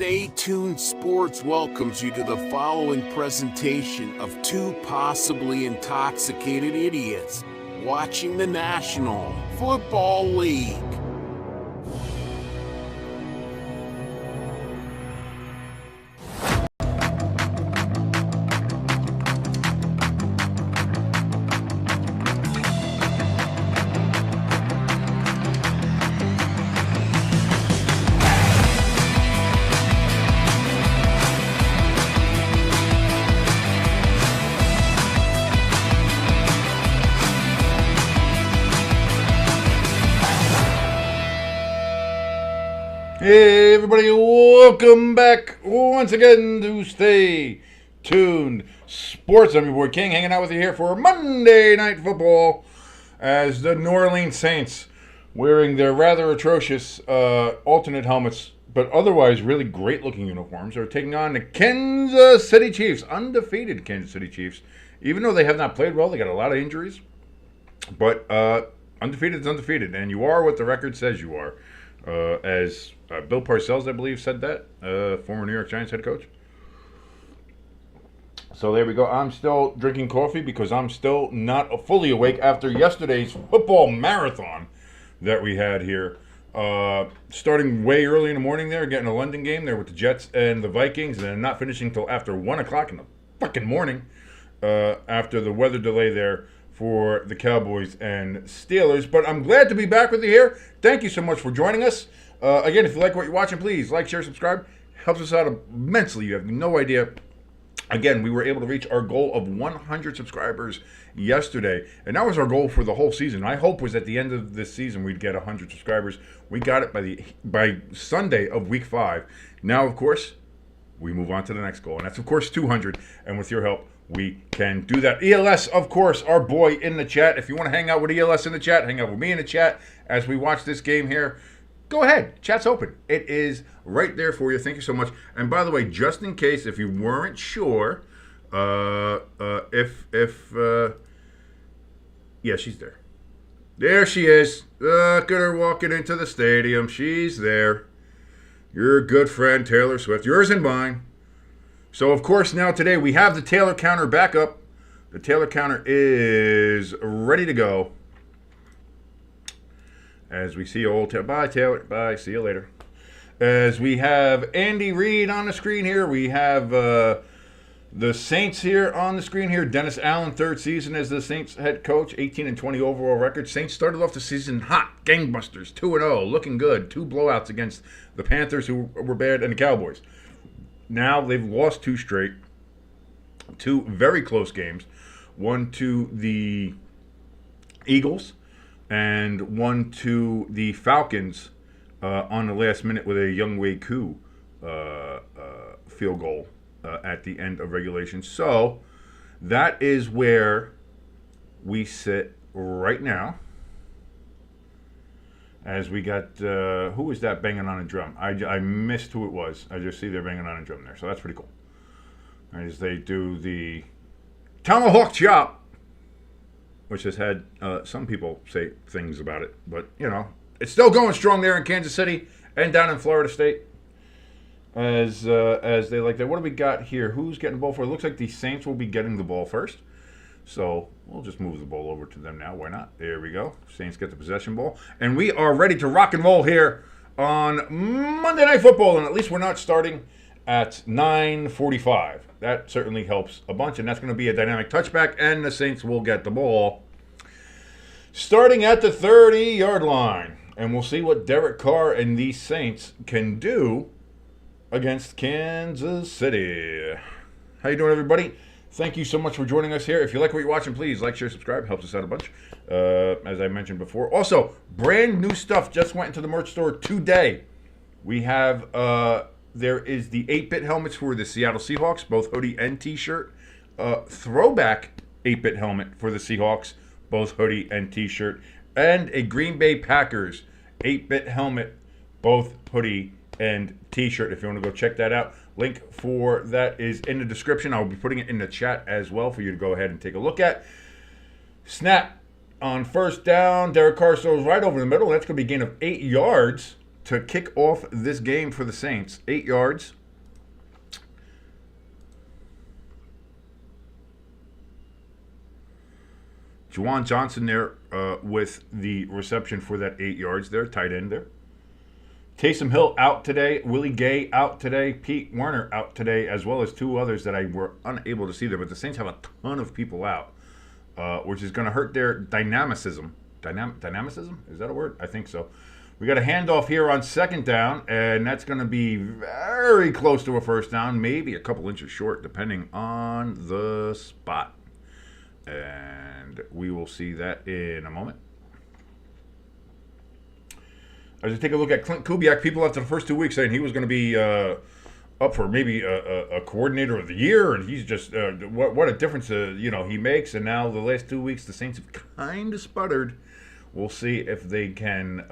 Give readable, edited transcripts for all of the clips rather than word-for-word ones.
Stay Tuned Sports welcomes you to the following presentation of two possibly intoxicated idiots watching the National Football League. Hey everybody, welcome back once again to Stay Tuned Sports. I'm your boy King, hanging out with you here for Monday Night Football as the New Orleans Saints, wearing their rather atrocious alternate helmets, but otherwise really great looking uniforms, are taking on the Kansas City Chiefs, undefeated Kansas City Chiefs. Even though they have not played well, they got a lot of injuries, but undefeated is undefeated, and you are what the record says you are. As Bill Parcells, I believe, said that, former New York Giants head coach. So there we go. I'm still drinking coffee because I'm still not fully awake after yesterday's football marathon that we had here. Starting way early in the morning there, getting a London game there with the Jets and the Vikings, and then not finishing until after 1 o'clock in the fucking morning after the weather delay there for the Cowboys and Steelers. But I'm glad to be back with you here. Thank you so much for joining us. Again, if you like what you're watching, please like, share, subscribe. Helps us out immensely. You have no idea. Again, we were able to reach our goal of 100 subscribers yesterday, and that was our goal for the whole season. My hope was at the end of this season we'd get 100 subscribers. We got it by Sunday of week 5. Now, of course, we move on to the next goal, and that's, of course, 200. And with your help, we can do that. ELS, of course, our boy in the chat. If you want to hang out with ELS in the chat, hang out with me in the chat as we watch this game here. Go ahead. Chat's open. It is right there for you. Thank you so much. And by the way, just in case, if you weren't sure, yeah, she's there. There she is. Look at her walking into the stadium. She's there. Your good friend, Taylor Swift. Yours and mine. So, of course, now today we have the Taylor counter back up. The Taylor counter is ready to go. As we see old Taylor. Bye, Taylor. Bye. See you later. As we have Andy Reid on the screen here. We have the Saints here on the screen here. Dennis Allen, third season as the Saints head coach. 18-20 overall record. Saints started off the season hot. Gangbusters. 2-0. Looking good. 2 blowouts against the Panthers, who were bad, and the Cowboys. Now they've lost 2 straight, 2 very close games, one to the Eagles and one to the Falcons on the last minute with a Younghoe Koo field goal at the end of regulation. So that is where we sit right now. As we got, who was that banging on a drum? I missed who it was. I just see they're banging on a drum there. So that's pretty cool. As they do the Tomahawk Chop, which has had some people say things about it. But, you know, it's still going strong there in Kansas City and down in Florida State. As they like that. What do we got here? Who's getting the ball for? It looks like the Saints will be getting the ball first. So we'll just move the ball over to them now. Why not? There we go. Saints get the possession ball. And we are ready to rock and roll here on Monday Night Football. And at least we're not starting at 9:45. That certainly helps a bunch. And that's going to be a dynamic touchback. And the Saints will get the ball starting at the 30-yard line. And we'll see what Derek Carr and these Saints can do against Kansas City. How you doing, everybody? Thank you so much for joining us here. If you like what you're watching, please like, share, subscribe. Helps us out a bunch, as I mentioned before. Also, brand new stuff just went into the merch store today. We have, there is the 8-bit helmets for the Seattle Seahawks, both hoodie and T-shirt. Throwback 8-bit helmet for the Seahawks, both hoodie and T-shirt. And a Green Bay Packers 8-bit helmet, both hoodie and T-shirt. If you want to go check that out, link for that is in the description. I'll be putting it in the chat as well for you to go ahead and take a look at. Snap on first down. Derek Carr throws right over the middle. That's going to be a gain of 8 yards to kick off this game for the Saints. 8 yards. Juwan Johnson there with the reception for that 8 yards there, tight end there. Taysom Hill out today. Willie Gay out today. Pete Werner out today, as well as 2 others that I were unable to see there. But the Saints have a ton of people out, which is going to hurt their dynamicism. Dynamicism? Is that a word? I think so. We got a handoff here on 2nd down, and that's going to be very close to a first down, maybe a couple inches short, depending on the spot. And we will see that in a moment. As I take a look at Clint Kubiak, people after the first 2 weeks saying he was going to be up for maybe a coordinator of the year, and he's just what a difference he makes. And now the last 2 weeks, the Saints have kind of sputtered. We'll see if they can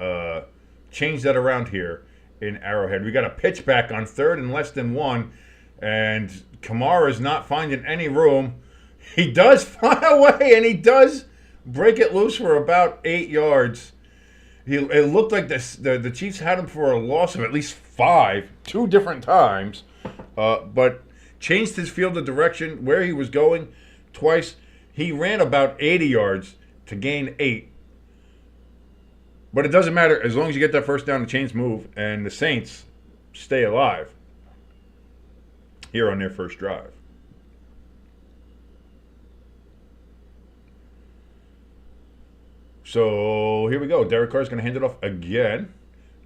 change that around here in Arrowhead. We got a pitch back on 3rd and less than 1, and Kamara's not finding any room. He does find a way, and he does break it loose for about 8 yards. It looked like the Chiefs had him for a loss of at least 5, 2 different times, but changed his field of direction, where he was going twice. He ran about 80 yards to gain 8. But it doesn't matter. As long as you get that first down, the chains move, and the Saints stay alive here on their first drive. So here we go. Derek Carr is going to hand it off again.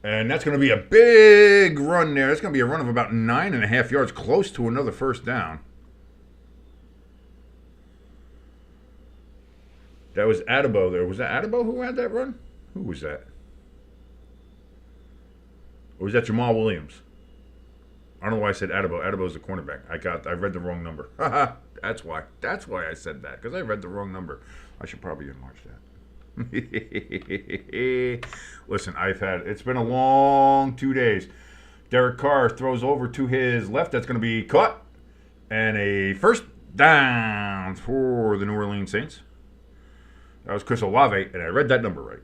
And that's going to be a big run there. That's going to be a run of about 9.5 yards, close to another first down. That was Adebo there. Was that Adebo who had that run? Who was that? Or was that Jamal Williams? I don't know why I said Adebo. Adebo's the cornerback. I read the wrong number. That's why. That's why I said that, because I read the wrong number. I should probably enlarge that. Listen, it's been a long 2 days. Derek Carr throws over to his left. That's going to be caught. And a first down for the New Orleans Saints. That was Chris Olave, and I read that number right.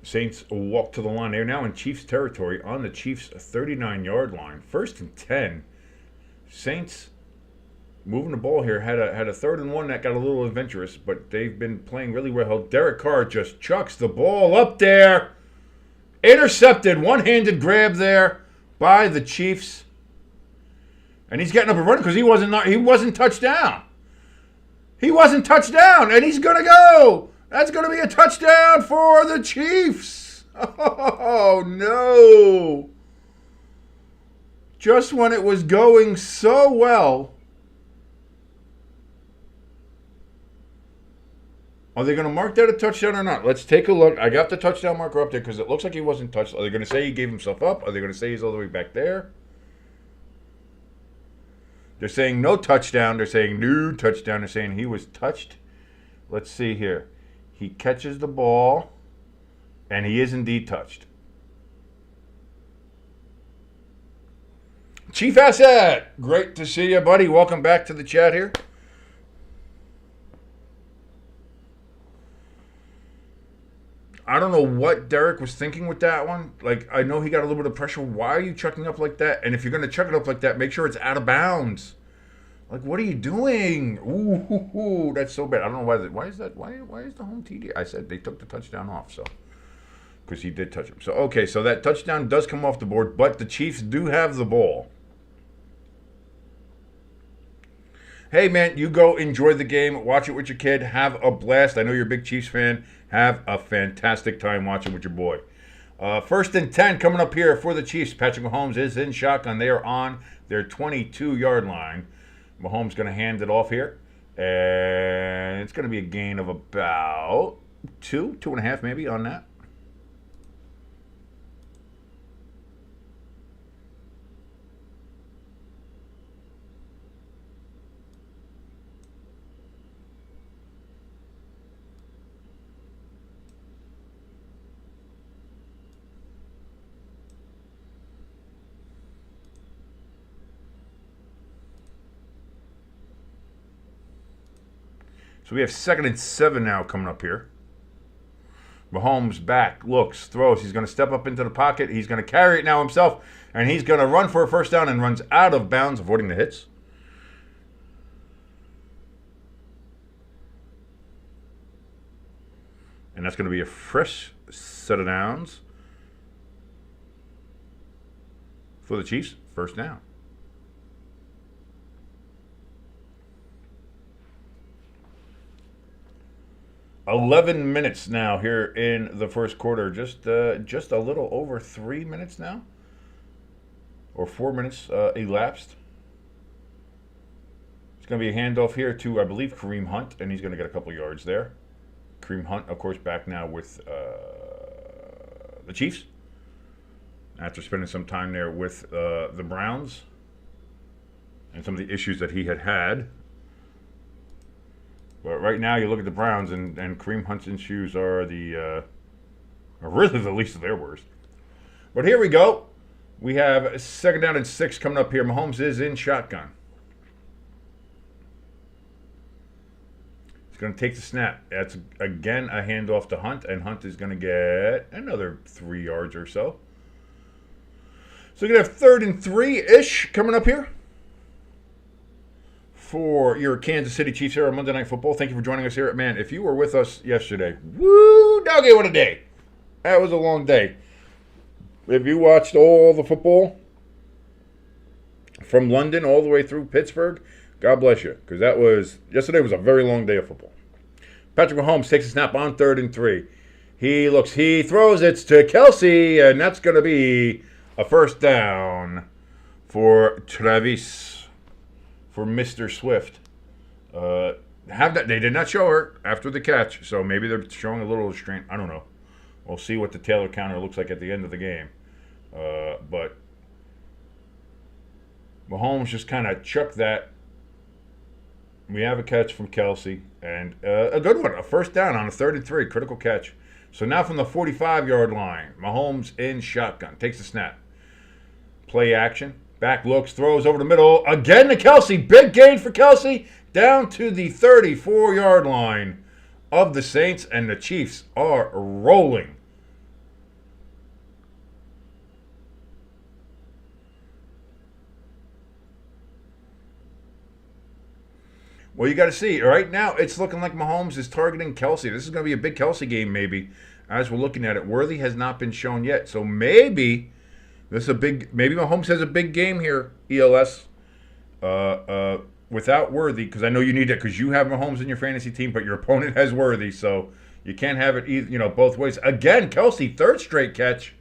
Saints walk to the line. They're now in Chiefs territory on the Chiefs' 39-yard line. 1st and 10. Saints moving the ball here. Had a 3rd and 1 that got a little adventurous, but they've been playing really well. Derek Carr just chucks the ball up there. Intercepted. One-handed grab there by the Chiefs. And he's getting up and running because he wasn't touchdown. He wasn't touchdown, and he's going to go. That's going to be a touchdown for the Chiefs. Oh, no. Just when it was going so well. Are they going to mark that a touchdown or not? Let's take a look. I got the touchdown marker up there because it looks like he wasn't touched. Are they going to say he gave himself up? Are they going to say he's all the way back there? They're saying no touchdown. They're saying no touchdown. They're saying he was touched. Let's see here. He catches the ball, and he is indeed touched. Chief Asset, great to see you, buddy. Welcome back to the chat here. I don't know what Derek was thinking with that one. Like, I know he got a little bit of pressure. Why are you chucking up like that? And if you're going to chuck it up like that, make sure it's out of bounds. Like, what are you doing? Ooh, that's so bad. I don't know why. Why is that? Why is the home TD? I said they took the touchdown off, so because he did touch him. So okay, so that touchdown does come off the board, but the Chiefs do have the ball. Hey man, you go enjoy the game, watch it with your kid, have a blast. I know you're a big Chiefs fan. Have a fantastic time watching with your boy. 1st and 10 coming up here for the Chiefs. Patrick Mahomes is in shotgun. They are on their 22-yard line. Mahomes going to hand it off here. And it's going to be a gain of about 2.5 maybe on that. So we have 2nd and 7 now coming up here. Mahomes back, looks, throws. He's going to step up into the pocket. He's going to carry it now himself, and he's going to run for a first down and runs out of bounds, avoiding the hits. And that's going to be a fresh set of downs for the Chiefs. First down. "11 minutes now here in the first quarter. Just a little over 3 minutes now, or 4 minutes elapsed. It's going to be a handoff here to, I believe, Kareem Hunt, and he's going to get a couple yards there. Kareem Hunt, of course, back now with the Chiefs after spending some time there with the Browns and some of the issues that he had. But right now, you look at the Browns, and Kareem Hunt's shoes are really the least of their worst. But here we go. We have 2nd down and 6 coming up here. Mahomes is in shotgun. He's going to take the snap. That's, again, a handoff to Hunt, and Hunt is going to get another 3 yards or so. So you're going to have 3rd and 3-ish coming up here for your Kansas City Chiefs here on Monday Night Football. Thank you for joining us here. Man, if you were with us yesterday, woo, doggy, what a day. That was a long day. If you watched all the football from London all the way through Pittsburgh, God bless you, because yesterday was a very long day of football. Patrick Mahomes takes a snap on 3rd and 3. He throws it to Kelsey, and that's going to be a first down for Travis. For Mr. Swift. They did not show her after the catch, so maybe they're showing a little restraint. I don't know. We'll see what the Taylor counter looks like at the end of the game. But Mahomes just kind of chucked that. We have a catch from Kelsey, and a good one, a first down on a 3rd and 3, critical catch. So now from the 45-yard line, Mahomes in shotgun, takes the snap. Play action. Back looks, throws over the middle. Again to Kelsey. Big gain for Kelsey. Down to the 34-yard line of the Saints. And the Chiefs are rolling. Well, you got to see. Right now, it's looking like Mahomes is targeting Kelsey. This is going to be a big Kelsey game, maybe, as we're looking at it. Worthy has not been shown yet. So maybe Mahomes has a big game here, ELS, without Worthy, because I know you need it because you have Mahomes in your fantasy team, but your opponent has Worthy, so you can't have it either, both ways. Again, Kelsey, 3rd straight catch.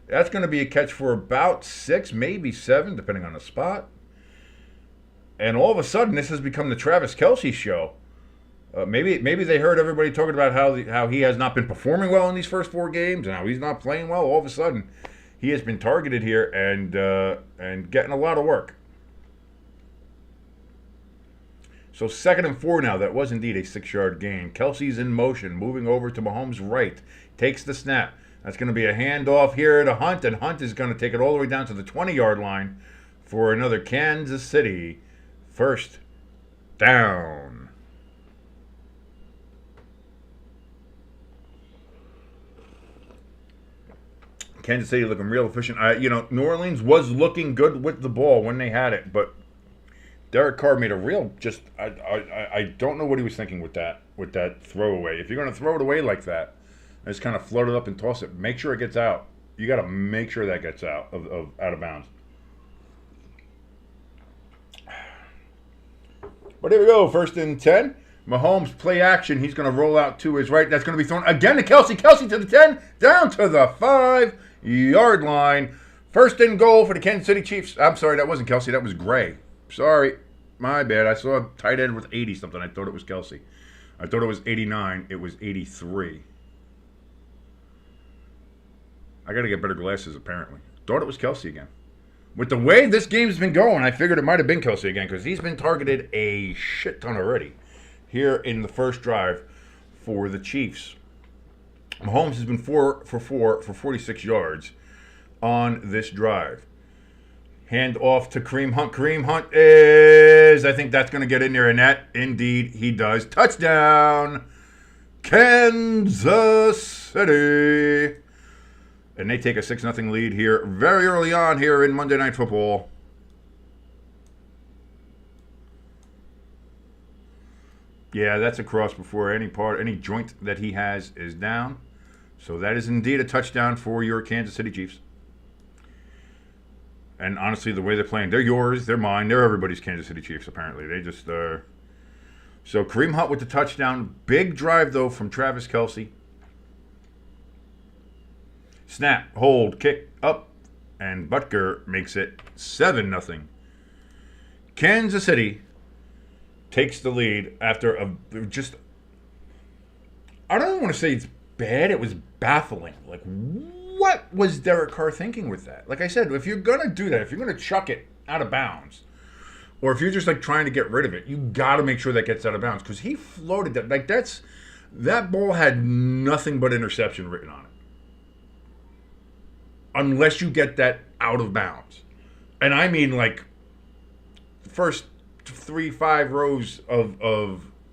That's going to be a catch for about 6, maybe 7, depending on the spot. And all of a sudden, this has become the Travis Kelce show. Maybe they heard everybody talking about how he has not been performing well in these first 4 games and how he's not playing well. All of a sudden, he has been targeted here and getting a lot of work. So 2nd and 4 now. That was indeed a 6-yard gain. Kelsey's in motion, moving over to Mahomes' right. Takes the snap. That's going to be a handoff here to Hunt, and Hunt is going to take it all the way down to the 20-yard line for another Kansas City first down. Kansas City looking real efficient. New Orleans was looking good with the ball when they had it, but Derek Carr made a real I don't know what he was thinking with that throwaway. If you're going to throw it away like that, just kind of float it up and toss it. Make sure it gets out. You got to make sure that gets out of bounds. But here we go, 1st and 10. Mahomes play action. He's going to roll out to his right. That's going to be thrown again to Kelsey. Kelsey to the 10, down to the 5-yard line. 1st and goal for the Kansas City Chiefs. I'm sorry, that wasn't Kelsey. That was Gray. Sorry. My bad. I saw a tight end with 80 something. I thought it was Kelsey. I thought it was 89. It was 83. I got to get better glasses, apparently. Thought it was Kelsey again. With the way this game's been going, I figured it might have been Kelsey again because he's been targeted a shit ton already here in the first drive for the Chiefs. Mahomes has been 4 for 4 for 46 yards on this drive. Hand off to Kareem Hunt. Kareem Hunt is I think that's going to get in there, and that, indeed, he does. Touchdown, Kansas City. And they take a 6-0 lead here very early on here in Monday Night Football. Yeah, that's a cross before any joint that he has is down. So that is indeed a touchdown for your Kansas City Chiefs. And honestly, the way they're playing, they're yours, they're mine, they're everybody's Kansas City Chiefs, apparently. They just, So Kareem Hunt with the touchdown. Big drive, though, from Travis Kelce. Snap, hold, kick, up, and Butker makes it 7-0. Kansas City takes the lead after I don't want to say it's bad, it was baffling. Like, what was Derek Carr thinking with that? Like I said, if you're going to do that, if you're going to chuck it out of bounds, or if you're just like trying to get rid of it, you got to make sure that gets out of bounds, because he floated that. Like, that ball had nothing but interception written on it. Unless you get that out of bounds. And I mean, like, the first 3-5 rows of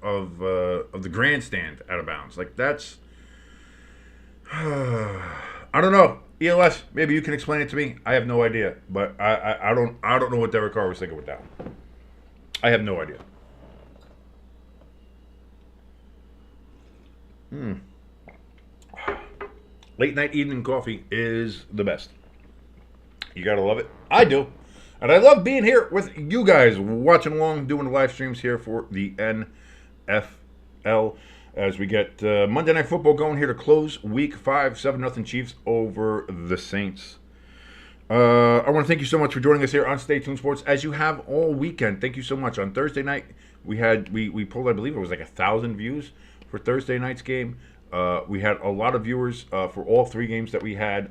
the grandstand out of bounds. Like, that's I don't know. ELS, maybe you can explain it to me. I have no idea. But I don't know what Derek Carr was thinking with that one. I have no idea. Late night evening coffee is the best. You gotta love it. I do. And I love being here with you guys, watching along, doing the live streams here for the NFL as we get Monday Night Football going here to close Week 5, 7-0 Chiefs over the Saints. I want to thank you so much for joining us here on Stay Tuned Sports, as you have all weekend. Thank you so much. On Thursday night, we pulled, I believe it was like 1,000 views for Thursday night's game. We had a lot of viewers for all 3 games that we had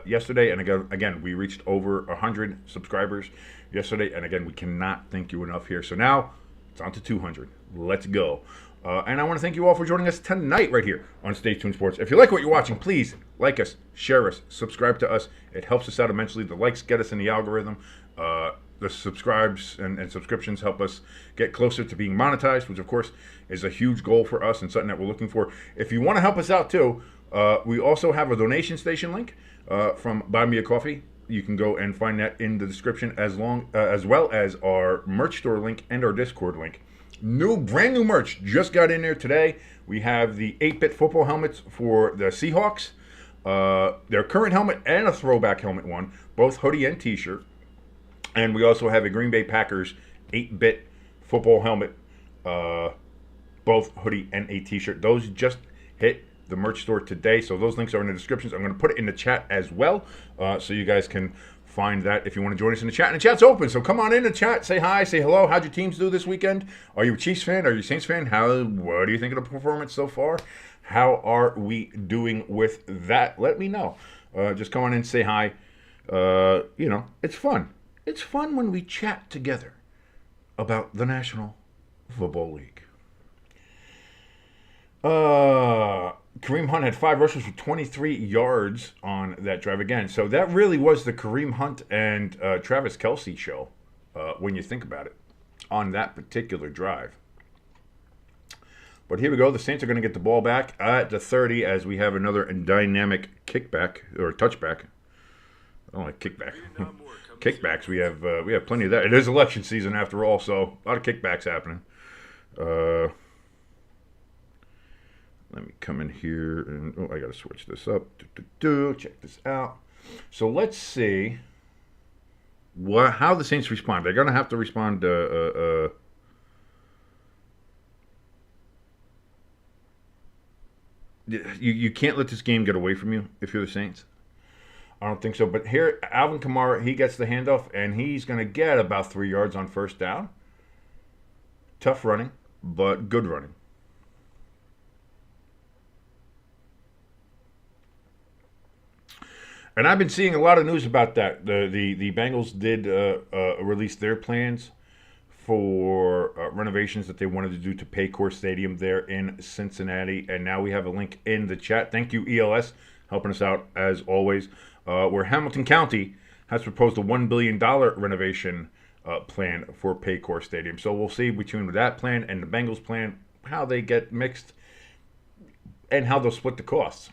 yesterday. And again, we reached over 100 subscribers yesterday. And again, we cannot thank you enough here. So now it's on to 200. Let's go. And I want to thank you all for joining us tonight right here on Stay Tuned Sports. If you like what you're watching, please like us, share us, subscribe to us. It helps us out immensely. The likes get us in the algorithm. The subscribes and subscriptions help us get closer to being monetized, which, of course, is a huge goal for us and something that we're looking for. If you want to help us out, too, we also have a donation station link from Buy Me a Coffee. You can go and find that in the description, as well as our merch store link and our Discord link. Brand new merch just got in there today. We have the 8-bit football helmets for the Seahawks, their current helmet and a throwback helmet one, both hoodie and t-shirt. And we also have a Green Bay Packers 8-bit football helmet, both hoodie and a t-shirt. Those just hit the merch store today, so those links are in the descriptions. I'm going to put it in the chat as well, so you guys can find that if you want to join us in the chat. And the chat's open, so come on in the chat, say hi, say hello. How'd your teams do this weekend? Are you a Chiefs fan? Are you a Saints fan? What do you think of the performance so far? How are we doing with that? Let me know. Just come on in, say hi. It's fun. It's fun when we chat together about the National Football League. Kareem Hunt had 5 rushes for 23 yards on that drive again. So that really was the Kareem Hunt and Travis Kelce show when you think about it on that particular drive. But here we go. The Saints are going to get the ball back at the 30 as we have another dynamic kickback or touchback. I don't like kickback. Kickbacks, we have plenty of that. It is election season after all, so a lot of kickbacks happening. Let me come in here and I got to switch this up. Check this out. So let's see how the Saints respond. They're going to have to respond. You can't let this game get away from you if you're the Saints. I don't think so. But here, Alvin Kamara, he gets the handoff, and he's going to get about 3 yards on first down. Tough running, but good running. And I've been seeing a lot of news about that. The Bengals did release their plans for renovations that they wanted to do to Paycor Stadium there in Cincinnati. And now we have a link in the chat. Thank you, ELS, helping us out as always. Where Hamilton County has proposed a $1 billion renovation plan for Paycor Stadium. So we'll see between that plan and the Bengals plan how they get mixed and how they'll split the costs.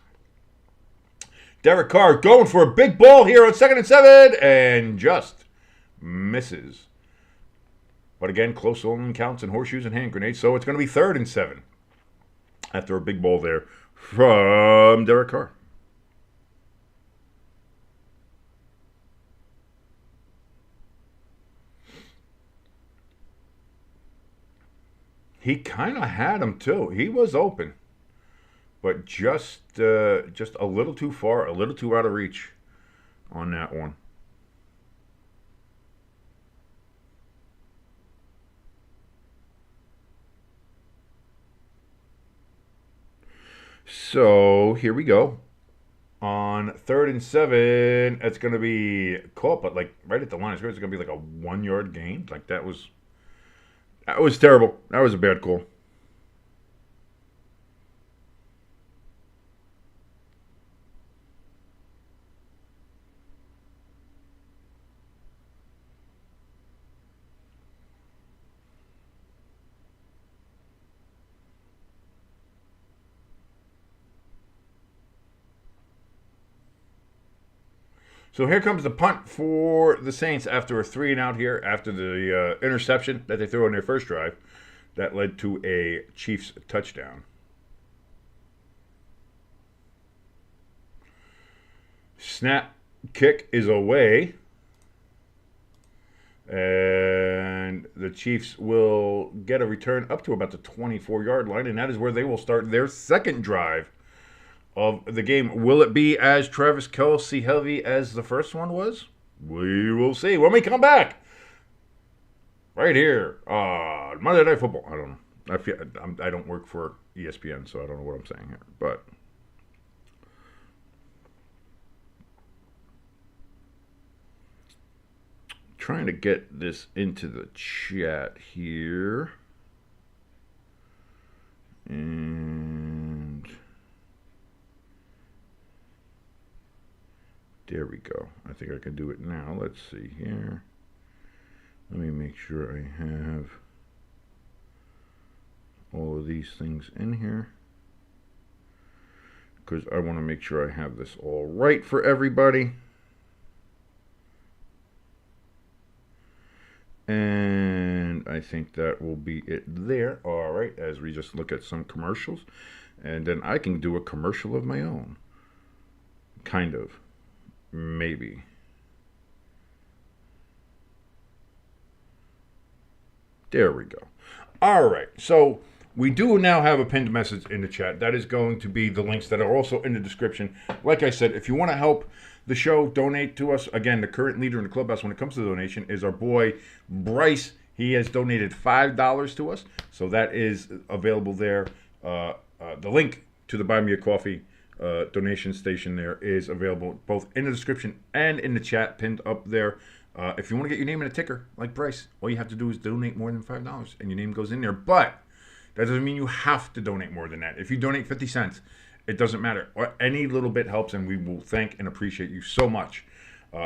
Derek Carr going for a big ball here on 2nd and 7 and just misses. But again, close only counts and horseshoes and hand grenades. So it's going to be 3rd and 7 after a big ball there from Derek Carr. He kind of had him too. He was open, but just a little too far, a little too out of reach on that one. So here we go. On 3rd and 7, it's going to be caught, but like right at the line. It's going to be like a 1-yard gain. Like that was terrible. That was a bad call. So here comes the punt for the Saints after a 3-and-out here, after the interception that they threw on their first drive. That led to a Chiefs touchdown. Snap, kick is away. And the Chiefs will get a return up to about the 24-yard line, and that is where they will start their second drive of the game. Will it be as Travis Kelce heavy as the first one was? We will see when we come back. Right here on Monday Night Football. I don't know. I don't work for ESPN, so I don't know what I'm saying here. But trying to get this into the chat here. And there we go. I think I can do it now. Let's see here. Let me make sure I have all of these things in here, because I want to make sure I have this all right for everybody. And I think that will be it there. All right, as we just look at some commercials. And then I can do a commercial of my own. Kind of. Maybe. There we go. All right, so we do now have a pinned message in the chat. That is going to be the links that are also in the description. Like I said, if you want to help the show, donate to us. Again, the current leader in the clubhouse when it comes to donation is our boy Bryce. He has donated $5 to us, so that is available there. The link to the Buy Me a Coffee donation station there is available both in the description and in the chat pinned up there. If you want to get your name in a ticker like Bryce, all you have to do is donate more than $5 and your name goes in there. But that doesn't mean you have to donate more than that. If you donate 50 cents, it doesn't matter. Any little bit helps, and we will thank and appreciate you so much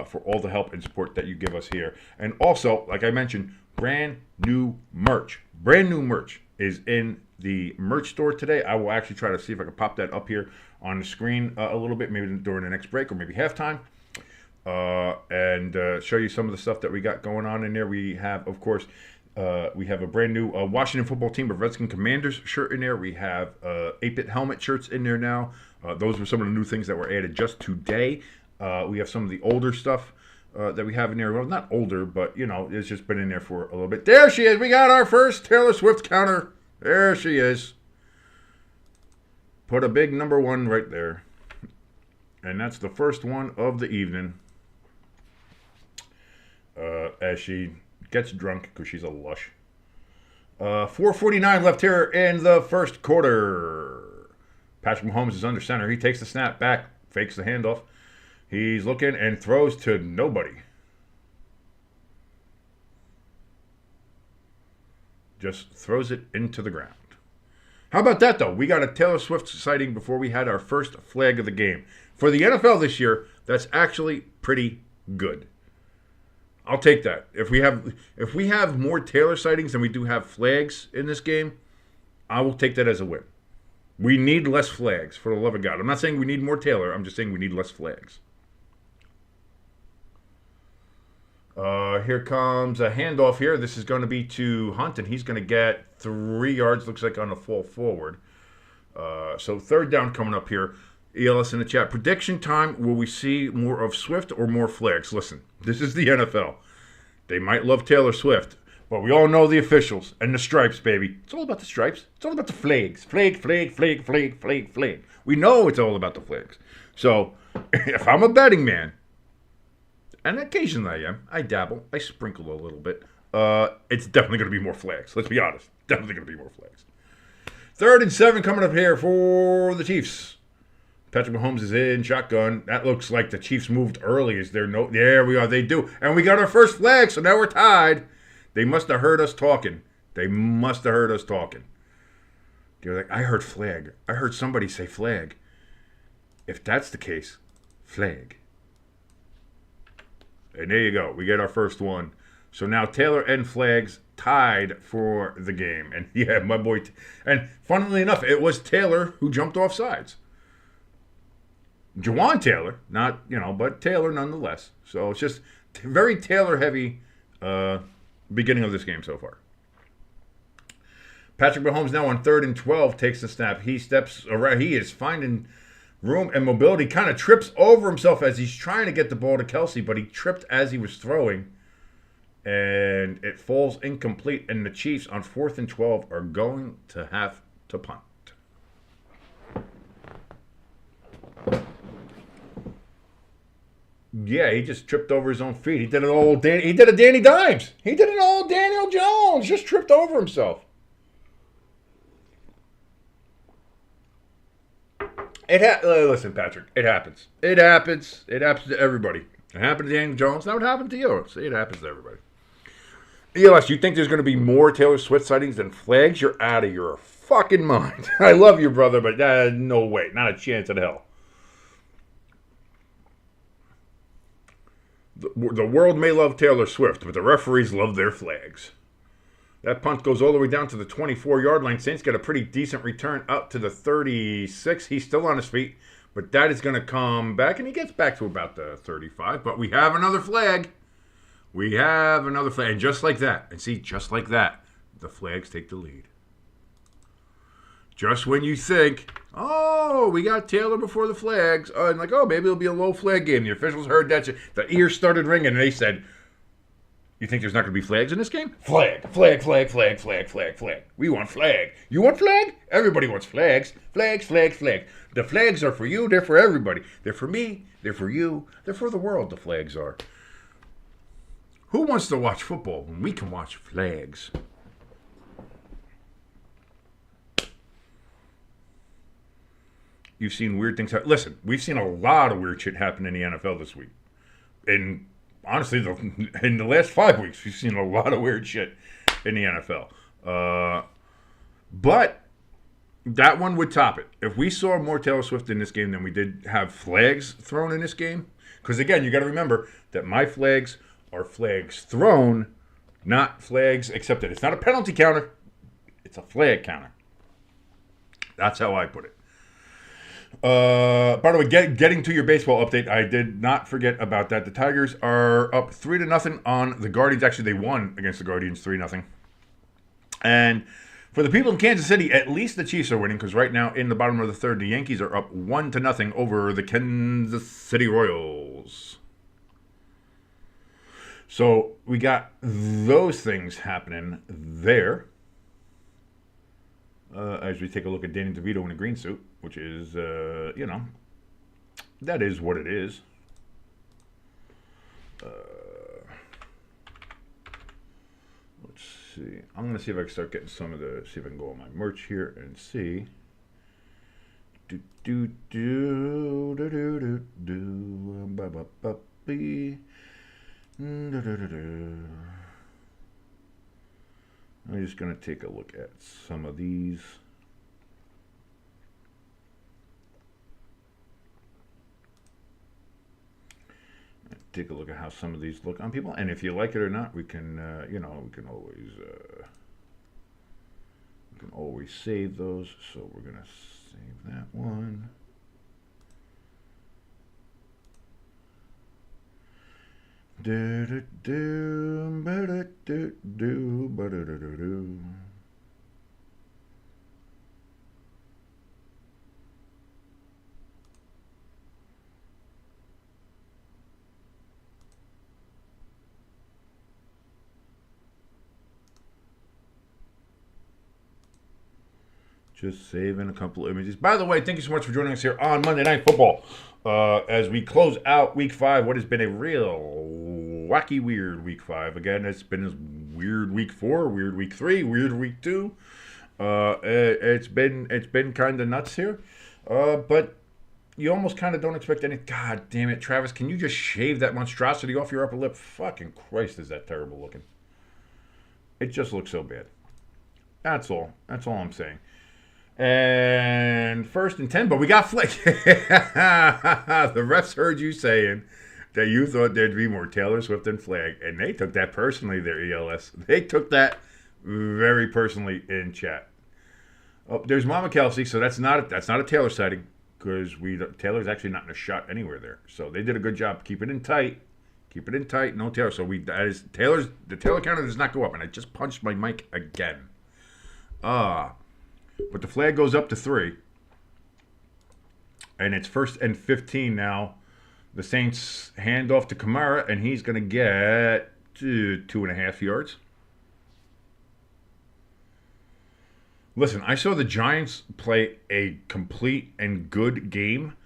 for all the help and support that you give us here. And also, like I mentioned, brand new merch. Brand new merch is in the merch store today. I will actually try to see if I can pop that up here on the screen a little bit, maybe during the next break or maybe halftime. And show you some of the stuff that we got going on in there. We have, of course, we have a brand new Washington Football Team of Redskin Commanders shirt in there. We have 8-bit helmet shirts in there now. Those were some of the new things that were added just today. We have some of the older stuff that we have in there. Well, not older, but, you know, it's just been in there for a little bit. There she is. We got our first Taylor Swift counter. There she is. Put a big number 1 right there. And that's the first one of the evening. As she gets drunk because she's a lush. 4:49 left here in the first quarter. Patrick Mahomes is under center. He takes the snap back, fakes the handoff. He's looking and throws to nobody. Just throws it into the ground. How about that, though? We got a Taylor Swift sighting before we had our first flag of the game. For the NFL this year, that's actually pretty good. I'll take that. If we have more Taylor sightings than we do have flags in this game, I will take that as a win. We need less flags, for the love of God. I'm not saying we need more Taylor. I'm just saying we need less flags. Here comes a handoff here. This is going to be to Hunt, and he's going to get 3 yards, looks like, on the fall forward. So third down coming up here. ELS in the chat. Prediction time, will we see more of Swift or more flags? Listen, this is the NFL. They might love Taylor Swift, but we all know the officials and the stripes, baby. It's all about the stripes. It's all about the flags. Flag, flag, flag, flag, flag, flag. We know it's all about the flags. So if I'm a betting man, and occasionally I am, I dabble, I sprinkle a little bit, it's definitely going to be more flags. Let's be honest. Definitely going to be more flags. 3rd and 7 coming up here for the Chiefs. Patrick Mahomes is in shotgun. That looks like the Chiefs moved early. Is there no? There we are. They do. And we got our first flag, so now we're tied. They must have heard us talking. They're like, I heard flag. I heard somebody say flag. If that's the case, flag. And there you go. We get our first one. So now Taylor and flags tied for the game. And yeah, my boy. And funnily enough, it was Taylor who jumped off sides. Jawan Taylor, not, but Taylor nonetheless. So it's just very Taylor-heavy beginning of this game so far. Patrick Mahomes now on 3rd and 12 takes the snap. He steps around. He is finding room and mobility. Kind of trips over himself as he's trying to get the ball to Kelsey, but he tripped as he was throwing. And it falls incomplete. And the Chiefs on 4th and 12 are going to have to punt. Yeah, he just tripped over his own feet. He did a Danny Dimes. He did an old Daniel Jones. Just tripped over himself. Listen, Patrick, it happens. It happens. It happens to everybody. It happened to Daniel Jones. Now it happened to you. See, it happens to everybody. ELS, you think there's going to be more Taylor Swift sightings than flags? You're out of your fucking mind. I love you, brother, but no way. Not a chance in hell. The world may love Taylor Swift, but the referees love their flags. That punt goes all the way down to the 24-yard line. Saints get a pretty decent return up to the 36. He's still on his feet, but that is going to come back, and he gets back to about the 35. But we have another flag. And just like that, just like that, the flags take the lead. Just when you think, oh, we got Taylor before the flags, and maybe it'll be a low flag game. The officials heard that. The ears started ringing, and they said, you think there's not going to be flags in this game? Flag, flag, flag, flag, flag, flag, flag. We want flag. You want flag? Everybody wants flags. Flags, flags, flags. The flags are for you. They're for everybody. They're for me. They're for you. They're for the world, the flags are. Who wants to watch football when we can watch flags? You've seen weird things happen. Listen, we've seen a lot of weird shit happen in the NFL this week. And honestly, in the last 5 weeks, we've seen a lot of weird shit in the NFL. But that one would top it. If we saw more Taylor Swift in this game than we did have flags thrown in this game, because again, you got to remember that my flags are flags thrown, not flags accepted. It's not a penalty counter. It's a flag counter. That's how I put it. By the way, getting to your baseball update, I did not forget about that. The Tigers are up 3-0 on the Guardians. Actually, they won against the Guardians 3-0. And for the people in Kansas City, at least the Chiefs are winning, because right now in the bottom of the third, the Yankees are up 1-0 over the Kansas City Royals. So we got those things happening there. As we take a look at Danny DeVito in a green suit, which is, that is what it is. Let's see. I'm going to see if I can start getting see if I can go on my merch here and see. I'm just going to take a look at some of these. take a look at how some of these look on people, and if you like it or not, we can, we can always save those. So we're gonna save that one. Just saving a couple of images. By the way, thank you so much for joining us here on Monday Night Football. As we close out Week 5, what has been a real wacky, weird Week 5. Again, it's been a weird Week 4, weird Week 3, weird Week 2. It's been kind of nuts here. But you almost kind of don't expect any. God damn it, Travis, can you just shave that monstrosity off your upper lip? Fucking Christ, is that terrible looking. It just looks so bad. That's all I'm saying. And 1st and 10, but we got flick. The refs heard you saying that you thought there'd be more Taylor Swift than flag, and they took that personally, their ELS. They took that very personally in chat. Oh, there's Mama Kelsey, so that's not a Taylor sighting, because Taylor's actually not in a shot anywhere there. So they did a good job. Keep it in tight, no Taylor. So the Taylor counter does not go up, and I just punched my mic again. But the flag goes up to 3. And it's 1st and 15 now. The Saints hand off to Kamara, and he's going to get 2.5 yards. Listen, I saw the Giants play a complete and good game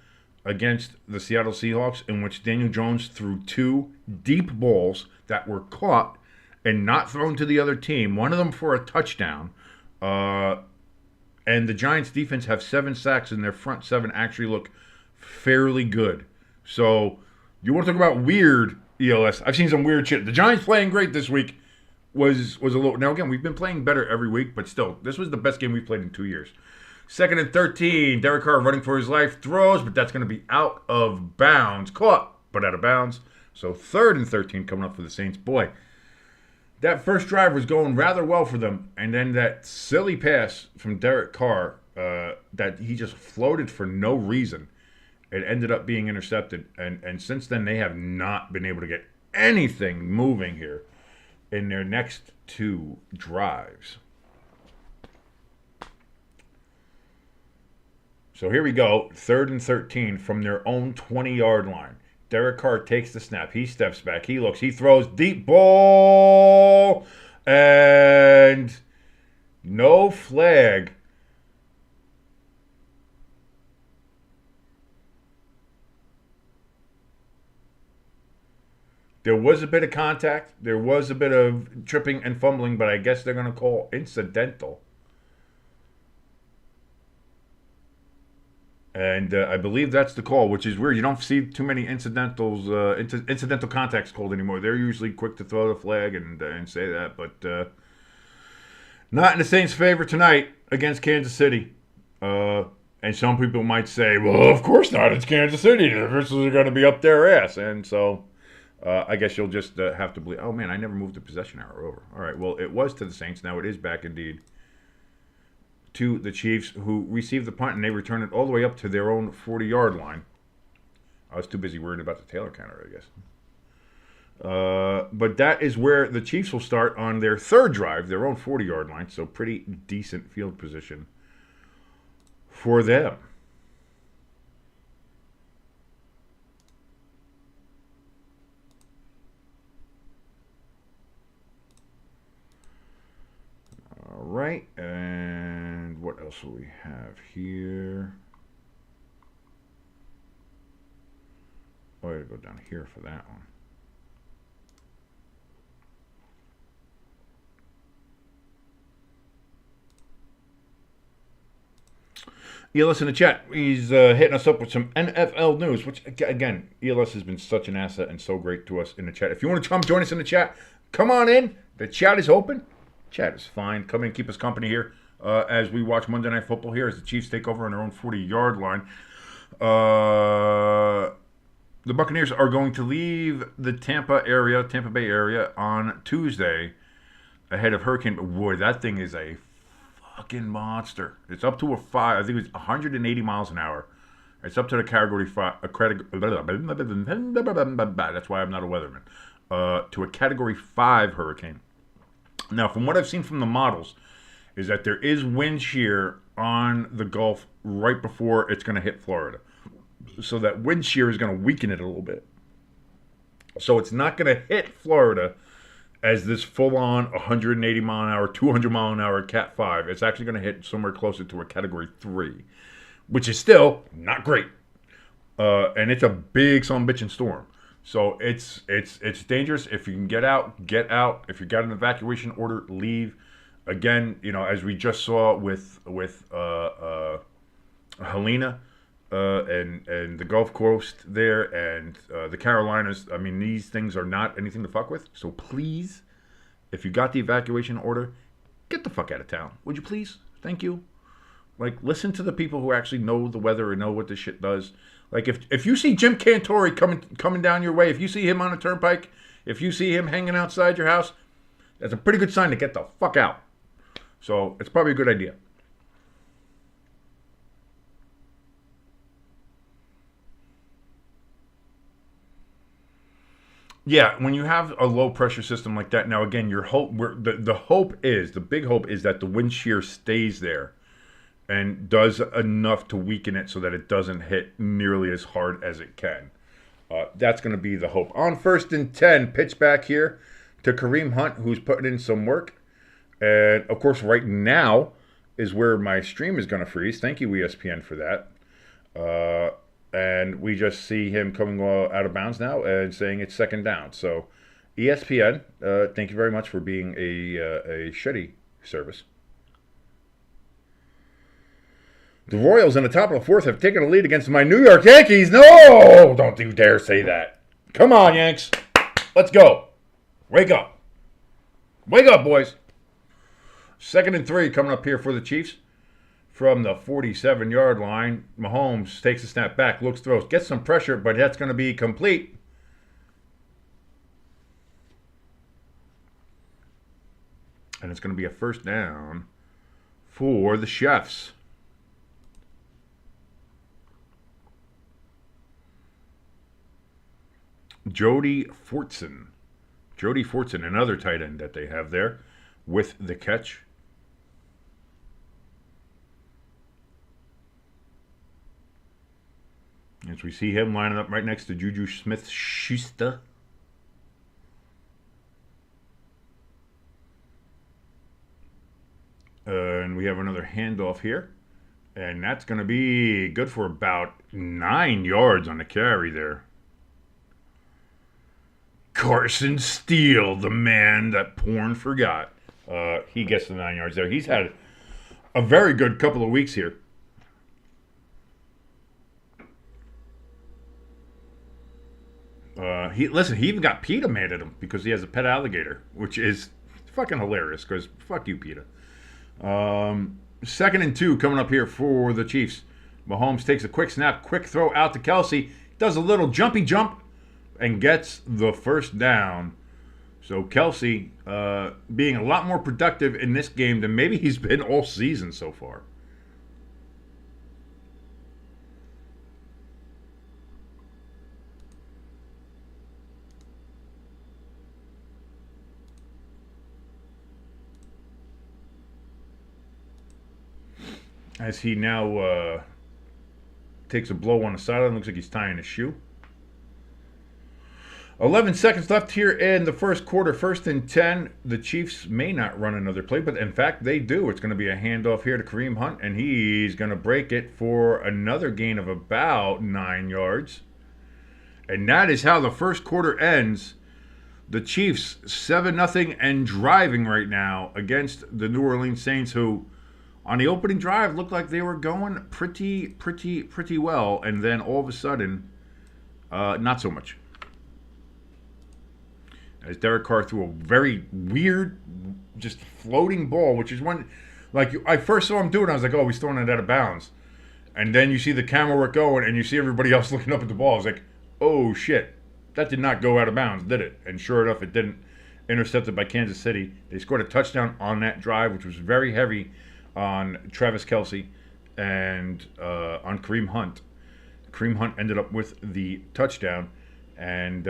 against the Seattle Seahawks, in which Daniel Jones threw 2 deep balls that were caught and not thrown to the other team. One of them for a touchdown. And the Giants' defense have 7 sacks, and their front 7 actually look fairly good. So, you want to talk about weird ELS? I've seen some weird shit. The Giants playing great this week was a little. Now, again, we've been playing better every week, but still, this was the best game we've played in 2 years. 2nd and 13. Derek Carr running for his life. Throws, but that's going to be out of bounds. Caught, but out of bounds. So, 3rd and 13 coming up for the Saints. Boy, that first drive was going rather well for them, and then that silly pass from Derek Carr that he just floated for no reason, it ended up being intercepted. And since then, they have not been able to get anything moving here in their next 2 drives. So here we go, 3rd and 13 from their own 20-yard line. Derek Carr takes the snap. He steps back. He looks. He throws. Deep ball. And no flag. There was a bit of contact. There was a bit of tripping and fumbling, but I guess they're going to call incidental. And I believe that's the call, which is weird. You don't see too many incidental contacts called anymore. They're usually quick to throw the flag and say that, but not in the Saints' favor tonight against Kansas City. And some people might say, well, of course not. It's Kansas City. The officials are going to be up their ass. And so I guess you'll just have to believe, oh, man, I never moved the possession arrow over. All right, well, it was to the Saints. Now it is back indeed to the Chiefs, who received the punt, and they returned it all the way up to their own 40-yard line. I was too busy worried about the Taylor counter, I guess. But that is where the Chiefs will start on their 3rd drive, their own 40-yard line, so pretty decent field position for them. All right, and what else do we have here? Oh, I gotta go down here for that one. ELS in the chat. He's hitting us up with some NFL news, which, again, ELS has been such an asset and so great to us in the chat. If you want to come join us in the chat, come on in. The chat is open. Chat is fine. Come in, keep us company here as we watch Monday Night Football here as the Chiefs take over on their own 40-yard line. The Buccaneers are going to leave the Tampa Bay area, on Tuesday ahead of Hurricane. Boy, that thing is a fucking monster. It's up to a 5. I think it's 180 miles an hour. It's up to the category 5. That's why I'm not a weatherman. To a category 5 hurricane. Now, from what I've seen from the models, is that there is wind shear on the Gulf right before it's going to hit Florida. So that wind shear is going to weaken it a little bit. So it's not going to hit Florida as this full-on 180 mile an hour, 200 mile an hour Cat 5. It's actually going to hit somewhere closer to a category 3, which is still not great. And it's a big bitchin' storm. So it's dangerous. If you can get out, get out. If you got an evacuation order, leave. Again, as we just saw with Helena and the Gulf Coast there and the Carolinas. I mean, these things are not anything to fuck with. So please, if you got the evacuation order, get the fuck out of town. Would you please? Thank you. Like, listen to the people who actually know the weather and know what this shit does. Like, if you see Jim Cantori coming down your way, if you see him on a turnpike, if you see him hanging outside your house, that's a pretty good sign to get the fuck out. So it's probably a good idea. Yeah, when you have a low pressure system like that, now again, the big hope is that the wind shear stays there and does enough to weaken it so that it doesn't hit nearly as hard as it can. That's going to be the hope. On 1st and 10, pitch back here to Kareem Hunt, who's putting in some work. And, of course, right now is where my stream is going to freeze. Thank you, ESPN, for that. And we just see him coming out of bounds now and saying it's 2nd down. So, ESPN, thank you very much for being a shitty service. The Royals in the top of the 4th have taken a lead against my New York Yankees. No! Don't you dare say that. Come on, Yanks. Let's go. Wake up. Wake up, boys. 2nd and 3 coming up here for the Chiefs. From the 47-yard line, Mahomes takes a snap back, looks, throws, gets some pressure, but that's going to be complete. And it's going to be a 1st down for the Chefs. Jody Fortson, another tight end that they have there with the catch. As we see him lining up right next to Juju Smith-Schuster. And we have another handoff here. And that's going to be good for about 9 yards on the carry there. Carson Steele, the man that porn forgot. He gets the 9 yards there. He's had a very good couple of weeks here. He even got PETA mad at him because he has a pet alligator, which is fucking hilarious because fuck you, PETA. 2nd and 2 coming up here for the Chiefs. Mahomes takes a quick snap, quick throw out to Kelsey, does a little jumpy jump, and gets the 1st down. So Kelsey being a lot more productive in this game than maybe he's been all season so far. As he now takes a blow on the sideline. Looks like he's tying his shoe. 11 seconds left here in the first quarter. 1st and 10. The Chiefs may not run another play, but in fact they do. It's going to be a handoff here to Kareem Hunt, and he's going to break it for another gain of about 9 yards. And that is how the first quarter ends. The Chiefs 7-0 and driving right now against the New Orleans Saints, who on the opening drive looked like they were going pretty well, and then all of a sudden, not so much. As Derek Carr threw a very weird, just floating ball, which is one, like I first saw him do it, I was like, oh, he's throwing it out of bounds. And then you see the camera work going, and you see everybody else looking up at the ball. I was like, oh shit, that did not go out of bounds, did it? And sure enough, it didn't. Intercepted by Kansas City. They scored a touchdown on that drive, which was very heavy on Travis Kelce and on Kareem Hunt. Kareem Hunt ended up with the touchdown. And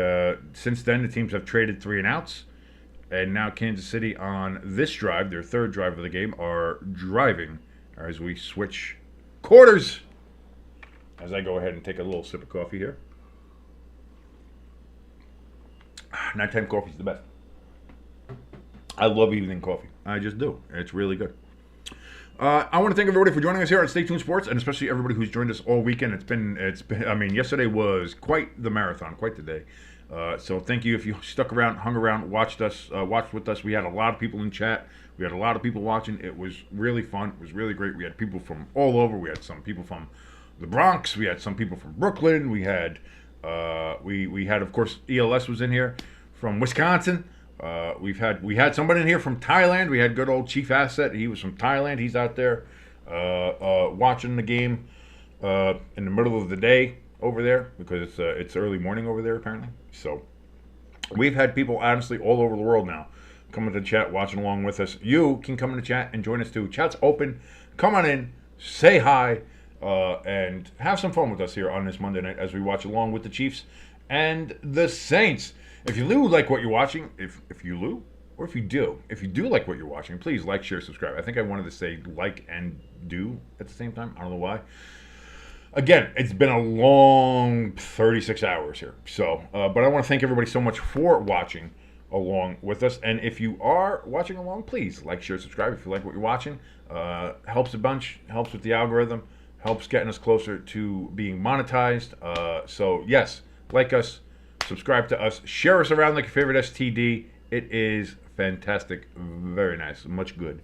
since then, the teams have traded 3 and outs. And now Kansas City on this drive, their third drive of the game, are driving as we switch quarters. As I go ahead and take a little sip of coffee here. Nighttime coffee is the best. I love evening coffee. I just do. It's really good. I want to thank everybody for joining us here at Stay Tuned Sports, and especially everybody who's joined us all weekend. It's been. I mean, yesterday was quite the marathon, quite the day. So thank you if you stuck around, hung around, watched with us. We had a lot of people in chat. We had a lot of people watching. It was really fun. It was really great. We had people from all over. We had some people from the Bronx. We had some people from Brooklyn. We had, we had, of course, ELS was in here from Wisconsin. We had somebody in here from Thailand. We had good old Chief Asset. He was from Thailand. He's out there watching the game in the middle of the day over there because it's early morning over there apparently. So we've had people honestly all over the world now coming to chat, watching along with us. You can come in the chat and join us too. Chat's open. Come on in, say hi, and have some fun with us here on this Monday night as we watch along with the Chiefs and the Saints. If you do like what you're watching, if you do like what you're watching, please like, share, subscribe. I think I wanted to say like and do at the same time. I don't know why. Again, it's been a long 36 hours here. So, but I want to thank everybody so much for watching along with us. And if you are watching along, please like, share, subscribe if you like what you're watching. Helps a bunch, helps with the algorithm, helps getting us closer to being monetized. So yes, like us, subscribe to us, share us around like your favorite STD. It is fantastic, very nice, much good.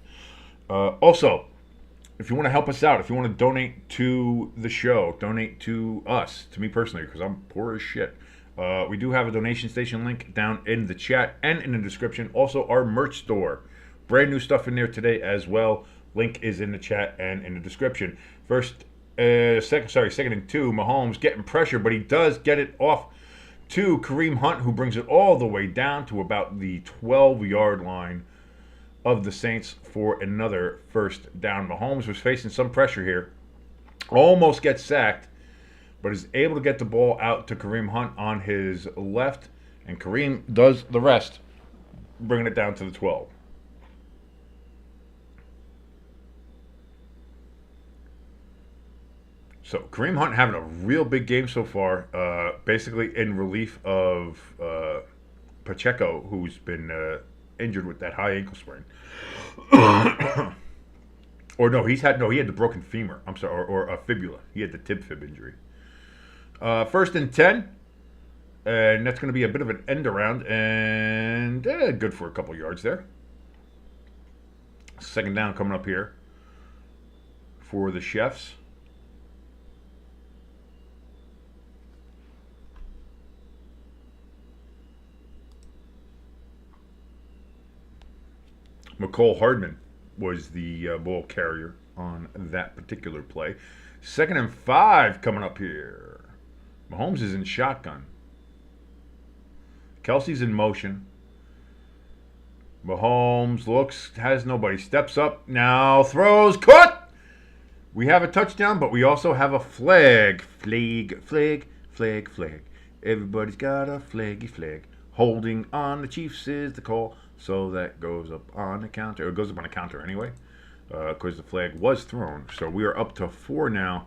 Also, if you want to help us out, if you want to donate to the show, donate to us, to me personally, because I'm poor as shit. We do have a donation station link down in the chat and in the description. Also, our merch store. Brand new stuff in there today as well. Link is in the chat and in the description. Second and 2, Mahomes getting pressure, but he does get it off to Kareem Hunt, who brings it all the way down to about the 12-yard line of the Saints for another first down. Mahomes was facing some pressure here. Almost gets sacked, but is able to get the ball out to Kareem Hunt on his left, and Kareem does the rest, bringing it down to the 12. So Kareem Hunt having a real big game so far, basically in relief of Pacheco, who's been injured with that high ankle sprain. He had the broken femur. I'm sorry, or a fibula. He had the tib fib injury. First and 10, and that's going to be a bit of an end around, and good for a couple yards there. Second down coming up here for the Chefs. McCole Hardman was the ball carrier on that particular play. Second and 5 coming up here. Mahomes is in shotgun. Kelsey's in motion. Mahomes looks, has nobody. Steps up, now throws, caught! We have a touchdown, but we also have a flag. Flag. Everybody's got a flaggy flag. Holding on the Chiefs is the call. So that goes up on the counter. It goes up on the counter anyway, because the flag was thrown. So we are up to 4 now.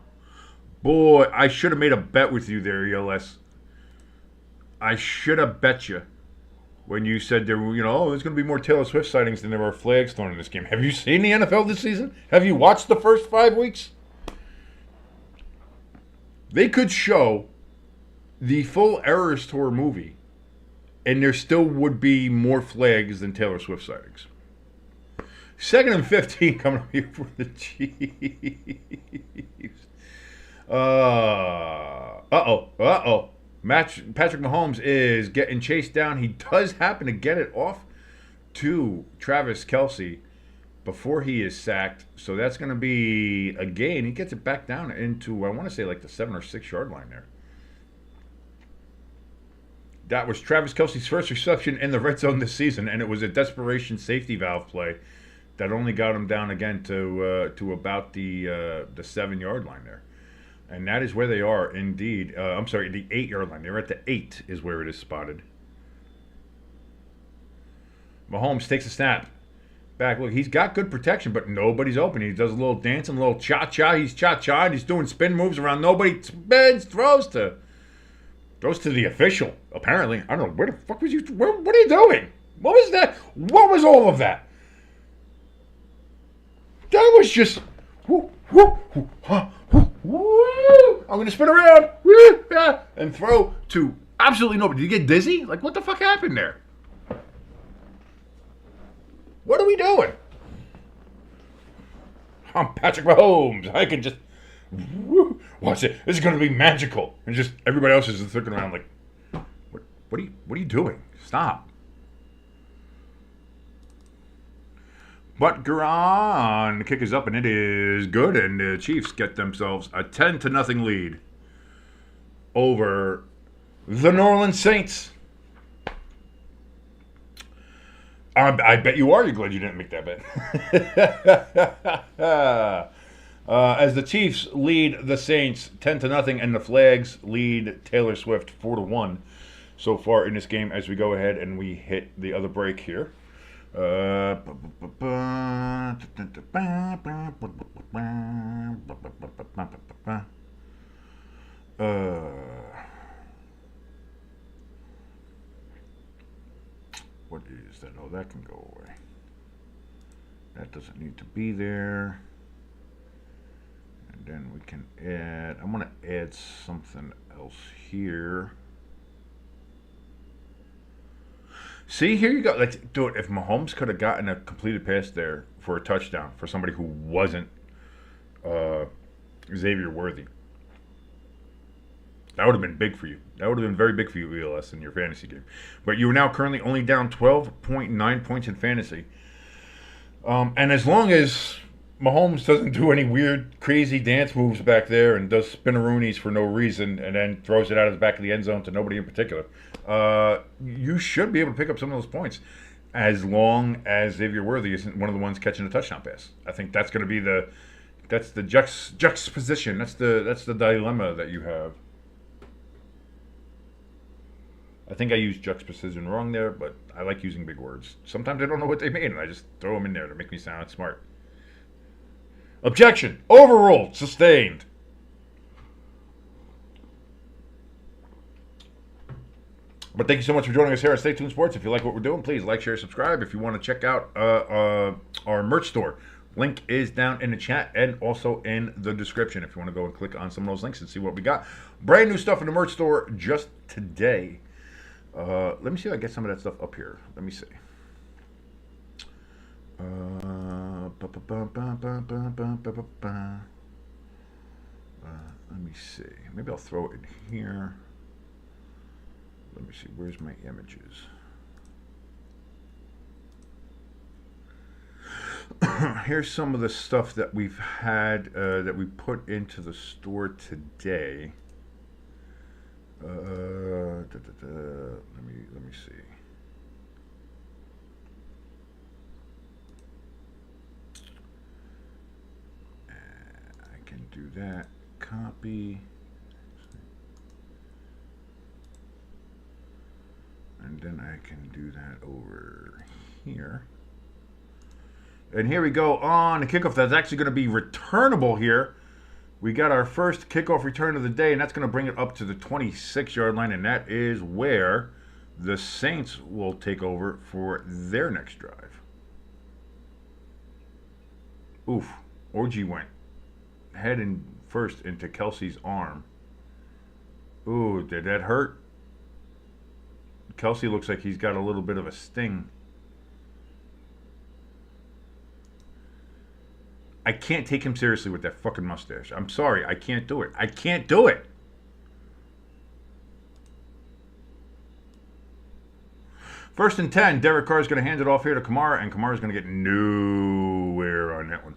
Boy, I should have made a bet with you there, ELS. I should have bet you when you said there were, there's going to be more Taylor Swift sightings than there are flags thrown in this game. Have you seen the NFL this season? Have you watched the first 5 weeks? They could show the full Eras Tour movie, and there still would be more flags than Taylor Swift sightings. Second and 15 coming up here for the Chiefs. Patrick Mahomes is getting chased down. He does happen to get it off to Travis Kelce before he is sacked. So that's going to be a gain. He gets it back down into, I want to say, like the 7 or 6 yard line there. That was Travis Kelce's first reception in the red zone this season, and it was a desperation safety valve play that only got him down again to about the 7-yard line there. And that is where they are, indeed. I'm sorry, the 8-yard line. They're at the 8 is where it is spotted. Mahomes takes a snap. Back, look, he's got good protection, but nobody's open. He does a little dancing, a little cha-cha. He's cha-cha, and he's doing spin moves around nobody. Spins, throws to the official, apparently. I don't know, where the fuck was you? What are you doing? What was that? What was all of that? That was just... Woo, woo, woo, huh, woo, woo. I'm going to spin around woo, yeah, and throw to absolutely nobody. Did you get dizzy? Like, what the fuck happened there? What are we doing? I'm Patrick Mahomes. I can just watch it. This is going to be magical. And just everybody else is looking around like, what are you doing? Stop. But Garon, the kick is up and it is good, and the Chiefs get themselves a 10-0 lead over the New Orleans Saints. I bet you are. You're glad you didn't make that bet. As the Chiefs lead the Saints 10-0, and the Flags lead Taylor Swift 4-1 so far in this game. As we go ahead and we hit the other break here. What is that? Oh, that can go away. That doesn't need to be there. And then we can add, I'm going to add something else here. See, here you go. Let's do it. If Mahomes could have gotten a completed pass there for a touchdown for somebody who wasn't Xavier Worthy, that would have been big for you. That would have been very big for you, ELS, in your fantasy game. But you are now currently only down 12.9 points in fantasy. And as long as Mahomes doesn't do any weird, crazy dance moves back there and does spinaroonies for no reason and then throws it out of the back of the end zone to nobody in particular, you should be able to pick up some of those points as long as Xavier Worthy isn't one of the ones catching a touchdown pass. I think that's going to be the juxtaposition. That's the dilemma that you have. I think I used juxtaposition wrong there, but I like using big words. Sometimes I don't know what they mean, and I just throw them in there to make me sound smart. Objection. Overruled. Sustained. But thank you so much for joining us here at Stay Tuned Sports. If you like what we're doing, please like, share, subscribe. If you want to check out our merch store, link is down in the chat and also in the description if you want to go and click on some of those links and see what we got. Brand new stuff in the merch store just today. Let me see if I get some of that stuff up here. Let me see. Let me see. Maybe I'll throw it in here. Let me see. Where's my images? Here's some of the stuff that we've had that we put into the store today. Let me see. I can do that. Copy. And then I can do that over here. And here we go on the kickoff. That's actually going to be returnable here. We got our first kickoff return of the day, and that's going to bring it up to the 26-yard line, and that is where the Saints will take over for their next drive. Oof. OG went head and first into Kelsey's arm. Ooh, did that hurt? Kelsey looks like he's got a little bit of a sting. I can't take him seriously with that fucking mustache. I'm sorry, I can't do it. I can't do it. First and 10, Derek Carr is going to hand it off here to Kamara, and Kamara is going to get nowhere on that one.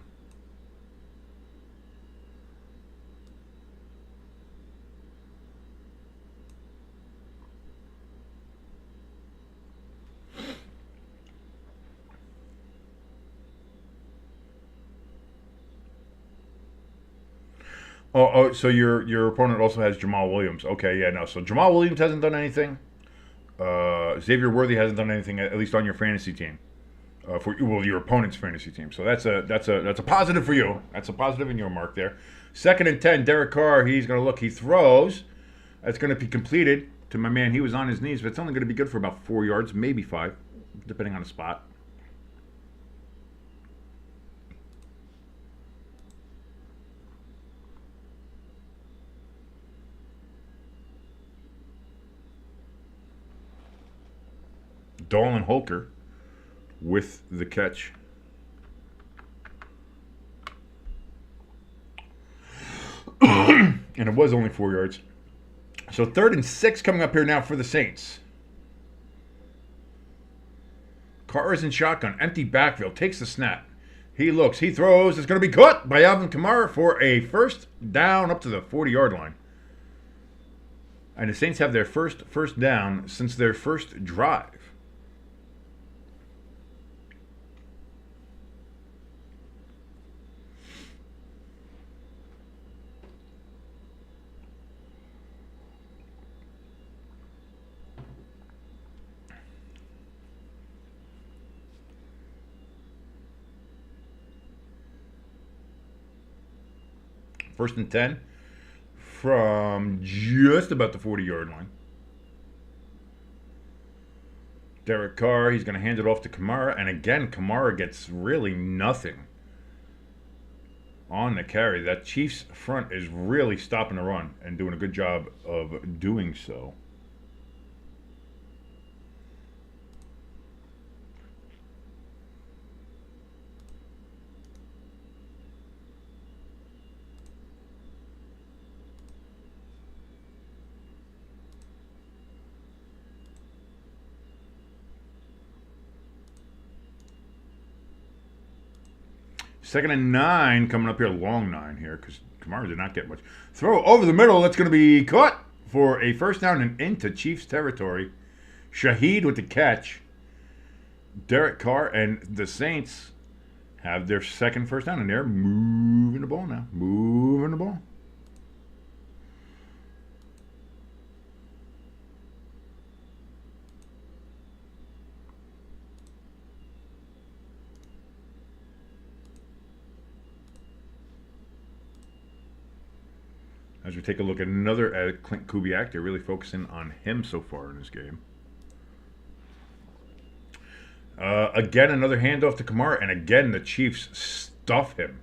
So your opponent also has Jamal Williams. Okay, yeah, no. So Jamal Williams hasn't done anything. Xavier Worthy hasn't done anything, at least on your fantasy team. For your opponent's fantasy team. So that's a positive for you. That's a positive in your mark there. 2nd and 10, Derek Carr. He's going to look. He throws. That's going to be completed to my man. He was on his knees, but it's only going to be good for about 4 yards, maybe 5, depending on the spot. Dolan Holker with the catch. And it was only 4 yards. So 3rd and 6 coming up here now for the Saints. Carr is in shotgun. Empty backfield. Takes the snap. He looks. He throws. It's going to be caught by Alvin Kamara for a first down up to the 40-yard line. And the Saints have their first down since their first drive. First and 10 from just about the 40-yard line. Derek Carr, he's going to hand it off to Kamara. And again, Kamara gets really nothing on the carry. That Chiefs front is really stopping the run and doing a good job of doing so. Second and 9 coming up here, long 9 here, because Kamara did not get much. Throw over the middle, that's going to be caught for a first down and into Chiefs territory. Shaheed with the catch. Derek Carr and the Saints have their second first down, and they're moving the ball now. Moving the ball. As we take a look at another Clint Kubiak, they're really focusing on him so far in this game. Again, another handoff to Kamara, and again, the Chiefs stuff him.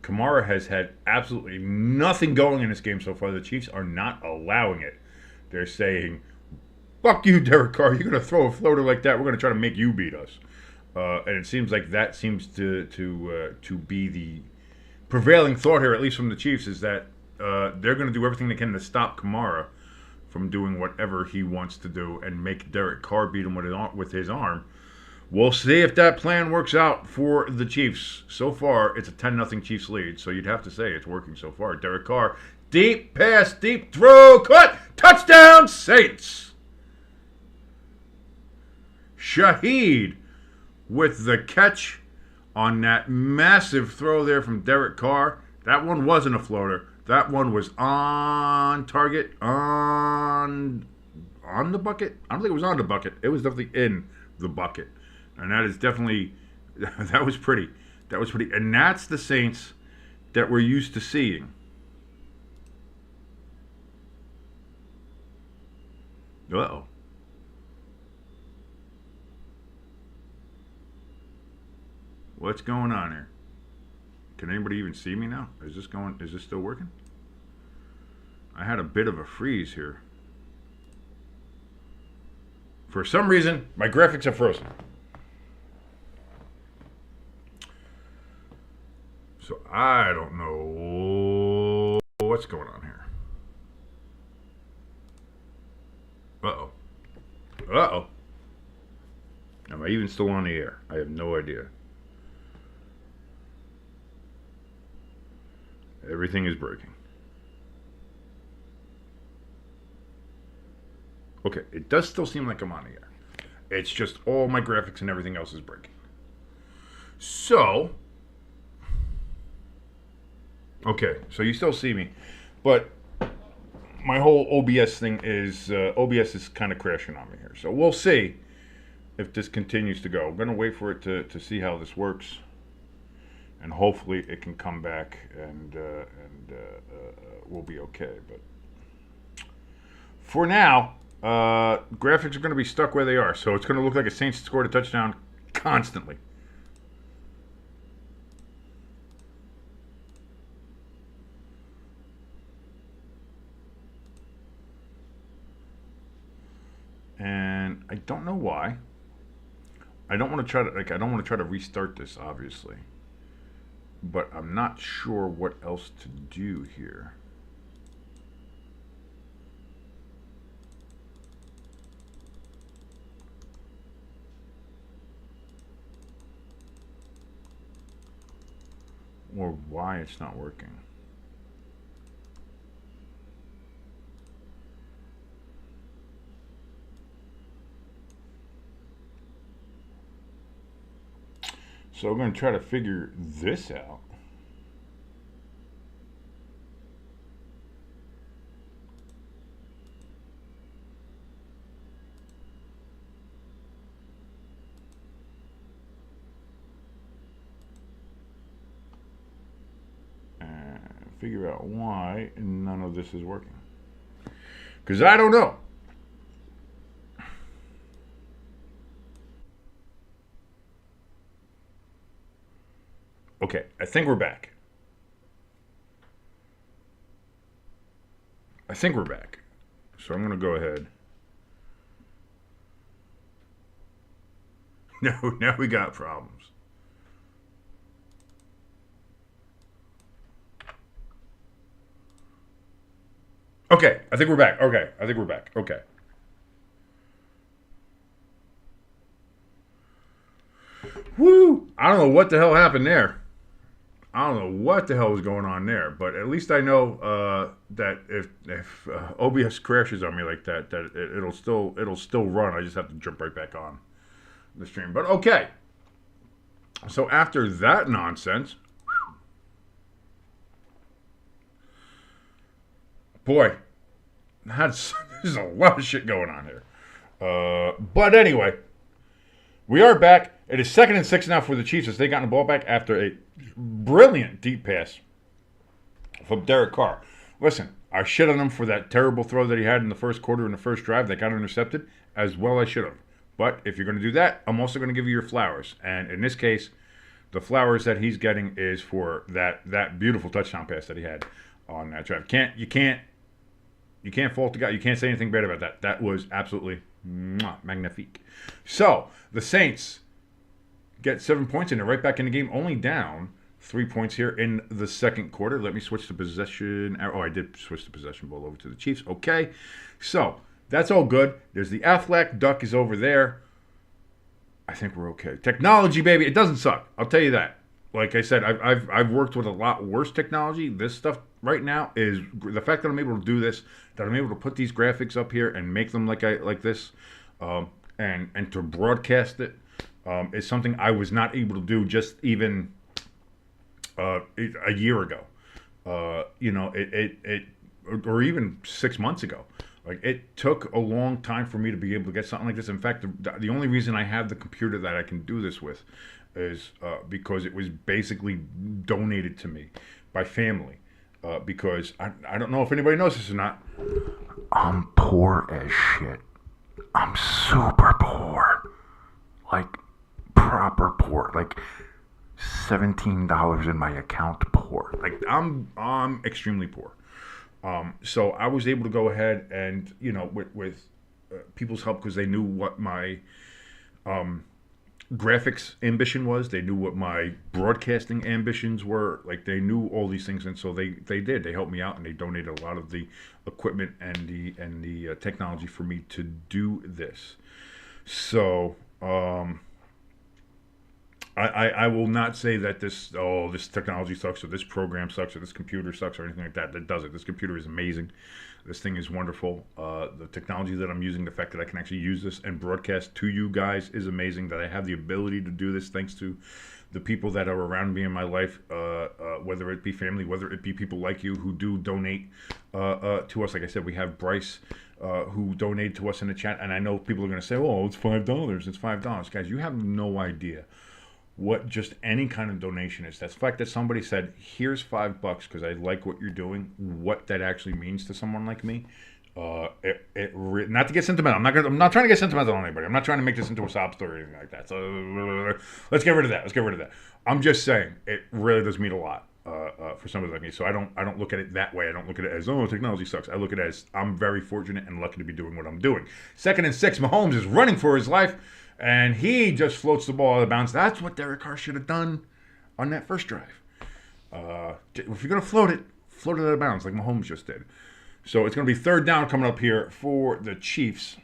Kamara has had absolutely nothing going in this game so far. The Chiefs are not allowing it. They're saying, fuck you, Derek Carr. You're going to throw a floater like that. We're going to try to make you beat us. And it seems like that seems to be the prevailing thought here, at least from the Chiefs, is that they're going to do everything they can to stop Kamara from doing whatever he wants to do and make Derek Carr beat him with his arm. We'll see if that plan works out for the Chiefs. So far, it's a 10-0 Chiefs lead, so you'd have to say it's working so far. Derek Carr, deep pass, deep throw, cut, touchdown, Saints! Shaheed with the catch on that massive throw there from Derek Carr. That one wasn't a floater. That one was on target, on the bucket. I don't think it was on the bucket. It was definitely in the bucket. And that is definitely, that was pretty. That was pretty. And that's the Saints that we're used to seeing. Uh-oh. What's going on here? Can anybody even see me now? Is this still working? I had a bit of a freeze here. For some reason, my graphics are frozen. So I don't know what's going on here. Uh-oh. Uh-oh. Am I even still on the air? I have no idea. Everything is breaking. Okay, it does still seem like I'm on the air. It's just all my graphics and everything else is breaking. So, Okay, so you still see me, but my whole OBS thing is OBS is kind of crashing on me here. So we'll see if this continues to go. I'm gonna wait for it to see how this works, and hopefully it can come back and we'll be okay. But for now, graphics are going to be stuck where they are, so it's going to look like a Saints scored a touchdown constantly. And I don't know why. I don't want to try to restart this, obviously. But I'm not sure what else to do here. Or why it's not working. So we're going to try to figure this out. Figure out why none of this is working. Because I don't know. Okay, I think we're back. So I'm going to go ahead. No, now we got problems. Okay, I think we're back. Okay. Woo! I don't know what the hell happened there. I don't know what the hell was going on there, but at least I know that if OBS crashes on me like that, it'll still run. I just have to jump right back on the stream. But okay. So after that nonsense, boy, there's a lot of shit going on here. But anyway, we are back. It is 2nd and 6 now for the Chiefs as they got the ball back after a brilliant deep pass from Derek Carr. Listen, I shit on him for that terrible throw that he had in the first quarter in the first drive that got intercepted, as well I should have. But if you're going to do that, I'm also going to give you your flowers. And in this case, the flowers that he's getting is for that beautiful touchdown pass that he had on that drive. You can't fault the guy. You can't say anything bad about that. That was absolutely magnifique. So the Saints get 7 points and they're right back in the game, only down 3 points here in the second quarter. Let me switch the possession. Oh, I did switch the possession ball over to the Chiefs. Okay, so that's all good. There's the Aflac duck is over there. I think we're okay. Technology, baby, it doesn't suck. I'll tell you that. Like I said, I've worked with a lot worse technology. This stuff right now is the fact that I'm able to do this, that I'm able to put these graphics up here and make them like this, and to broadcast it, is something I was not able to do just even a year ago. Or even 6 months ago. Like, it took a long time for me to be able to get something like this. In fact, the only reason I have the computer that I can do this with is because it was basically donated to me by family. Because I don't know if anybody knows this or not. I'm poor as shit. I'm super poor. Like, proper poor. Like, $17 in my account poor. Like, I'm extremely poor. So I was able to go ahead and, with people's help, because they knew what my graphics ambition was. They knew what my broadcasting ambitions were. Like, they knew all these things, and so they did. They helped me out, and they donated a lot of the equipment and the technology for me to do this. So I will not say that this technology sucks or this program sucks or this computer sucks or anything like that. That doesn't. This computer is amazing. This thing is wonderful. The technology that I'm using, the fact that I can actually use this and broadcast to you guys is amazing. That I have the ability to do this thanks to the people that are around me in my life, whether it be family, whether it be people like you who do donate to us. Like I said, we have Bryce who donated to us in the chat, and I know people are going to say, "Oh, it's $5. It's $5." Guys, you have no idea what just any kind of donation is. That's the fact that somebody said, "Here's $5 because I like what you're doing." What that actually means to someone like me. Not to get sentimental. I'm not trying to get sentimental on anybody. I'm not trying to make this into a sob story or anything like that. So let's get rid of that. I'm just saying it really does mean a lot for somebody like me. So I don't look at it that way. I don't look at it as, oh, technology sucks. I look at it as I'm very fortunate and lucky to be doing what I'm doing. 2nd and 6, Mahomes is running for his life, and he just floats the ball out of bounds. That's what Derek Carr should have done on that first drive. If you're gonna float it out of bounds like Mahomes just did. So it's going to be 3rd down coming up here for the Chiefs.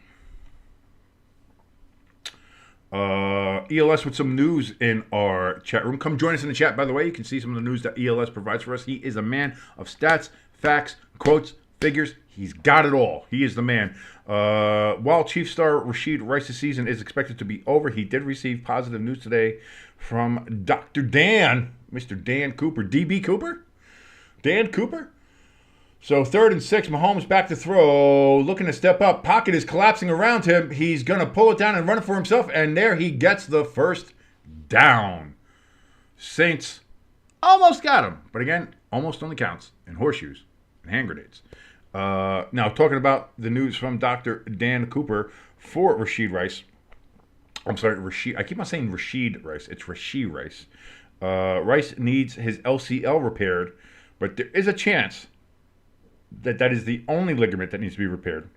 ELS with some news in our chat room. Come join us in the chat, by the way. You can see some of the news that ELS provides for us. He is a man of stats, facts, quotes, figures. He's got it all. He is the man. While Chief star Rashid Rice's season is expected to be over, he did receive positive news today from Dr. Dan, Mr. Dan Cooper. DB Cooper? Dan Cooper? So 3rd and 6, Mahomes back to throw, looking to step up. Pocket is collapsing around him. He's going to pull it down and run it for himself, and there he gets the first down. Saints almost got him, but again, almost only counts in horseshoes and hand grenades. Now, talking about the news from Dr. Dan Cooper for Rashid Rice. I'm sorry, Rashid. I keep on saying Rashid Rice. It's Rashid Rice. Rice needs his LCL repaired, but there is a chance that is the only ligament that needs to be repaired,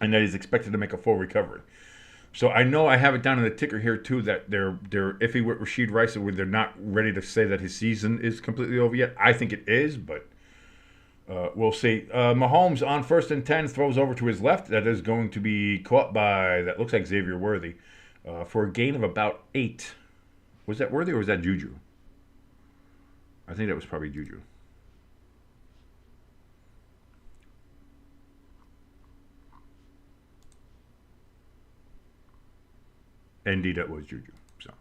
and that is expected to make a full recovery. So I know I have it down in the ticker here too that they're iffy with Rashid Rice, where they're not ready to say that his season is completely over yet. I think it is, but we'll see. Mahomes on 1st and 10 throws over to his left. That is going to be caught by, that looks like Xavier Worthy, for a gain of about 8. Was that Worthy or was that Juju? I think that was probably Juju. Indeed, that was Juju. So,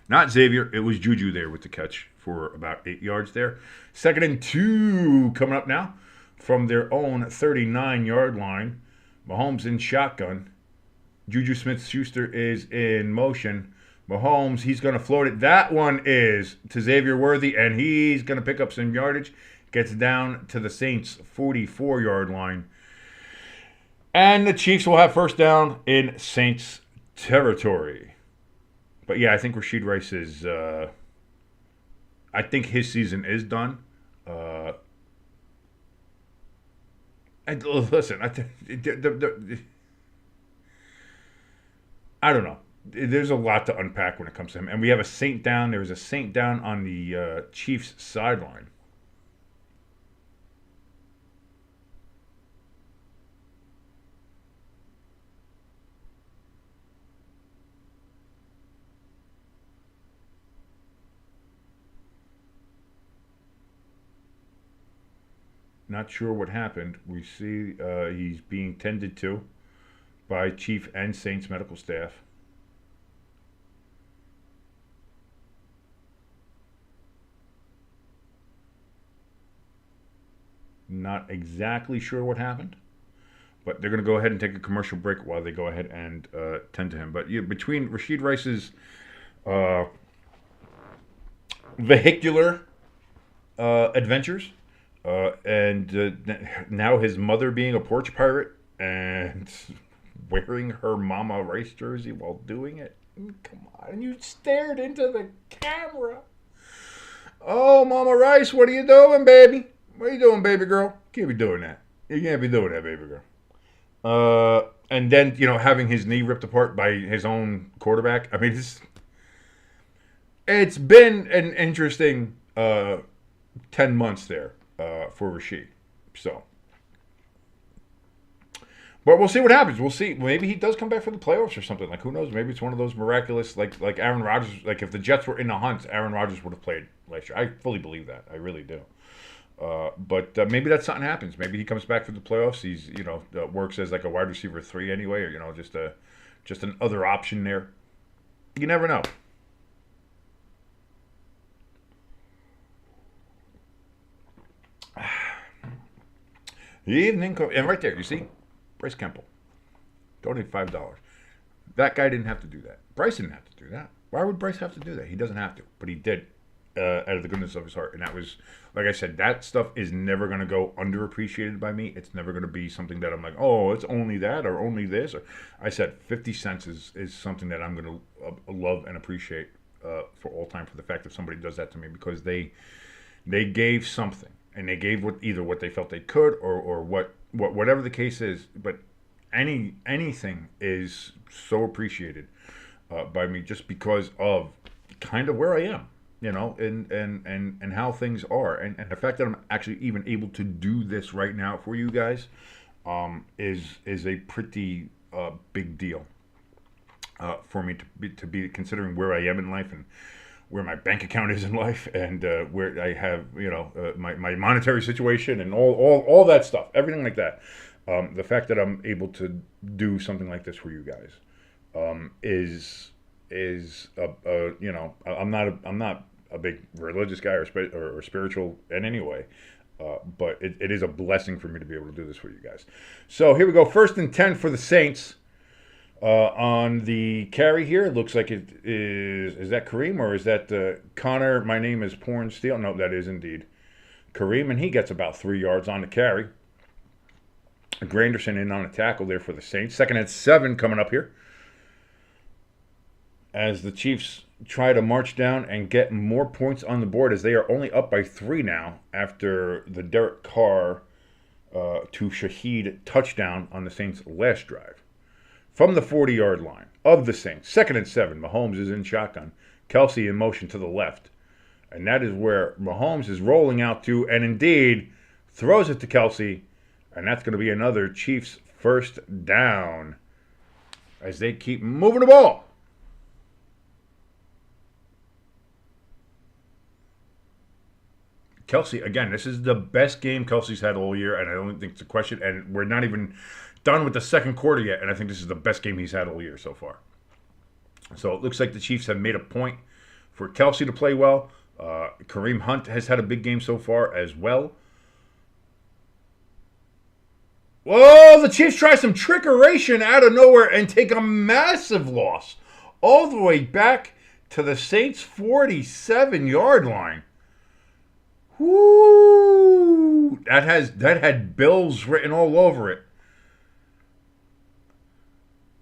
not Xavier. It was Juju there with the catch for about 8 yards there. 2nd and 2 coming up now from their own 39-yard line. Mahomes in shotgun. Juju Smith-Schuster is in motion. Mahomes, he's going to float it. That one is to Xavier Worthy, and he's going to pick up some yardage. Gets down to the Saints' 44-yard line. And the Chiefs will have first down in Saints territory. But yeah, I think Rashid Rice is I think his season is done. And listen, I don't know. There's a lot to unpack when it comes to him. And we have a Saint down. There was a Saint down on the Chiefs sideline. Not sure what happened. We see he's being tended to by Chief and Saints medical staff. Not exactly sure what happened, but they're going to go ahead and take a commercial break while they go ahead and tend to him. But yeah, between Rashid Rice's vehicular adventures, and now his mother being a porch pirate and wearing her Mama Rice jersey while doing it. Come on, you stared into the camera. Oh, Mama Rice, what are you doing, baby? What are you doing, baby girl? You can't be doing that. You can't be doing that, baby girl. And then, having his knee ripped apart by his own quarterback. I mean, it's been an interesting 10 months there. For Rashid. So, But we'll see what happens. We'll see. Maybe he does come back for the playoffs or something. Like, who knows? Maybe it's one of those miraculous, like Aaron Rodgers. Like, if the Jets were in the hunt, Aaron Rodgers would have played last year. I fully believe that. I really do. But maybe that something happens. Maybe he comes back for the playoffs. He's, works as like a wide receiver 3 anyway, or just an other option there. You never know. Evening, and right there, you see, Bryce Kemple, donate $5. That guy didn't have to do that. Bryce didn't have to do that. Why would Bryce have to do that? He doesn't have to, but he did, out of the goodness of his heart. And that was, like I said, that stuff is never going to go underappreciated by me. It's never going to be something that I'm like, oh, it's only that or only this. Or I said 50 cents is something that I'm going to love and appreciate for all time, for the fact that somebody does that to me, because they gave something. And they gave what they felt they could, or whatever the case is. But anything is so appreciated by me, just because of kind of where I am, and how things are, and the fact that I'm actually even able to do this right now for you guys is a pretty big deal for me to be considering where I am in life, and where my bank account is in life, and where I have, my monetary situation, and all that stuff, everything like that. The fact that I'm able to do something like this for you guys is I'm not a big religious guy or spiritual in any way, but it is a blessing for me to be able to do this for you guys. So here we go. 1st and 10 for the Saints. On the carry here, it looks like it is that Kareem, or is that Connor? My name is Porn Steel. No, that is indeed Kareem, and he gets about 3 yards on the carry. Granderson in on a tackle there for the Saints. 2nd and 7 coming up here, as the Chiefs try to march down and get more points on the board, as they are only up by 3 now after the Derek Carr to Shaheed touchdown on the Saints' last drive. From the 40-yard line of the Saints, 2nd and 7, Mahomes is in shotgun. Kelsey in motion to the left. And that is where Mahomes is rolling out to, and indeed throws it to Kelsey. And that's going to be another Chiefs first down, as they keep moving the ball. Kelsey, again, this is the best game Kelsey's had all year, and I don't think it's a question. And we're not even done with the second quarter yet, and I think this is the best game he's had all year so far. So it looks like the Chiefs have made a point for Kelsey to play well. Kareem Hunt has had a big game so far as well. Whoa, the Chiefs try some trickeration out of nowhere and take a massive loss all the way back to the Saints' 47-yard line. Whoo! That had Bills written all over it.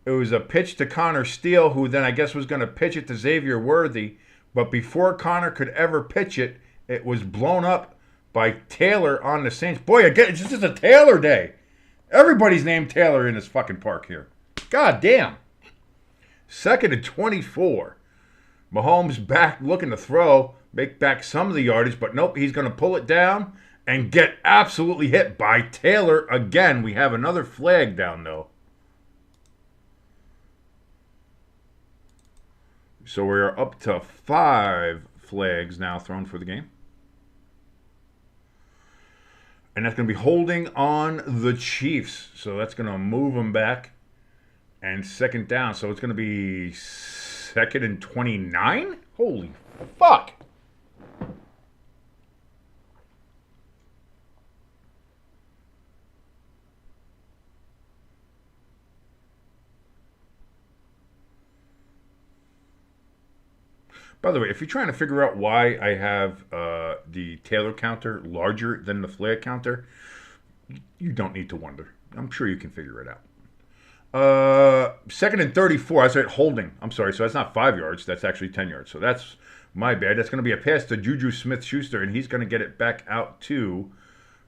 It was a pitch to Connor Steele, who then I guess was going to pitch it to Xavier Worthy. But before Connor could ever pitch it, it was blown up by Taylor on the Saints. Boy, again, it's just a Taylor day. Everybody's named Taylor in this fucking park here. God damn. 2nd and 24. Mahomes back looking to throw, make back some of the yardage, but nope, he's going to pull it down and get absolutely hit by Taylor again. We have another flag down, though. So we're up to 5 flags now thrown for the game. And that's going to be holding on the Chiefs. So that's going to move them back. And 2nd down. So it's going to be 2nd and 29? Holy fuck. By the way, if you're trying to figure out why I have the Taylor counter larger than the flag counter, you don't need to wonder. I'm sure you can figure it out. 2nd and 34. I said holding. I'm sorry. So that's not 5 yards. That's actually 10 yards. So that's my bad. That's going to be a pass to Juju Smith-Schuster, and he's going to get it back out to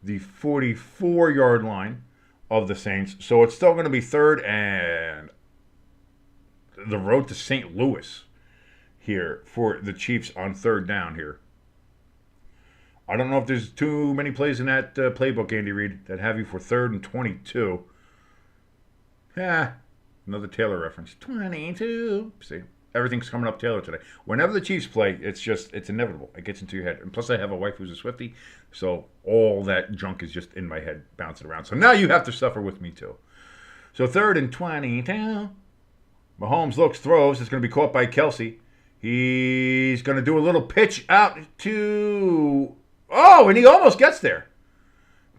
the 44-yard line of the Saints. So it's still going to be 3rd and the road to St. Louis here for the Chiefs on 3rd down here. I don't know if there's too many plays in that playbook, Andy Reid, that have you for 3rd and 22. Yeah, another Taylor reference. 22. See, everything's coming up Taylor today. Whenever the Chiefs play, it's inevitable. It gets into your head. And plus, I have a wife who's a Swiftie, so all that junk is just in my head, bouncing around. So now you have to suffer with me, too. So 3rd and 22. Mahomes looks, throws. It's going to be caught by Kelsey. He's going to do a little pitch out to... Oh, and he almost gets there.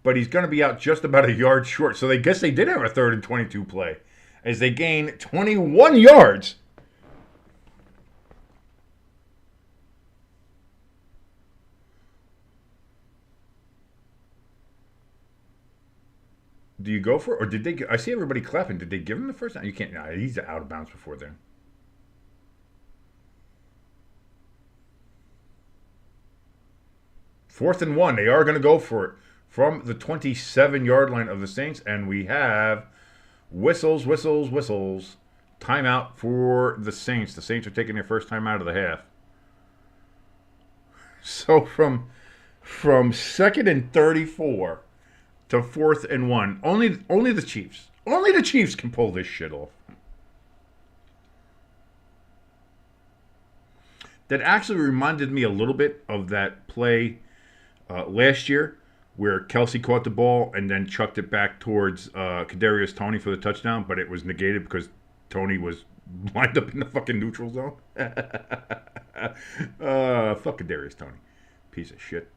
But he's going to be out just about a yard short. So they guess they did have a 3rd and 22 play as they gain 21 yards. Do you go for it? Or did they... I see everybody clapping. Did they give him the first down? You can't... Nah, he's out of bounds before then. 4th and 1. They are going to go for it from the 27-yard line of the Saints. And we have whistles. Timeout for the Saints. The Saints are taking their first time out of the half. So from 2nd and 34 to 4th and 1, only the Chiefs. Only the Chiefs can pull this shit off. That actually reminded me a little bit of that play last year where Kelsey caught the ball and then chucked it back towards Kadarius Toney for the touchdown, but it was negated because Toney was lined up in the fucking neutral zone. Fuck Kadarius Toney. Piece of shit.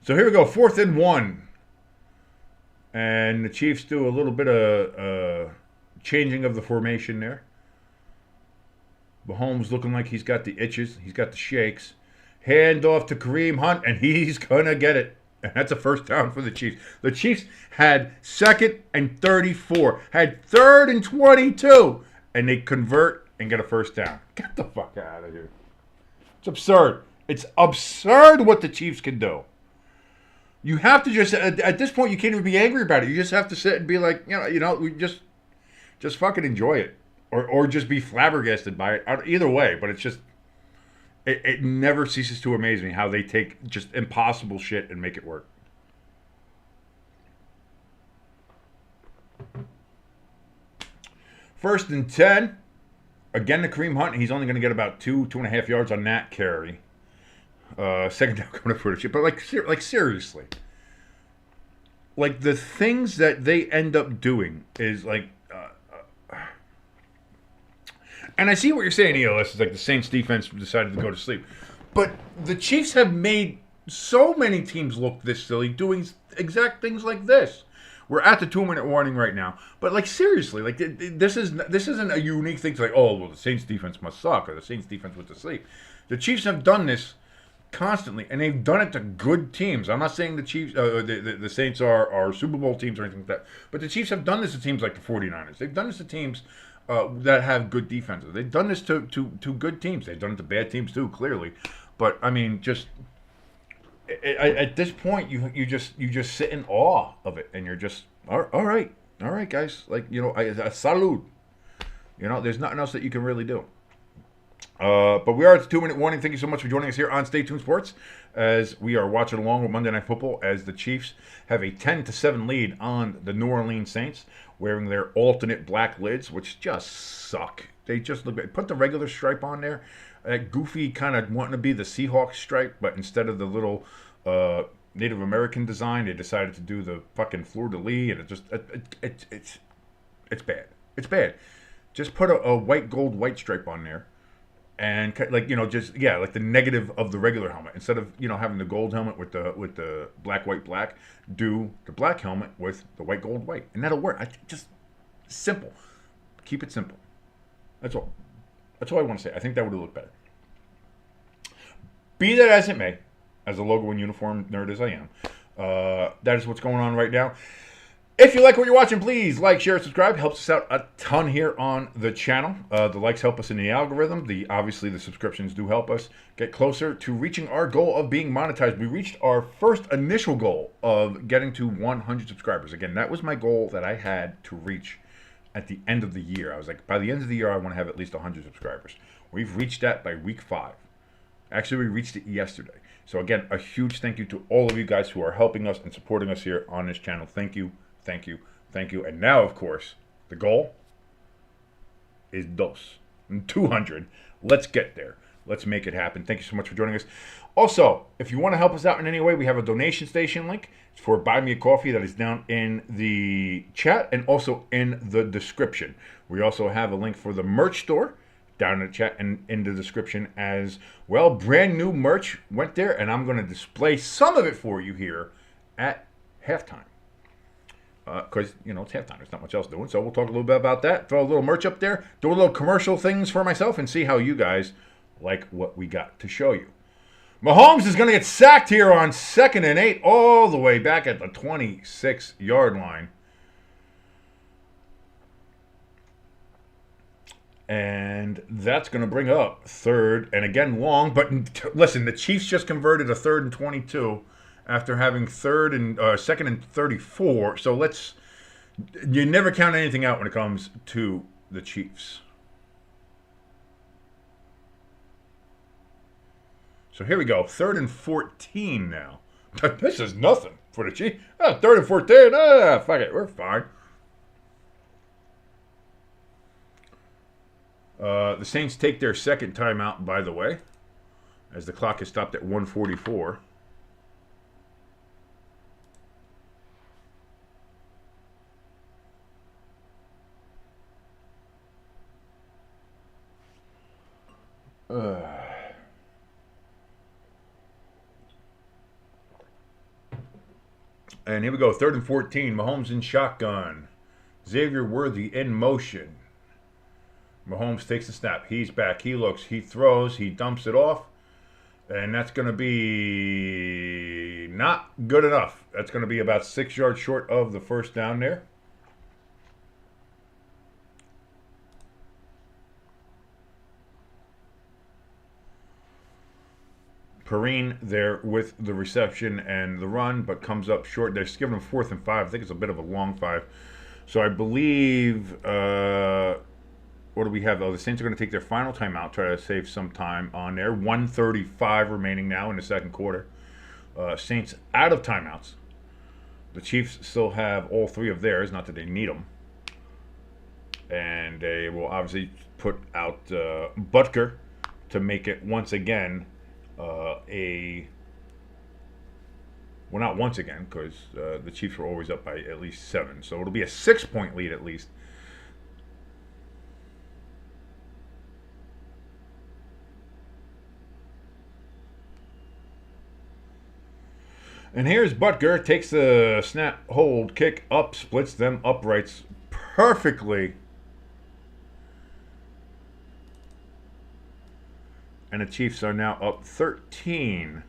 So here we go, 4th and 1. And the Chiefs do a little bit of changing of the formation there. Mahomes looking like he's got the itches. He's got the shakes. Hand off to Kareem Hunt, and he's going to get it. And that's a first down for the Chiefs. The Chiefs had 2nd and 34. Had 3rd and 22. And they convert and get a first down. Get the fuck out of here. It's absurd. It's absurd what the Chiefs can do. You have to just, at this point, you can't even be angry about it. You just have to sit and be like, we just fucking enjoy it. Or just be flabbergasted by it. Either way, but it's just, it never ceases to amaze me how they take just impossible shit and make it work. First and 10. Again to Kareem Hunt. He's only going to get about 2.5 yards on that carry. Second down coming up for the shit. But like seriously. Like the things that they end up doing is like and I see what you're saying, ELS, is like the Saints defense decided to go to sleep. But the Chiefs have made so many teams look this silly doing exact things like this. We're at the 2-minute warning right now. But like seriously, like this isn't a unique thing to like, oh well the Saints defense must suck or the Saints defense went to sleep. The Chiefs have done this constantly, and they've done it to good teams. I'm not saying the Chiefs, the Saints are Super Bowl teams or anything like that, but the Chiefs have done this to teams like the 49ers. They've done this to teams that have good defenses. They've done this to good teams. They've done it to bad teams too, clearly. But I mean, just at this point, you just sit in awe of it, and you're just all right, guys. Like a salute. There's nothing else that you can really do. But we are at the 2-minute warning. Thank you so much for joining us here on Stay Tuned Sports as we are watching along with Monday Night Football as the Chiefs have a 10-7 lead on the New Orleans Saints wearing their alternate black lids, which just suck. They just look like, put the regular stripe on there. That goofy kind of wanting to be the Seahawks stripe, but instead of the little Native American design, they decided to do the fucking fleur-de-lis, and it's bad. It's bad. Just put a white stripe on there. And like the negative of the regular helmet instead of having the gold helmet with the black, do the black helmet with the white, gold, white, and that'll work. Just simple, keep it simple. That's all I want to say. I think that would have looked better. Be that as it may, as a logo and uniform nerd as I am, that is what's going on right now. If you like what you're watching, please like, share, subscribe. It helps us out a ton here on the channel. The likes help us in the algorithm. Obviously, the subscriptions do help us get closer to reaching our goal of being monetized. We reached our first initial goal of getting to 100 subscribers. Again, that was my goal that I had to reach at the end of the year. I was like, by the end of the year, I want to have at least 100 subscribers. We've reached that by week 5. Actually, we reached it yesterday. So again, a huge thank you to all of you guys who are helping us and supporting us here on this channel. Thank you, thank you, thank you. And now, of course, the goal is 200. Let's get there. Let's make it happen. Thank you so much for joining us. Also, if you want to help us out in any way, we have a donation station link for Buy Me a Coffee that is down in the chat and also in the description. We also have a link for the merch store down in the chat and in the description as well. Brand new merch went there, and I'm going to display some of it for you here at halftime. Because, it's halftime. There's not much else doing. So we'll talk a little bit about that. Throw a little merch up there. Do a little commercial things for myself and see how you guys like what we got to show you. Mahomes is going to get sacked here on 2nd and 8 all the way back at the 26-yard line. And that's going to bring up 3rd and again long. But listen, the Chiefs just converted a 3rd and 22 after having 2nd and 34. So you never count anything out when it comes to the Chiefs. So here we go, 3rd and 14 now. This is nothing for the Chiefs. 3rd and 14, fuck it, we're fine. The Saints take their second timeout, by the way, as the clock is stopped at 1:44. And here we go, 3rd and 14. Mahomes in shotgun. Xavier Worthy in motion. Mahomes takes the snap. He's back. He looks. He throws. He dumps it off. And that's going to be not good enough. That's going to be about 6 yards short of the first down there. Perrine there with the reception and the run, but comes up short. They're giving him 4th and 5. I think it's a bit of a long 5. So I believe, what do we have? Oh, the Saints are going to take their final timeout, try to save some time on there. 1:35 remaining now in the second quarter. Saints out of timeouts. The Chiefs still have all 3 of theirs, not that they need them. And they will obviously put out Butker to make it once again well, not once again, because the Chiefs were always up by at least 7. So it'll be a 6-point lead at least. And here's Butker, takes the snap, hold, kick, up, splits them uprights perfectly. And the Chiefs are now up 13-7.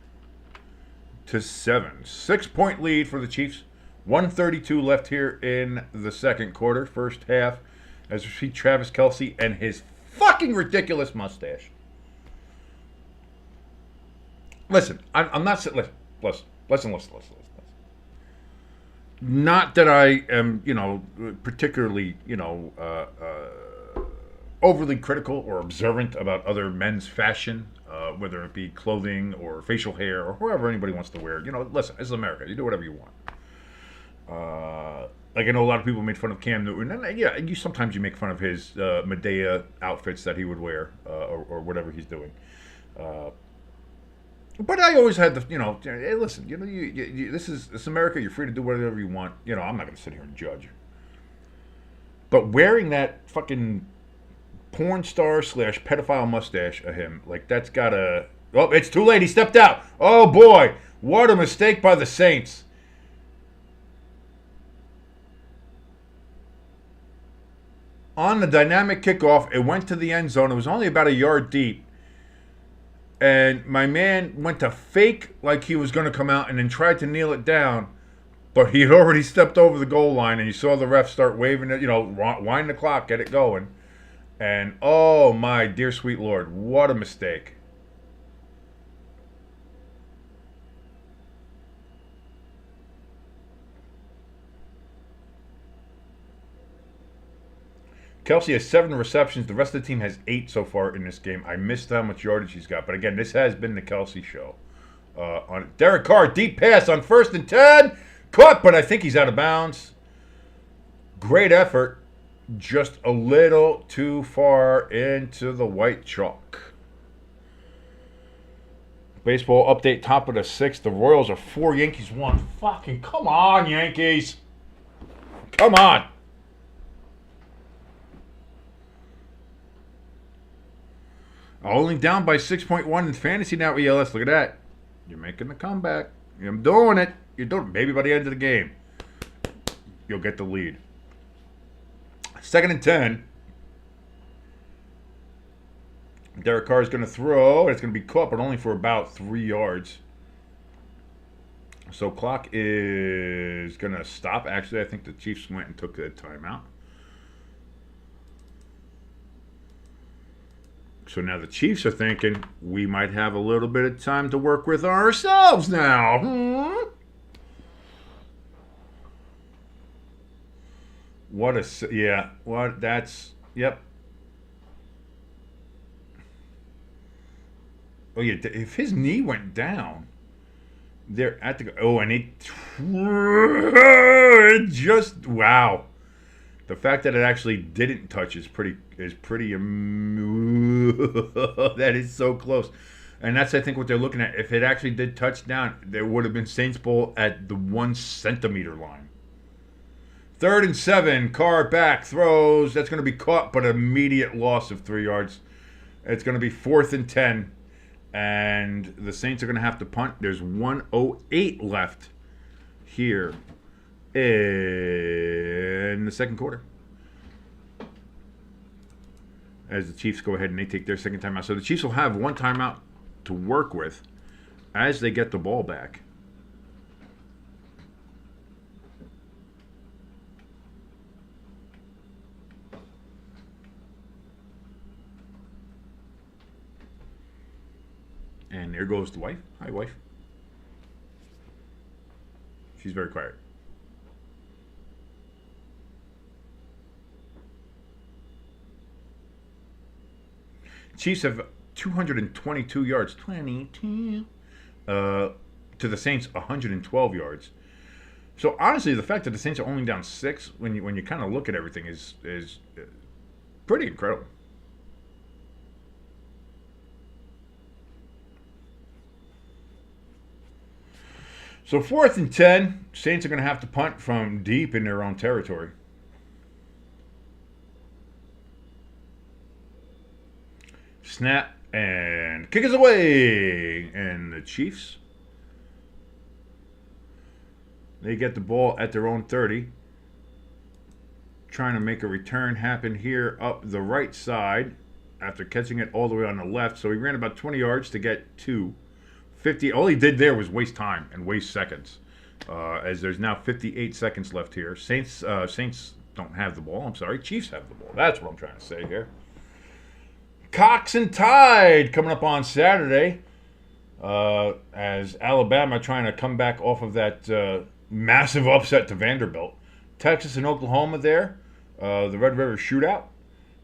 6-point lead for the Chiefs. 1:32 left here in the second quarter, first half, as we see Travis Kelce and his fucking ridiculous mustache. Listen, I'm not saying, listen. Not that I am, particularly, overly critical or observant about other men's fashion, whether it be clothing or facial hair or whoever anybody wants to wear. Listen, this is America. You do whatever you want. Like I know a lot of people made fun of Cam Newton, and sometimes you make fun of his Medea outfits that he would wear or whatever he's doing. But I always had the, hey, listen, this is America. You're free to do whatever you want. I'm not going to sit here and judge. But wearing that fucking porn star / pedophile mustache of him, like that's gotta. Oh, it's too late. He stepped out. Oh boy, what a mistake by the Saints. On the dynamic kickoff, it went to the end zone. It was only about a yard deep. And my man went to fake like he was going to come out and then tried to kneel it down. But he had already stepped over the goal line, and you saw the ref start waving it, wind the clock, get it going. And, oh, my dear sweet Lord, what a mistake. Kelsey has 7 receptions. The rest of the team has 8 so far in this game. I missed how much yardage he's got. But again, this has been the Kelsey show. On Derek Carr, deep pass on 1st and 10. Caught, but I think he's out of bounds. Great effort. Just a little too far into the white chalk. Baseball update, top of the 6th. The Royals are 4, Yankees 1. Fucking come on, Yankees. Come on. Only down by 6.1 in fantasy now, ELS. Look at that. You're making the comeback. I'm doing it. You're doing it. Maybe by the end of the game, you'll get the lead. 2nd and 10. Derek Carr is going to throw. It's going to be caught, but only for about 3 yards. So clock is going to stop. Actually, I think the Chiefs went and took a timeout. So now the Chiefs are thinking we might have a little bit of time to work with ourselves now. Yep. Oh, yeah, if his knee went down, they're at the, and it just, wow. The fact that it actually didn't touch is pretty, that is so close. And that's, I think, what they're looking at. If it actually did touch down, there would have been Saints Bowl at the 1 centimeter line. 3rd and 7, Carr back, throws. That's going to be caught, but immediate loss of 3 yards. It's going to be 4th and 10. And the Saints are going to have to punt. There's 1:08 left here in the second quarter, as the Chiefs go ahead and they take their second timeout. So the Chiefs will have 1 timeout to work with as they get the ball back. And there goes the wife. Hi, wife. She's very quiet. Chiefs have 222 yards. 22. To the Saints, 112 yards. So honestly, the fact that the Saints are only down 6 when you kind of look at everything is pretty incredible. So 4th and 10, Saints are going to have to punt from deep in their own territory. Snap and kick is away. And the Chiefs, they get the ball at their own 30. Trying to make a return happen here up the right side after catching it all the way on the left. So he ran about 20 yards to get to 50. All he did there was waste time and waste seconds, as there's now 58 seconds left here. Saints don't have the ball. I'm sorry, Chiefs have the ball. That's what I'm trying to say here. Cox and Tide coming up on Saturday, as Alabama trying to come back off of that massive upset to Vanderbilt. Texas and Oklahoma there, the Red River Shootout.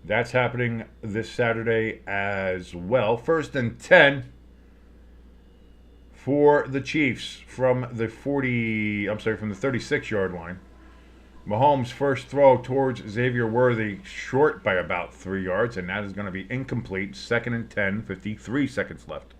That's happening this Saturday as well. 1st and 10. For the Chiefs from the 36-yard line. Mahomes' first throw towards Xavier Worthy, short by about 3 yards, and that is going to be incomplete. 2nd and 10, 53 seconds left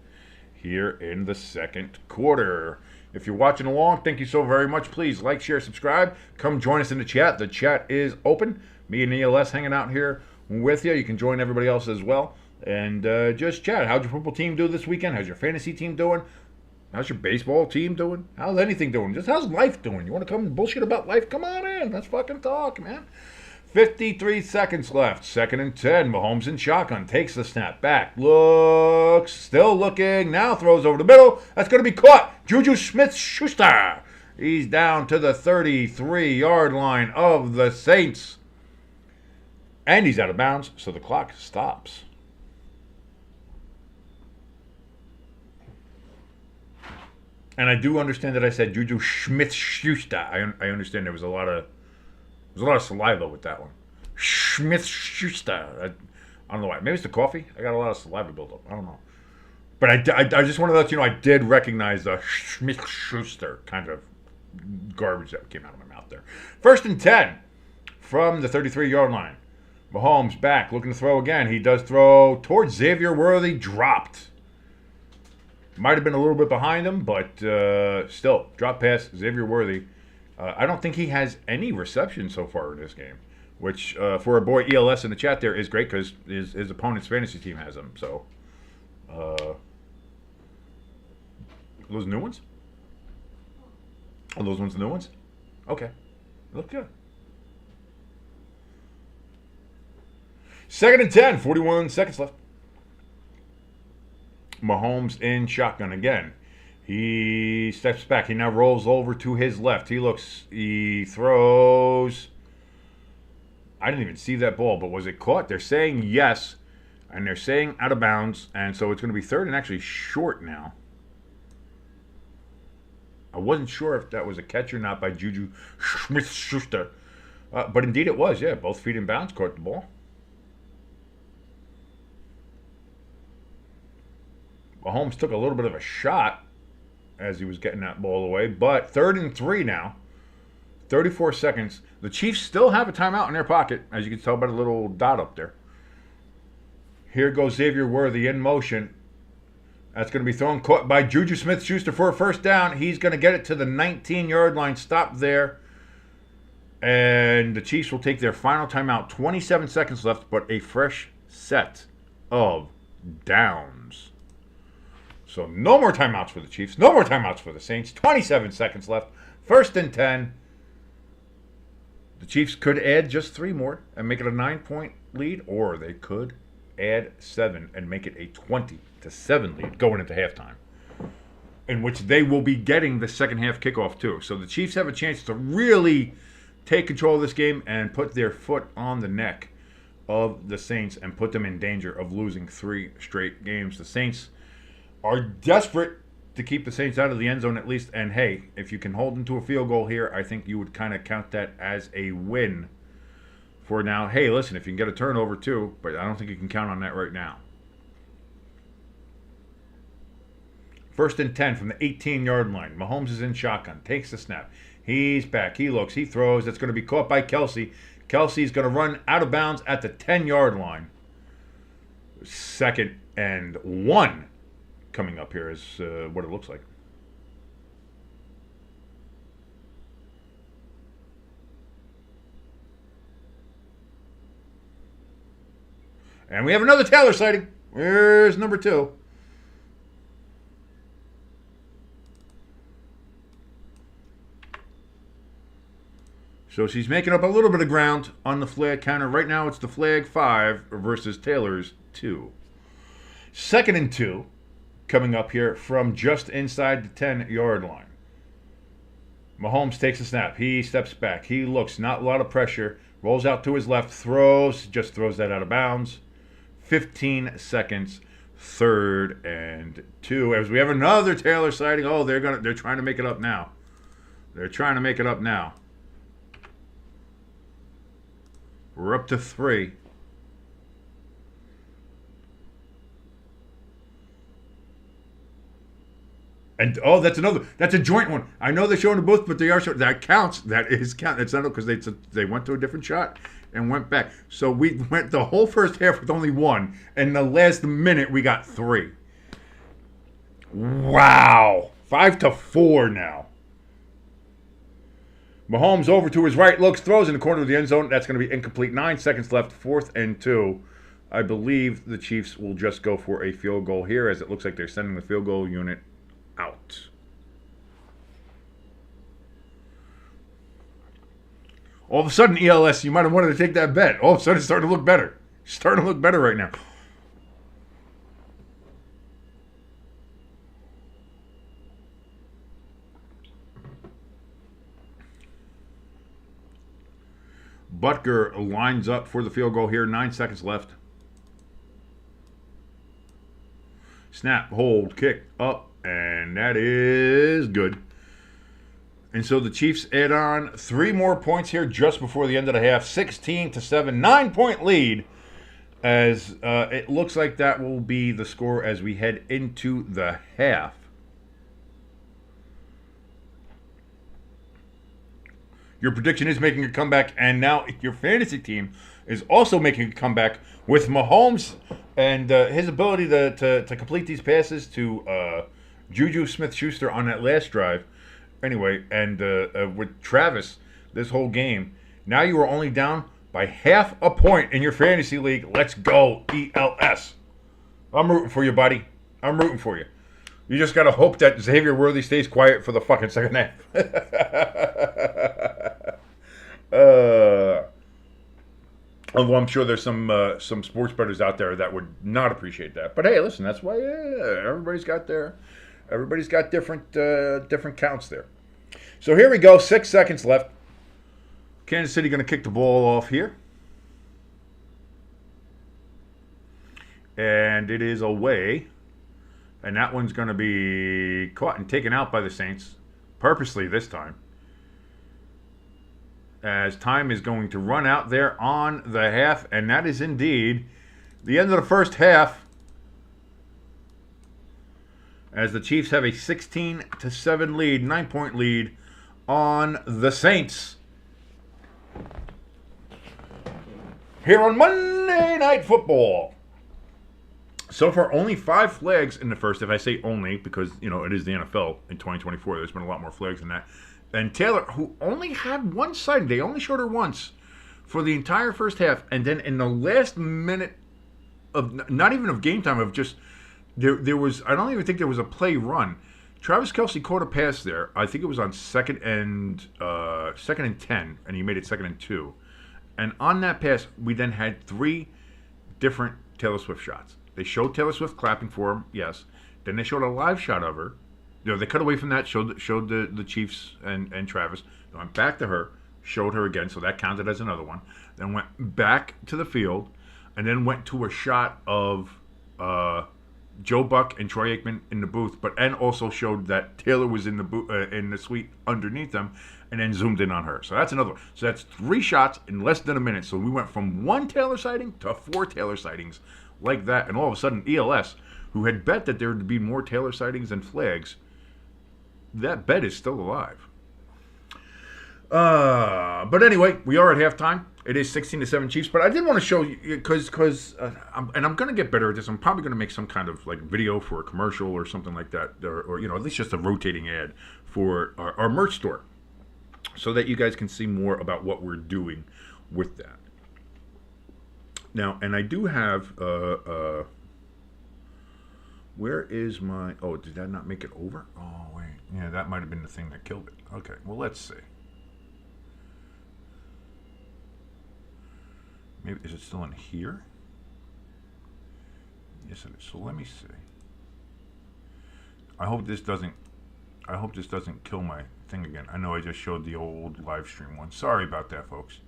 here in the second quarter. If you're watching along, thank you so very much. Please like, share, subscribe. Come join us in the chat. The chat is open. Me and ELS hanging out here with you. You can join everybody else as well. And just chat. How'd your football team do this weekend? How's your fantasy team doing? How's your baseball team doing? How's anything doing? Just how's life doing? You want to come and bullshit about life? Come on in. Let's fucking talk, man. 53 seconds left. 2nd and 10. Mahomes in shotgun. Takes the snap back. Looks. Still looking. Now throws over the middle. That's going to be caught. Juju Smith-Schuster. He's down to the 33-yard line of the Saints. And he's out of bounds, so the clock stops. And I do understand that I said Juju Smith-Schuster. I understand there was a lot of saliva with that one. Smith-Schuster. I don't know why. Maybe it's the coffee. I got a lot of saliva buildup. I don't know. But I just want to let you know I did recognize the Smith-Schuster kind of garbage that came out of my mouth there. 1st and 10 from the 33-yard line. Mahomes back, looking to throw again. He does throw towards Xavier Worthy, dropped. Might have been a little bit behind him, but still, drop pass, Xavier Worthy. I don't think he has any reception so far in this game, which for our boy ELS in the chat there is great because his opponent's fantasy team has him. So, those new ones? Are those ones the new ones? Okay. Look good. 2nd and 10, 41 seconds left. Mahomes in shotgun again. He steps back. He now rolls over to his left. He throws. I didn't even see that ball, but was it caught? They're saying yes, and they're saying out of bounds, and so it's going to be 3rd and actually short now. I wasn't sure if that was a catch or not by Juju Smith-Schuster. But indeed it was, yeah. Both feet in bounds, caught the ball. Mahomes took a little bit of a shot as he was getting that ball away. But 3rd and 3 now. 34 seconds. The Chiefs still have a timeout in their pocket, as you can tell by the little dot up there. Here goes Xavier Worthy in motion. That's going to be thrown, caught by Juju Smith-Schuster for a 1st down. He's going to get it to the 19-yard line. Stop there. And the Chiefs will take their final timeout. 27 seconds left, but a fresh set of downs. So no more timeouts for the Chiefs. No more timeouts for the Saints. 27 seconds left. 1st and 10. The Chiefs could add just 3 more and make it a 9-point lead, or they could add 7 and make it a 20-7 lead going into halftime, in which they will be getting the second half kickoff too. So the Chiefs have a chance to really take control of this game and put their foot on the neck of the Saints and put them in danger of losing 3 straight games. The Saints are desperate to keep the Saints out of the end zone at least. And hey, if you can hold them to a field goal here, I think you would kind of count that as a win for now. Hey, listen, if you can get a turnover too, but I don't think you can count on that right now. 1st and 10 from the 18-yard line. Mahomes is in shotgun, takes the snap. He's back, he looks, he throws. That's going to be caught by Kelsey. Kelsey's going to run out of bounds at the 10-yard line. 2nd and 1 coming up here is what it looks like. And we have another Taylor sighting. Where's number 2? So she's making up a little bit of ground on the flag counter. Right now it's the flag 5 versus Taylor's 2. 2nd and 2 coming up here from just inside the 10-yard line. Mahomes takes a snap. He steps back. He looks, not a lot of pressure. Rolls out to his left, just throws that out of bounds. 15 seconds, 3rd and 2. As we have another Taylor sighting. Oh, they're trying to make it up now. They're trying to make it up now. We're up to 3. And that's a joint one. I know they're showing the both, but they are showing that counts. That is count. It's not because they went to a different shot and went back. So we went the whole first half with only 1, and the last minute we got 3. Wow, 5-4 now. Mahomes over to his right, looks, throws in the corner of the end zone. That's going to be incomplete. 9 seconds left, 4th and 2. I believe the Chiefs will just go for a field goal here, as it looks like they're sending the field goal unit out. All of a sudden, ELS, you might have wanted to take that bet. All of a sudden, it's starting to look better. It's starting to look better right now. Butker lines up for the field goal here. 9 seconds left. Snap, hold, kick, up, and that is good. And so the Chiefs add on 3 more points here just before the end of the half. 16-7, 9-point lead. As it looks like that will be the score as we head into the half. Your prediction is making a comeback, and now your fantasy team is also making a comeback with Mahomes and his ability to complete these passes to Juju Smith-Schuster on that last drive. Anyway, and with Travis this whole game, now you are only down by half a point in your fantasy league. Let's go, ELS. I'm rooting for you, buddy. I'm rooting for you. You just got to hope that Xavier Worthy stays quiet for the fucking second half. Although I'm sure there's some sports bettors out there that would not appreciate that. But hey, listen, that's why everybody's got different counts there. So here we go, 6 seconds left. Kansas City going to kick the ball off here. And it is away. And that one's going to be caught and taken out by the Saints. Purposely this time. As time is going to run out there on the half. And that is indeed the end of the first half. As the Chiefs have a 16-7 lead, 9-point lead on the Saints. Here on Monday Night Football. So far, only 5 flags in the first. If I say only, because, it is the NFL in 2024. There's been a lot more flags than that. And Taylor, who only had one sighting, they only showed her once for the entire first half. And then in the last minute of, not even of game time, of just, there was, I don't even think there was a play run. Travis Kelce caught a pass there. I think it was on second and 10, and he made it 2nd and 2. And on that pass, we then had 3 different Taylor Swift shots. They showed Taylor Swift clapping for him, yes. Then they showed a live shot of her. They cut away from that, showed the Chiefs and Travis. They went back to her, showed her again, so that counted as another one. Then went back to the field, and then went to a shot of Joe Buck and Troy Aikman in the booth, and also showed that Taylor was in the suite underneath them, and then zoomed in on her. So that's another one. So that's 3 shots in less than a minute. So we went from 1 Taylor sighting to 4 Taylor sightings like that. And all of a sudden, ELS, who had bet that there would be more Taylor sightings than flags, that bet is still alive. But anyway, we are at halftime. It is 16-7 Chiefs. But I did want to show you, because I'm going to get better at this. I'm probably going to make some kind of video for a commercial or something like that, or at least just a rotating ad for our merch store, so that you guys can see more about what we're doing with that. Now, and I do have, where is my, did that not make it over? Oh, wait. Yeah, that might have been the thing that killed it. Okay, well, let's see. Maybe, is it still in here? Yes, it is. So let me see. I hope this doesn't kill my thing again. I know I just showed the old live stream one. Sorry about that, folks.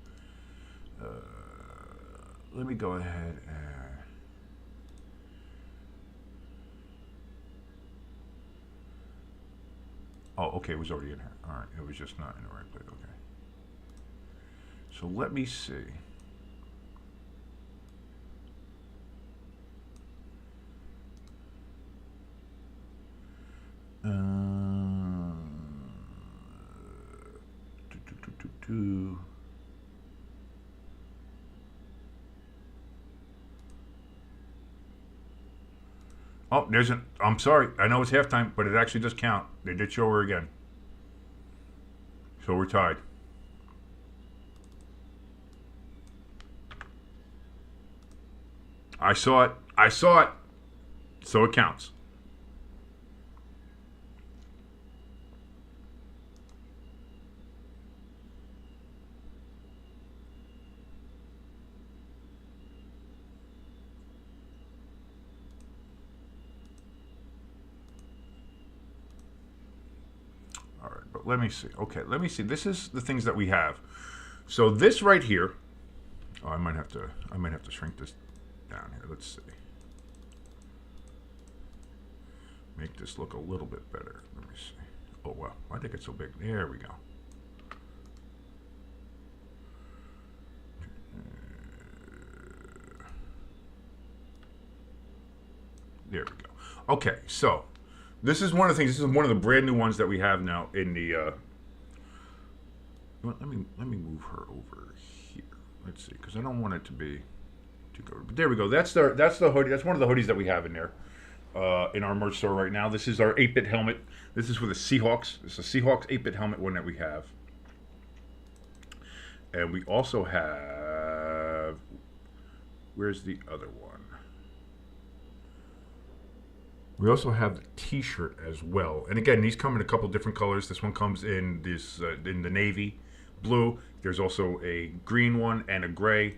Let me go ahead and... Oh, okay, it was already in here. All right, it was just not in the right place. Okay. So let me see. Oh, there's an... I'm sorry. I know it's halftime, but it actually does count. They did show her again. So we're tied. I saw it. So it counts. But let me see. Okay, let me see. This is the things that we have. So this right here. Oh, I might have to shrink this down here. Let's see. Make this look a little bit better. Let me see. Oh, wow. Why did it get so big? There we go. There we go. Okay, so this is one of the things. This is one of the brand new ones that we have now in the. Let me move her over here. Let's see, because I don't want it to be too covered. But there we go. That's the hoodie. That's one of the hoodies that we have in there in our merch store right now. This is our 8-bit helmet. This is for the Seahawks. It's a Seahawks 8-bit helmet one that we have, and we also have. Where's the other one? We also have the T-shirt as well, and again, these come in a couple different colors. This one comes in this in the navy blue. There's also a green one and a gray.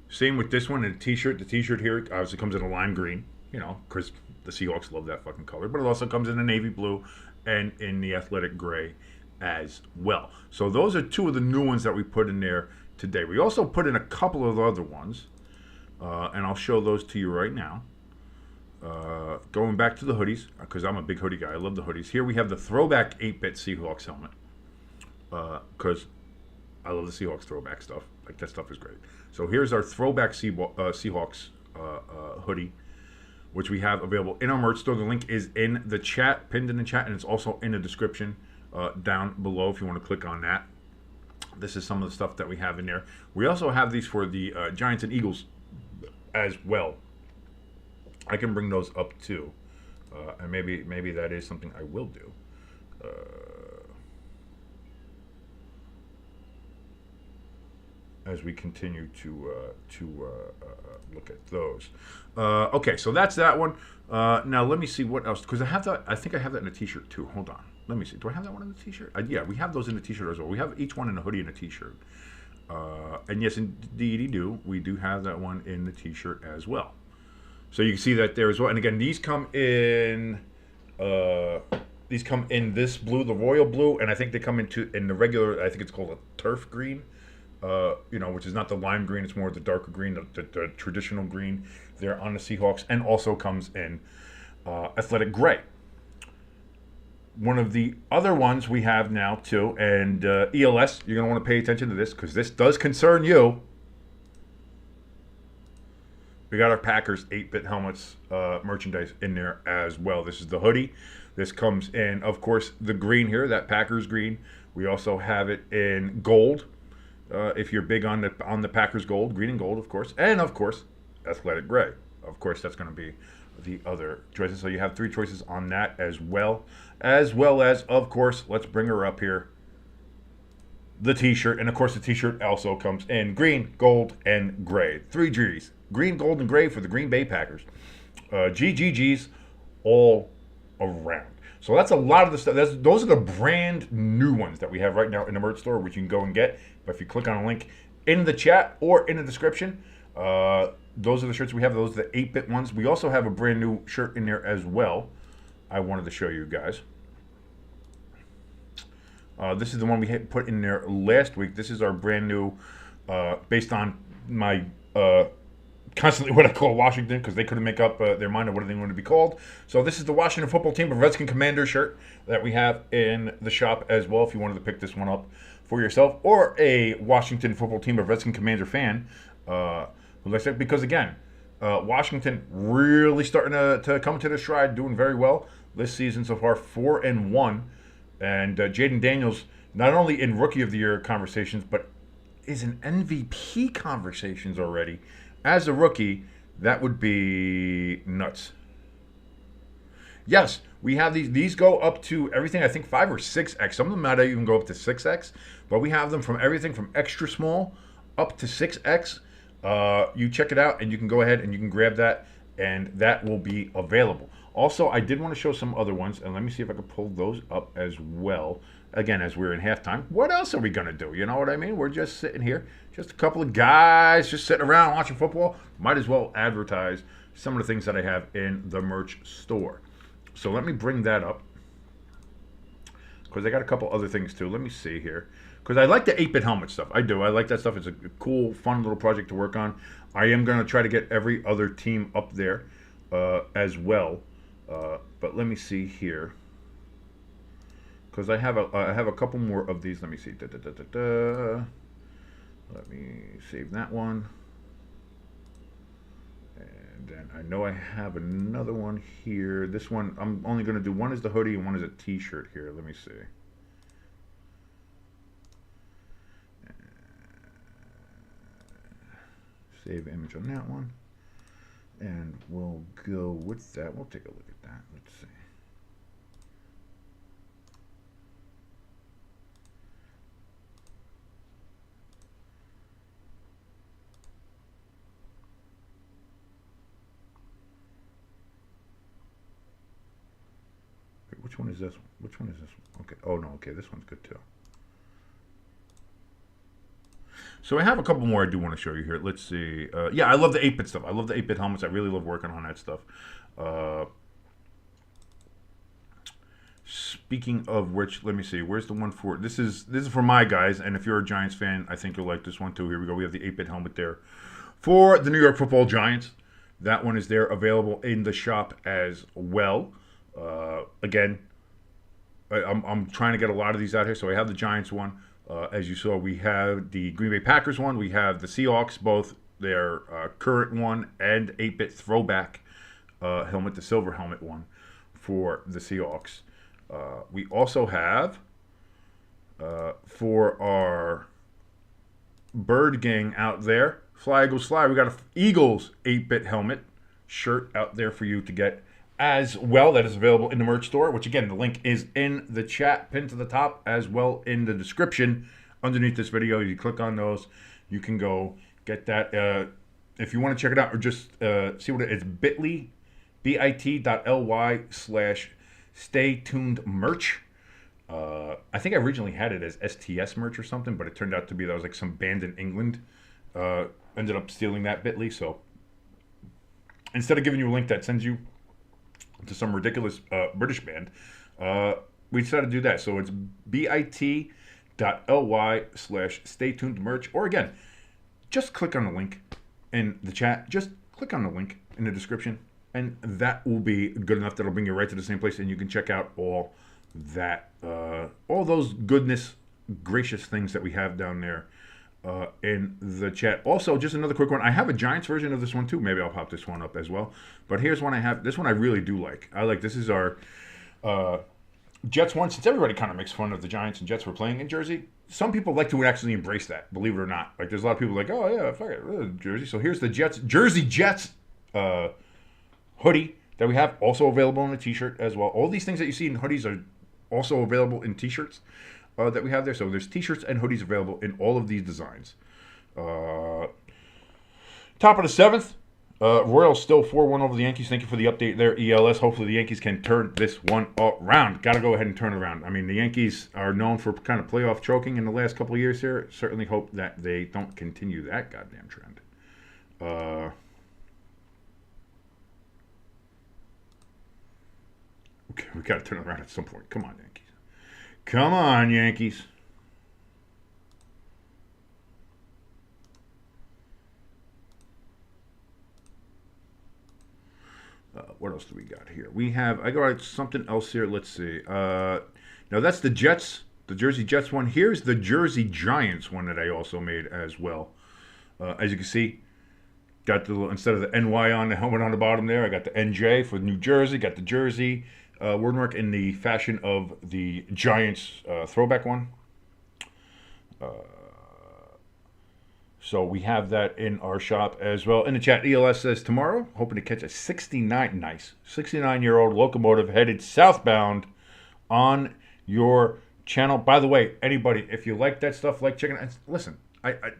Same with this one and the T-shirt. The T-shirt here obviously comes in a lime green, you know, because the Seahawks love that fucking color. But it also comes in the navy blue and in the athletic gray as well. So those are two of the new ones that we put in there today. We also put in a couple of other ones, and I'll show those to you right now. Going back to the hoodies, because I'm a big hoodie guy. I love the hoodies. Here we have the throwback 8-bit Seahawks helmet, because I love the Seahawks throwback stuff. Like, that stuff is great. So here's our throwback Seahawks hoodie, which we have available in our merch store. The link is in the chat, pinned in the chat, and it's also in the description down below if you want to click on that. This is some of the stuff that we have in there. We also have these for the Giants and Eagles as well. I can bring those up too, and maybe that is something I will do. As we continue to look at those. Okay, so that's that one. Now let me see what else, because I have that. I think I have that in a T-shirt too. Hold on, let me see. Do I have that one in the T-shirt? Yeah, we have those in the T-shirt as well. We have each one in a hoodie and a T-shirt. And yes, indeed, we do have that one in the T-shirt as well. So you can see that there as well. And again, these come in this blue, the royal blue, and I think they come in the regular. I think it's called a turf green. Which is not the lime green. It's more the darker green, the traditional green there on the Seahawks, and also comes in athletic gray. One of the other ones we have now too, and ELS, you're going to want to pay attention to this because this does concern you. We got our Packers 8-bit helmets merchandise in there as well. This is the hoodie. This comes in, of course, the green here, that Packers green. We also have it in gold. If you're big on the Packers gold, green and gold, of course, and of course, athletic gray. Of course, that's going to be the other choices. So you have 3 choices on that as well as, of course, let's bring her up here. The T-shirt, and of course, the T-shirt also comes in green, gold, and gray. 3 G's: green, gold, and gray for the Green Bay Packers. GGGs all around. So that's a lot of the stuff. Those are the brand new ones that we have right now in the merch store, which you can go and get. But if you click on a link in the chat or in the description, those are the shirts we have. Those are the 8-bit ones. We also have a brand new shirt in there as well. I wanted to show you guys. This is the one we had put in there last week. This is our brand new, based on my constantly what I call Washington, because they couldn't make up their mind on what they wanted to be called. So this is the Washington Football Team of Redskin Commander shirt that we have in the shop as well, if you wanted to pick this one up for yourself, or a Washington Football Team of Redskin Commander fan who likes it, because again, Washington really starting to come to their stride, doing very well this season so far, 4-1, and Jaden Daniels not only in Rookie of the Year conversations, but is in MVP conversations already. As a rookie, that would be nuts. Yes, we have these. These go up to everything, I think 5 or 6X. Some of them might even go up to 6X. But we have them from everything from extra small up to 6X. You check it out, and you can go ahead and you can grab that, and that will be available. Also, I did want to show some other ones, and let me see if I can pull those up as well. Again, as we're in halftime, what else are we going to do? You know what I mean? We're just sitting here, just a couple of guys just sitting around watching football. Might as well advertise some of the things that I have in the merch store. So let me bring that up, because I got a couple other things too. Let me see here, because I like the 8-bit helmet stuff. I do. I like that stuff. It's a cool, fun little project to work on. I am going to try to get every other team up there as well. But let me see here. because I have a couple more of these. Let me see. Let me save that one. And then I know I have another one here. This one, I'm only going to do one is the hoodie and one is a t-shirt here. Let me see. Save image on that one. And we'll go with that. We'll take a look at that. Let's see. Which one is this one? Which one is this one? Okay. Oh, no. Okay. This one's good, too. So I have a couple more I do want to show you here. Let's see. Yeah, I love the 8-bit stuff. I love the 8-bit helmets. I really love working on that stuff. Speaking of which, let me see. Where's the one for... This is for my guys, and if you're a Giants fan, I think you'll like this one, too. Here we go. We have the 8-bit helmet there for the New York Football Giants. That one is there, available in the shop as well. Again, I'm trying to get a lot of these out here. So I have the Giants one. As you saw, we have the Green Bay Packers one. We have the Seahawks, both their current one and 8-bit throwback helmet, the silver helmet one for the Seahawks. We also have, for our bird gang out there, Fly Eagles Fly, we got a Eagles 8-bit helmet shirt out there for you to get as well. That is available in the merch store, which again, the link is in the chat, pinned to the top, as well in the description underneath this video. You click on those, you can go get that. If you want to check it out or just see what it is, bit.ly/stay tuned merch. I think I originally had it as STS merch or something, but it turned out to be that was like some band in England. Ended up stealing that bit.ly, so instead of giving you a link that sends you to some ridiculous British band, we decided to do that. So it's bit.ly/stay tuned merch. Or again, just click on the link in the chat. Just click on the link in the description, and that will be good enough. That'll bring you right to the same place, and you can check out all that, all those goodness, gracious things that we have down there in the chat. Also, just another quick one. I have a Giants version of this one too. Maybe I'll pop this one up as well. But here's one I have. This one I really do like. This is our Jets one. Since everybody kind of makes fun of the Giants and Jets for playing in Jersey, some people like to actually embrace that, believe it or not. Like, there's a lot of people like, oh yeah, fuck it, Jersey. So here's the Jersey Jets hoodie that we have, also available in a t-shirt as well. All these things that you see in hoodies are also available in t-shirts that we have there. So there's t-shirts and hoodies available in all of these designs. Top of the 7th, Royals still 4-1 over the Yankees. Thank you for the update there, ELS. Hopefully the Yankees can turn this one around. Got to go ahead and turn it around. I mean, the Yankees are known for kind of playoff choking in the last couple of years here. Certainly hope that they don't continue that goddamn trend. Okay, we got to turn it around at some point. Come on, Yankees. Come on, Yankees. What else do we got here? I got something else here. Let's see. Now that's the Jets, the Jersey Jets one. Here's the Jersey Giants one that I also made as well. As you can see, got the little, instead of the NY on the helmet on the bottom there, I got the NJ for New Jersey. Got the Jersey wordmark in the fashion of the Giants throwback one. So we have that in our shop as well. In the chat, ELS says, tomorrow, hoping to catch a 69-year-old locomotive headed southbound on your channel. By the way, anybody, if you like that stuff, like chicken, listen, I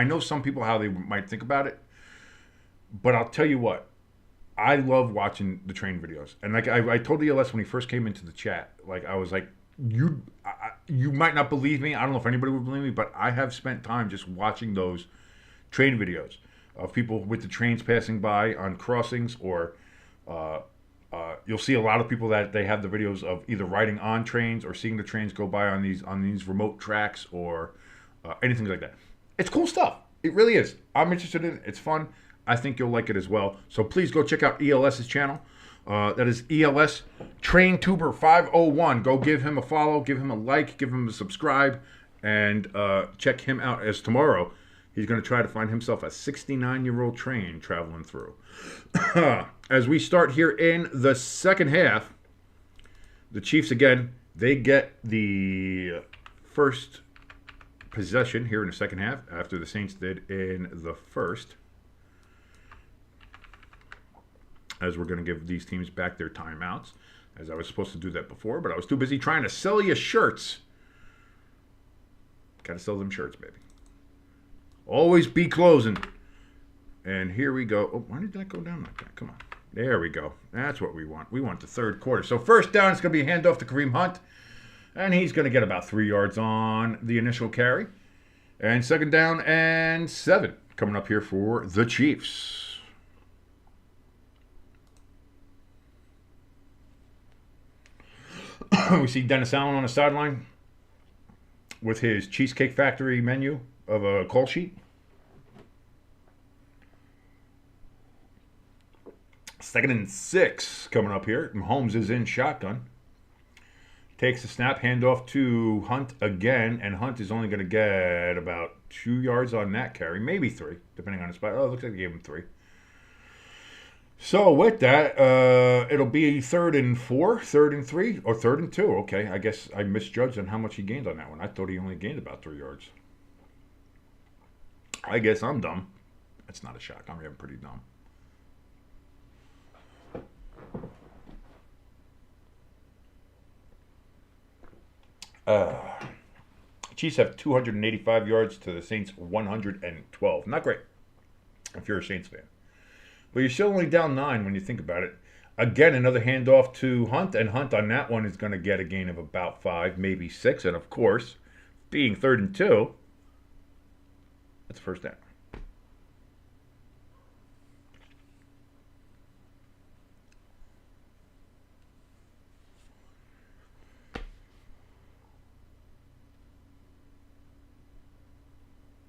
know some people how they might think about it, but I'll tell you what, I love watching the train videos. And like I told ELS when he first came into the chat, like I was like, you might not believe me. I don't know if anybody would believe me, but I have spent time just watching those train videos of people with the trains passing by on crossings, or you'll see a lot of people that they have the videos of either riding on trains or seeing the trains go by on these remote tracks or anything like that. It's cool stuff. It really is. I'm interested in it. It's fun. I think you'll like it as well. So please go check out ELS's channel. That is ELS Train Tuber 501. Go give him a follow, give him a like, give him a subscribe, and check him out as tomorrow he's going to try to find himself a 69-year-old train traveling through. As we start here in the second half, the Chiefs, again, they get the first possession here in the second half after the Saints did in the first. As we're going to give these teams back their timeouts, as I was supposed to do that before, but I was too busy trying to sell you shirts. Got to sell them shirts, baby. Always be closing. And here we go. Oh, why did that go down like that? Come on. There we go. That's what we want. We want the third quarter. So first down, it's going to be a handoff to Kareem Hunt. And he's going to get about 3 yards on the initial carry. And second down and 7 coming up here for the Chiefs. We see Dennis Allen on the sideline with his Cheesecake Factory menu of a call sheet. Second and 6 coming up here. Mahomes is in shotgun. Takes the snap, handoff to Hunt again, and Hunt is only going to get about 2 yards on that carry, maybe 3, depending on the spot. Oh, it looks like they gave him 3. So with that, it'll be 3rd and 4, 3rd and 3, or 3rd and 2. Okay, I guess I misjudged on how much he gained on that one. I thought he only gained about 3 yards. I guess I'm dumb. That's not a shock. I'm getting pretty dumb. Chiefs have 285 yards to the Saints 112. Not great if you're a Saints fan. But you're still only down 9 when you think about it. Again, another handoff to Hunt, and Hunt on that one is going to get a gain of about 5, maybe 6. And of course, being 3rd and 2, that's first down.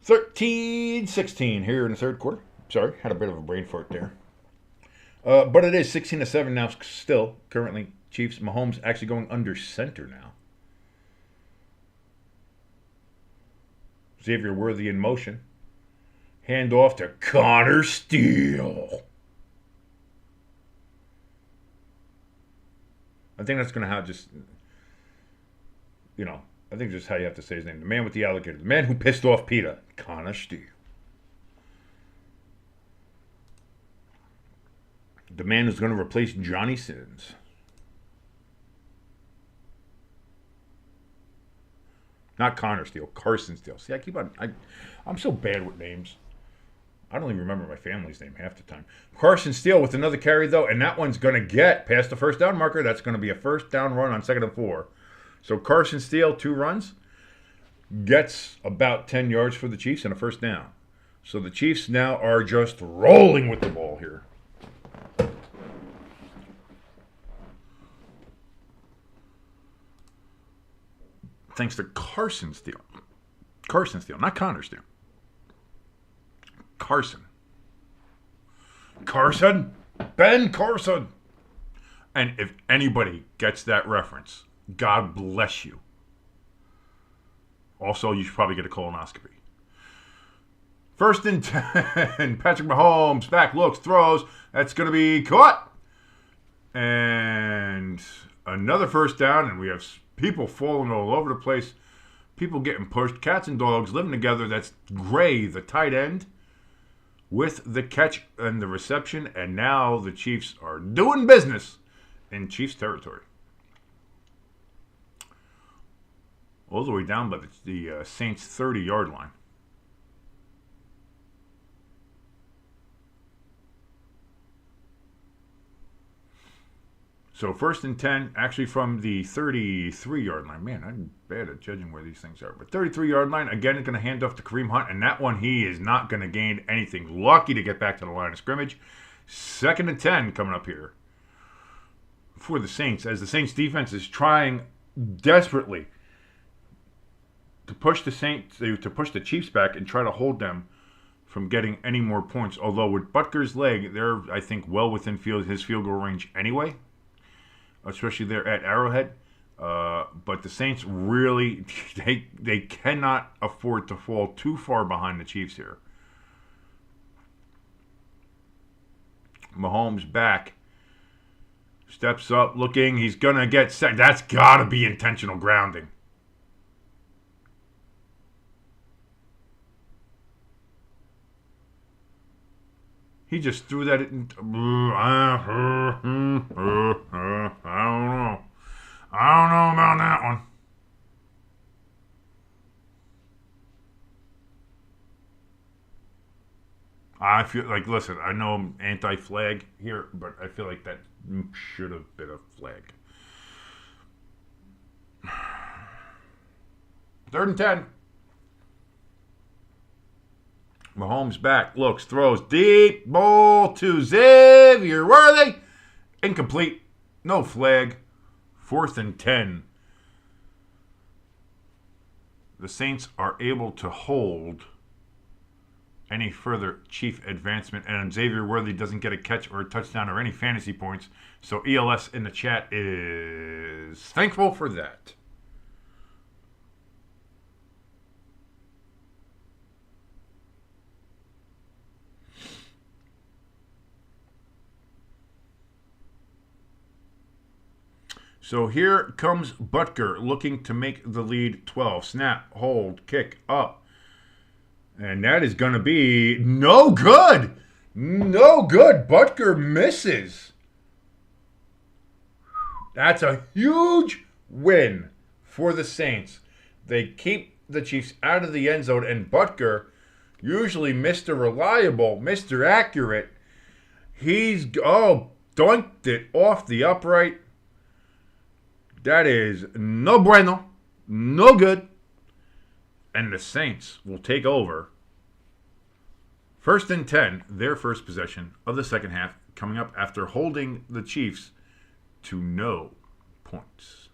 (13-16) here in the third quarter. Sorry, had a bit of a brain fart there. But it is 16-7 now still. Currently, Chiefs. Mahomes actually going under center now. Xavier Worthy in motion. Hand off to Connor Steele. I think that's going to have just, I think just how you have to say his name. The man with the alligator. The man who pissed off PETA. Connor Steele. The man who's going to replace Johnny Sins. Not Connor Steele, Carson Steele. See, I'm so bad with names. I don't even remember my family's name half the time. Carson Steele with another carry, though, and that one's going to get past the first down marker. That's going to be a first down run on 2nd and 4. So Carson Steele, 2 runs, gets about 10 yards for the Chiefs and a first down. So the Chiefs now are just rolling with the ball here. Thanks to Carson Steele. Carson Steele, not Connor Steele. Carson. Carson? Ben Carson. And if anybody gets that reference, God bless you. Also, you should probably get a colonoscopy. 1st and 10. Patrick Mahomes, back, looks, throws. That's going to be caught. And another first down, and we have people falling all over the place. People getting pushed. Cats and dogs living together. That's Gray, the tight end, with the catch and the reception. And now the Chiefs are doing business in Chiefs territory. All the way down by the Saints' 30-yard line. So 1st and 10, actually from the 33-yard line. Man, I'm bad at judging where these things are. But 33-yard line, again, it's going to hand off to Kareem Hunt. And that one, he is not going to gain anything. Lucky to get back to the line of scrimmage. 2nd and 10 coming up here for the Saints. As the Saints defense is trying desperately to push the Chiefs back and try to hold them from getting any more points. Although with Butker's leg, they're, I think, well within his field goal range anyway, especially there at Arrowhead. But the Saints really, they cannot afford to fall too far behind the Chiefs here. Mahomes back. Steps up, looking. He's going to get sacked. That's got to be intentional grounding. He just threw that in. I don't know. I don't know about that one. I feel like, listen, I know I'm anti-flag here, but I feel like that should have been a flag. 3rd and 10. Mahomes back, looks, throws, deep ball to Xavier Worthy. Incomplete. No flag. 4th and 10. The Saints are able to hold any further Chief advancement, and Xavier Worthy doesn't get a catch or a touchdown or any fantasy points. So ELS in the chat is thankful for that. So here comes Butker looking to make the lead 12. Snap, hold, kick, up. And that is going to be no good. No good. Butker misses. That's a huge win for the Saints. They keep the Chiefs out of the end zone, and Butker, usually Mr. Reliable, Mr. Accurate, he's, dunked it off the upright. That is no bueno, no good. And the Saints will take over. 1st and 10, their first possession of the second half, coming up after holding the Chiefs to no points.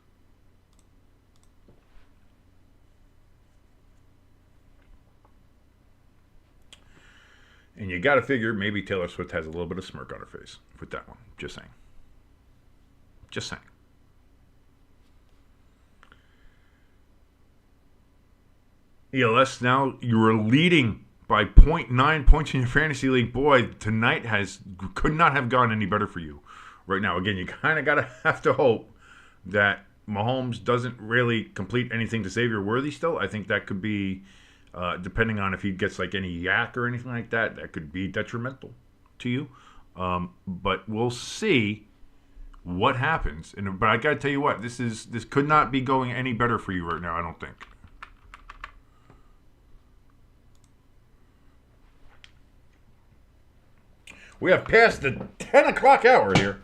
And you got to figure maybe Taylor Swift has a little bit of smirk on her face with that one. Just saying. Just saying. ELS, now you are leading by 0.9 points in your fantasy league. Boy, tonight could not have gone any better for you right now. Again, you kind of got to have to hope that Mahomes doesn't really complete anything to Xavier Worthy still. I think that could be, depending on if he gets like any yak or anything like that, that could be detrimental to you. But we'll see what happens. But I got to tell you what, this could not be going any better for you right now, I don't think. We have passed the 10 o'clock hour here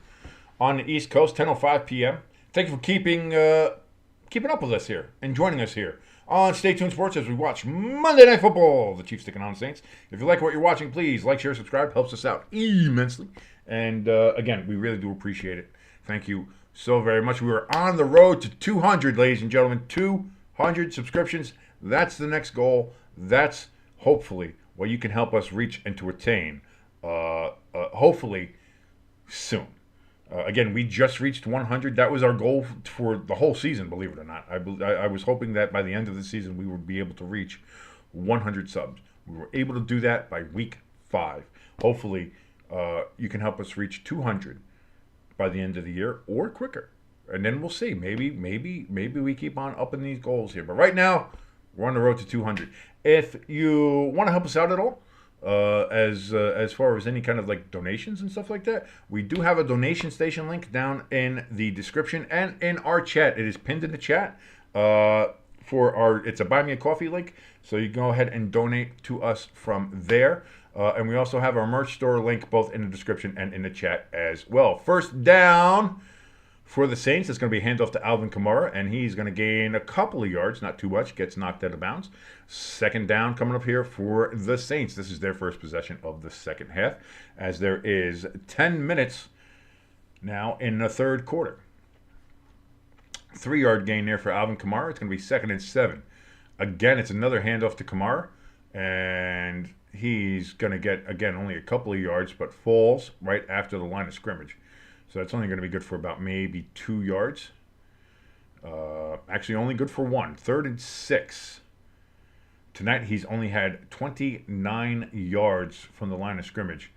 on the East Coast, 10:05 p.m. Thank you for keeping up with us here and joining us here on Stay Tuned Sports as we watch Monday Night Football. The Chiefs taking on the Saints. If you like what you're watching, please like, share, subscribe. Helps us out immensely. And again, we really do appreciate it. Thank you so very much. We are on the road to 200, ladies and gentlemen. 200 subscriptions. That's the next goal. That's hopefully what you can help us reach and to attain. Hopefully soon. Again, we just reached 100. That was our goal for the whole season, believe it or not. I was hoping that by the end of the season we would be able to reach 100 subs. We were able to do that by week 5. Hopefully, you can help us reach 200 by the end of the year or quicker. And then we'll see. Maybe we keep on upping these goals here. But right now, we're on the road to 200. If you want to help us out at all, as far as any kind of like donations and stuff like that, we do have a donation station link down in the description and in our chat. It is pinned in the chat it's a Buy Me a Coffee link, so you can go ahead and donate to us from there. And we also have our merch store link both in the description and in the chat as well. First down for the Saints, it's going to be a handoff to Alvin Kamara, and he's going to gain a couple of yards, not too much, gets knocked out of bounds. Second down coming up here for the Saints. This is their first possession of the second half, as there is 10 minutes now in the third quarter. 3-yard gain there for Alvin Kamara. It's going to be 2nd and 7. Again, it's another handoff to Kamara, And he's going to get, again, only a couple of yards, but falls right after the line of scrimmage. So that's only going to be good for about maybe 2 yards. Actually, only good for 1. 3rd and 6. Tonight, he's only had 29 yards from the line of scrimmage.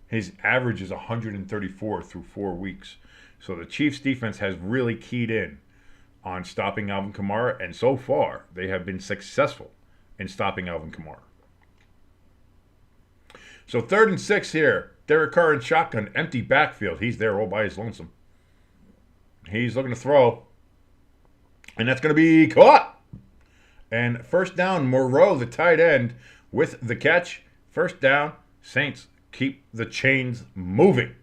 His average is 134 through 4 weeks. So the Chiefs' defense has really keyed in on stopping Alvin Kamara, and so far, they have been successful in stopping Alvin Kamara. So 3rd and 6 here. Derek Carr in shotgun, empty backfield. He's there all by his lonesome. He's looking to throw, and that's going to be caught. And first down, Moreau, the tight end, with the catch. First down, Saints keep the chains moving.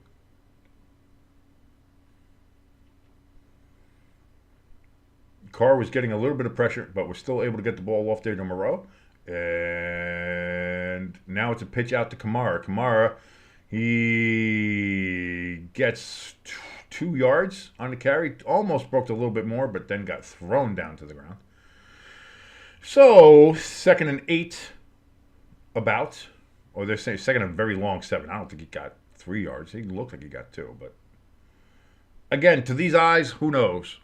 Carr was getting a little bit of pressure, but was still able to get the ball off there to Moreau. And now it's a pitch out to Kamara. Kamara, he gets 2 yards on the carry. Almost broke a little bit more, but then got thrown down to the ground. So, 2nd and 8 about. Or they're saying 2nd and very long 7. I don't think he got 3 yards. He looked like he got 2. But again, to these eyes, who knows?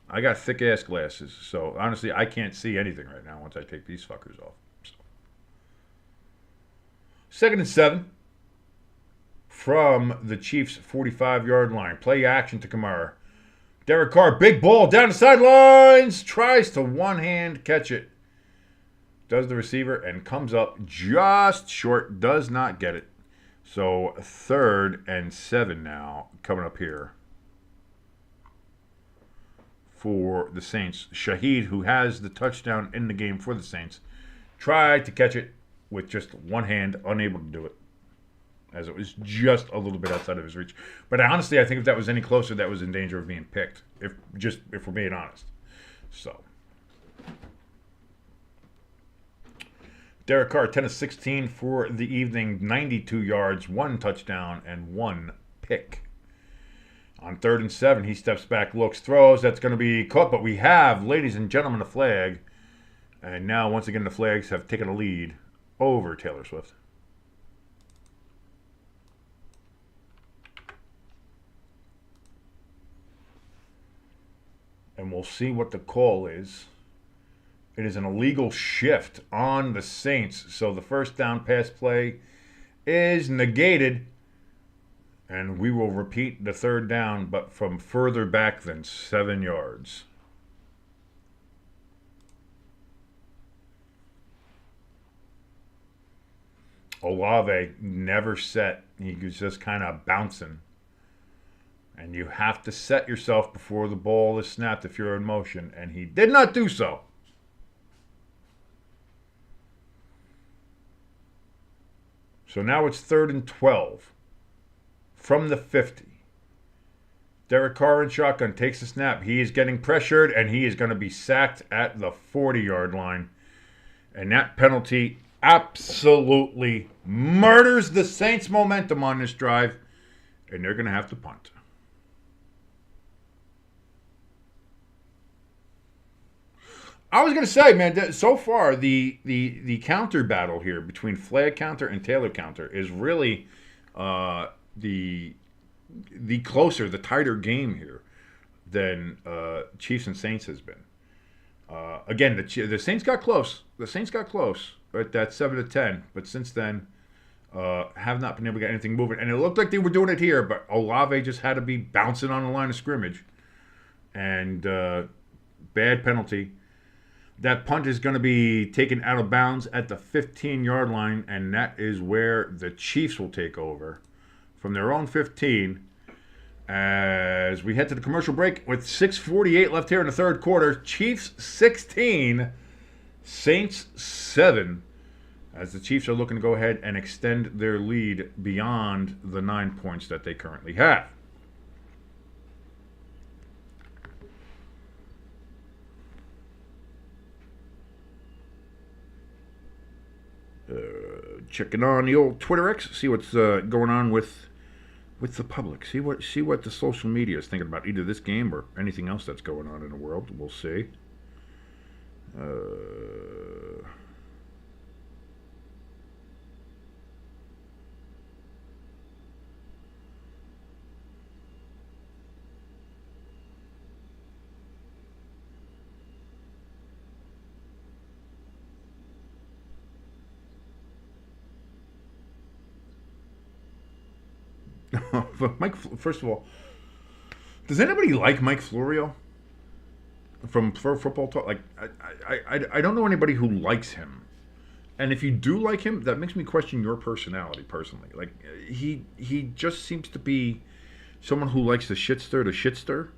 I got thick-ass glasses. So, honestly, I can't see anything right now once I take these fuckers off. So. 2nd and 7. From the Chiefs' 45-yard line. Play action to Kamara. Derek Carr, big ball down the sidelines. Tries to one-hand catch it. Does the receiver and comes up just short. Does not get it. So 3rd and 7 now coming up here for the Saints. Shaheed, who has the touchdown in the game for the Saints, tried to catch it with just one hand, unable to do it, as it was just a little bit outside of his reach. But honestly, I think if that was any closer, that was in danger of being picked, if we're being honest. So, Derek Carr, 10 of 16 for the evening, 92 yards, 1 touchdown, and 1 pick. On 3rd and 7, he steps back, looks, throws. That's going to be caught, but we have, ladies and gentlemen, a flag. And now, once again, the Flags have taken a lead over Taylor Swift. And we'll see what the call is. It is an illegal shift on the Saints. So the first down pass play is negated. And we will repeat the 3rd down, but from further back than 7 yards. Olave never set. He was just kind of bouncing. And you have to set yourself before the ball is snapped if you're in motion. And he did not do so. So now it's 3rd and 12. From the 50. Derek Carr in shotgun takes a snap. He is getting pressured, and he is going to be sacked at the 40-yard line. And that penalty absolutely murders the Saints' momentum on this drive. And they're going to have to punt. I was going to say, man, so far the counter battle here between flag counter and Taylor counter is really the closer, the tighter game here than Chiefs and Saints has been. Again, the Saints got close. The Saints got close at that 7-10, but since then have not been able to get anything moving. And it looked like they were doing it here, but Olave just had to be bouncing on the line of scrimmage. And bad penalty. That punt is going to be taken out of bounds at the 15-yard line, and that is where the Chiefs will take over from their own 15 as we head to the commercial break with 6:48 left here in the 3rd quarter. Chiefs 16, Saints 7, as the Chiefs are looking to go ahead and extend their lead beyond the 9 points that they currently have. Checking on the old Twitter X, see what's going on with the public. See what the social media is thinking about either this game or anything else that's going on in the world. We'll see. Mike, first of all, does anybody like Mike Florio from Pro Football Talk? Like, I don't know anybody who likes him. And if you do like him, that makes me question your personality personally. Like, he just seems to be someone who likes to shit stir.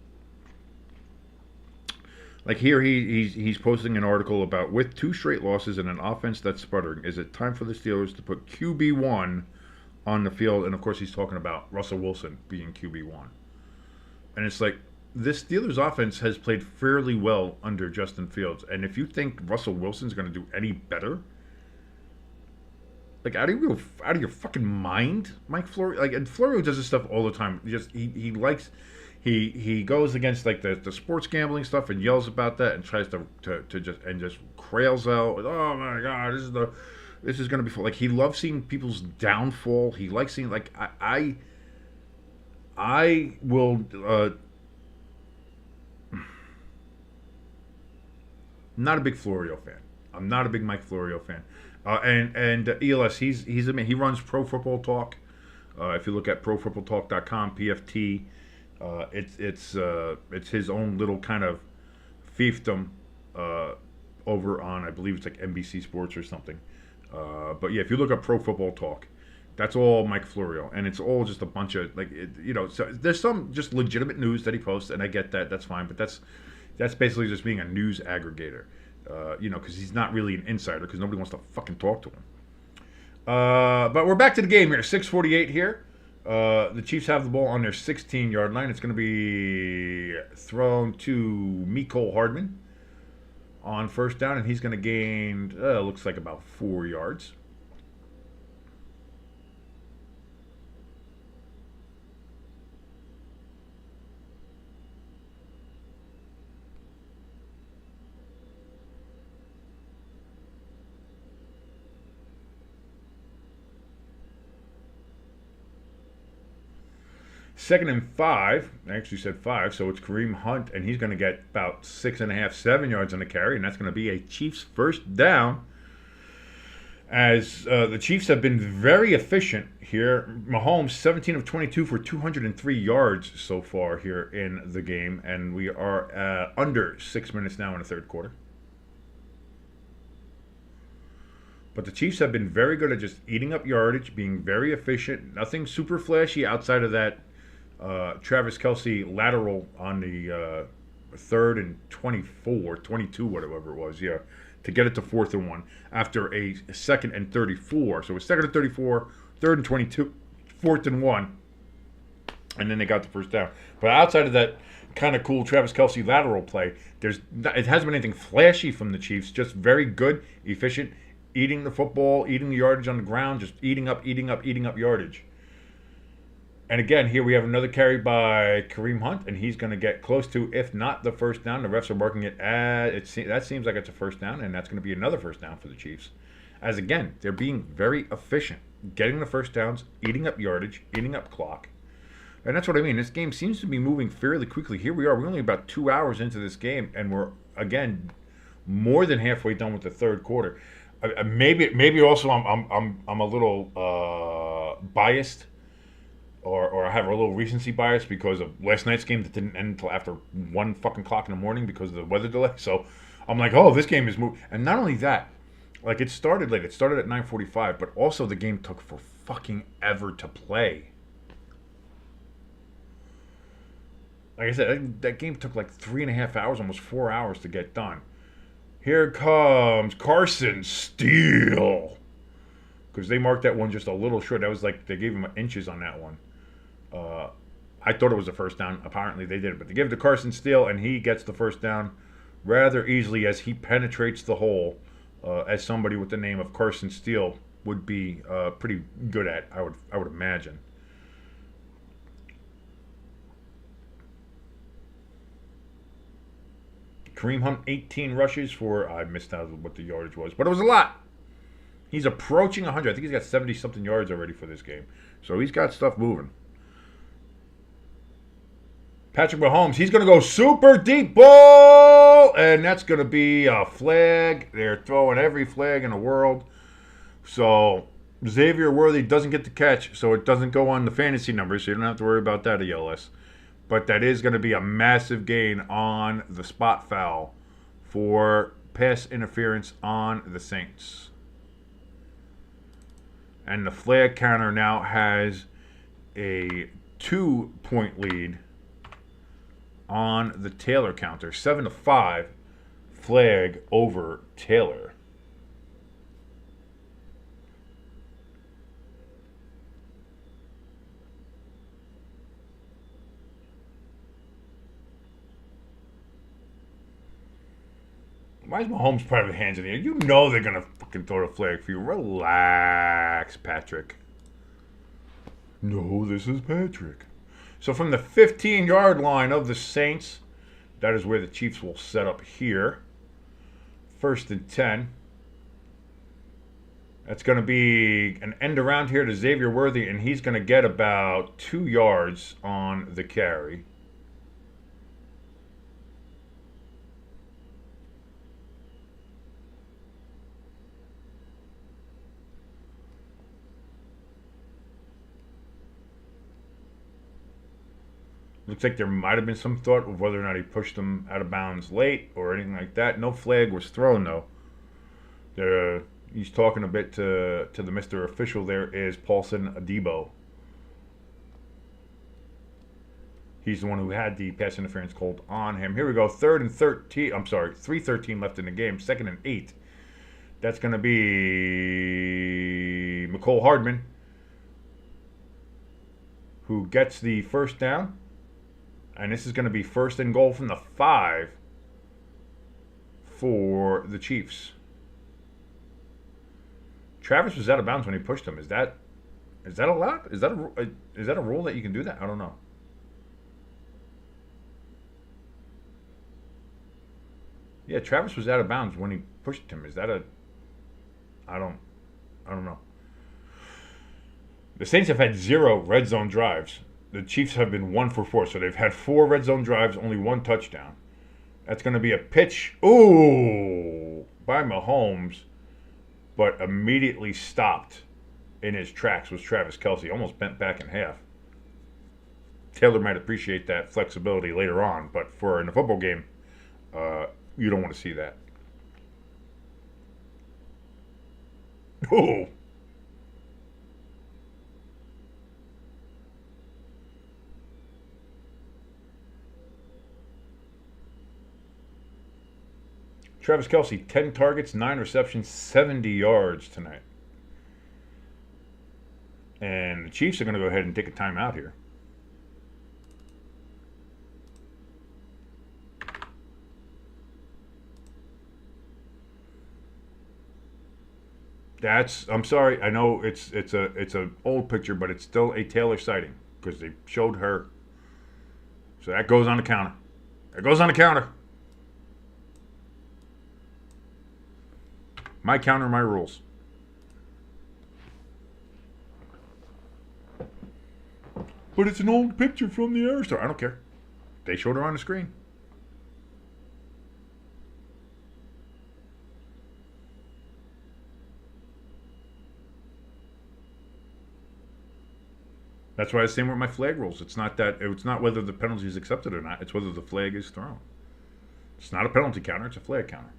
Like here, he's posting an article about with 2 straight losses and an offense that's sputtering, is it time for the Steelers to put QB1 on the field? And of course, he's talking about Russell Wilson being QB1. And it's like, this Steelers offense has played fairly well under Justin Fields. And if you think Russell Wilson's going to do any better, like, out of your fucking mind, Mike Florio. Like, and Florio does this stuff all the time. He likes, he goes against like the sports gambling stuff and yells about that and tries to just crails out. Oh my God, this is going to be fun. Like, he loves seeing people's downfall. He likes seeing, like, I will not a big Florio fan. I'm not a big Mike Florio fan. And ELS, he runs Pro Football Talk. If you look at profootballtalk.com, PFT, it's his own little kind of fiefdom over on, I believe it's like NBC Sports or something. But yeah, if you look up Pro Football Talk, that's all Mike Florio, and it's all just a bunch of so there's some just legitimate news that he posts, and I get that, that's fine, but that's basically just being a news aggregator. Because he's not really an insider, because nobody wants to fucking talk to him. But we're back to the game here. 6:48 here. The Chiefs have the ball on their 16-yard line. It's going to be thrown to Mecole Hardman on first down, and he's going to gain, looks like about 4 yards. Second and 5. I actually said 5, so it's Kareem Hunt, and he's going to get about 6.5, 7 yards on the carry, and that's going to be a Chiefs first down. As the Chiefs have been very efficient here. Mahomes, 17 of 22 for 203 yards so far here in the game, and we are under 6 minutes now in the third quarter. But the Chiefs have been very good at just eating up yardage, being very efficient. Nothing super flashy outside of that Travis Kelce lateral on the 3rd and 22, whatever it was, yeah, to get it to 4th and 1 after a 2nd and 34. So it was 2nd and 34, 3rd and 22, 4th and 1, and then they got the first down. But outside of that kind of cool Travis Kelce lateral play, it hasn't been anything flashy from the Chiefs, just very good, efficient, eating the football, eating the yardage on the ground, just eating up yardage. And again, here we have another carry by Kareem Hunt, and he's going to get close to, if not the first down. The refs are marking it that seems like it's a first down, and that's going to be another first down for the Chiefs. As again, they're being very efficient, getting the first downs, eating up yardage, eating up clock. And that's what I mean. This game seems to be moving fairly quickly. Here we are. We're only about 2 hours into this game, and we're, again, more than halfway done with the third quarter. Maybe also I'm a little biased. Or I have a little recency bias because of last night's game that didn't end until after 1 fucking o'clock in the morning because of the weather delay. So I'm like, oh, this game is moving. And not only that, like, it started late. It started at 9:45, but also the game took for fucking ever to play. Like I said, that game took like 3.5 hours, almost 4 hours to get done. Here comes Carson Steele. Because they marked that one just a little short. That was like, they gave him inches on that one. I thought it was a first down. Apparently they did it. But they give it to Carson Steele, and he gets the first down rather easily as he penetrates the hole, as somebody with the name of Carson Steele would be pretty good at, I would imagine. Kareem Hunt, 18 rushes for, I missed out what the yardage was, but it was a lot. He's approaching 100. I think he's got 70-something yards already for this game. So he's got stuff moving. Patrick Mahomes, he's going to go super deep ball, and that's going to be a flag. They're throwing every flag in the world. So Xavier Worthy doesn't get the catch, so it doesn't go on the fantasy numbers, so you don't have to worry about that at ELS. But that is going to be a massive gain on the spot foul for pass interference on the Saints. And the flag counter now has a 2-point lead on the Taylor counter. 7-5, flag over Taylor. Why is Mahomes part of the hands in the air? You know they're going to fucking throw the flag for you. Relax, Patrick. No, this is Patrick. So from the 15-yard line of the Saints, that is where the Chiefs will set up here. 1st and 10. That's going to be an end around here to Xavier Worthy, and he's going to get about 2 yards on the carry. Looks like there might have been some thought of whether or not he pushed him out of bounds late or anything like that. No flag was thrown, though. He's talking a bit to the Mr. Official there is Paulson Adebo. He's the one who had the pass interference called on him. Here we go. 3rd and 13. I'm sorry, 3:13 left in the game. 2nd and 8. That's going to be McCole Hardman, who gets the first down. And this is going to be 1st and goal from the 5 for the Chiefs. Travis was out of bounds when he pushed him. Is that allowed? Is that a rule that you can do that? I don't know. Yeah, Travis was out of bounds when he pushed him. Is that I don't know. The Saints have had 0 red zone drives. The Chiefs have been 1 for 4, so they've had 4 red zone drives, only 1 touchdown. That's going to be a pitch, by Mahomes, but immediately stopped in his tracks was Travis Kelce. Almost bent back in half. Taylor might appreciate that flexibility later on, but in a football game, you don't want to see that. Oh! Travis Kelce, 10 targets, 9 receptions, 70 yards tonight. And the Chiefs are going to go ahead and take a timeout here. I'm sorry, I know it's a old picture, but it's still a Taylor sighting because they showed her. So that goes on the counter. My counter, my rules. But it's an old picture from the Air Star. I don't care. They showed her on the screen. That's why I was saying with my flag rules. It's not whether the penalty is accepted or not. It's whether the flag is thrown. It's not a penalty counter. It's a flag counter.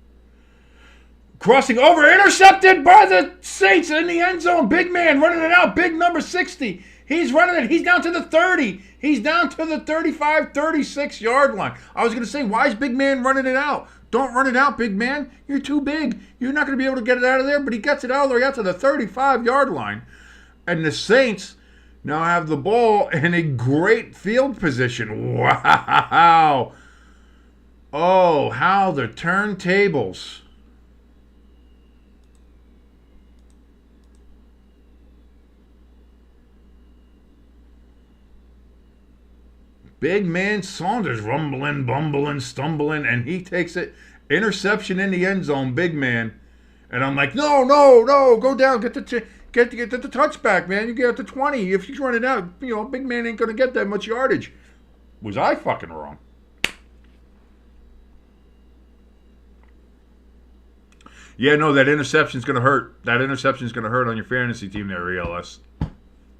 Crossing over, intercepted by the Saints in the end zone. Big man running it out. Big number 60. He's running it. He's down to the 30. He's down to the 35, 36 yard line. I was going to say, why is big man running it out? Don't run it out, big man. You're too big. You're not going to be able to get it out of there. But he gets it all the way out to the 35 yard line. And the Saints now have the ball in a great field position. Wow. Oh, how the turntables. Big man Saunders rumbling, bumbling, stumbling, and he takes it. Interception in the end zone, big man. And I'm like, no, go down, get the touchback, man. You get to 20. If he's running out, big man ain't gonna get that much yardage. Was I fucking wrong? Yeah, no, that interception's gonna hurt. That interception's gonna hurt on your fantasy team there, ELS.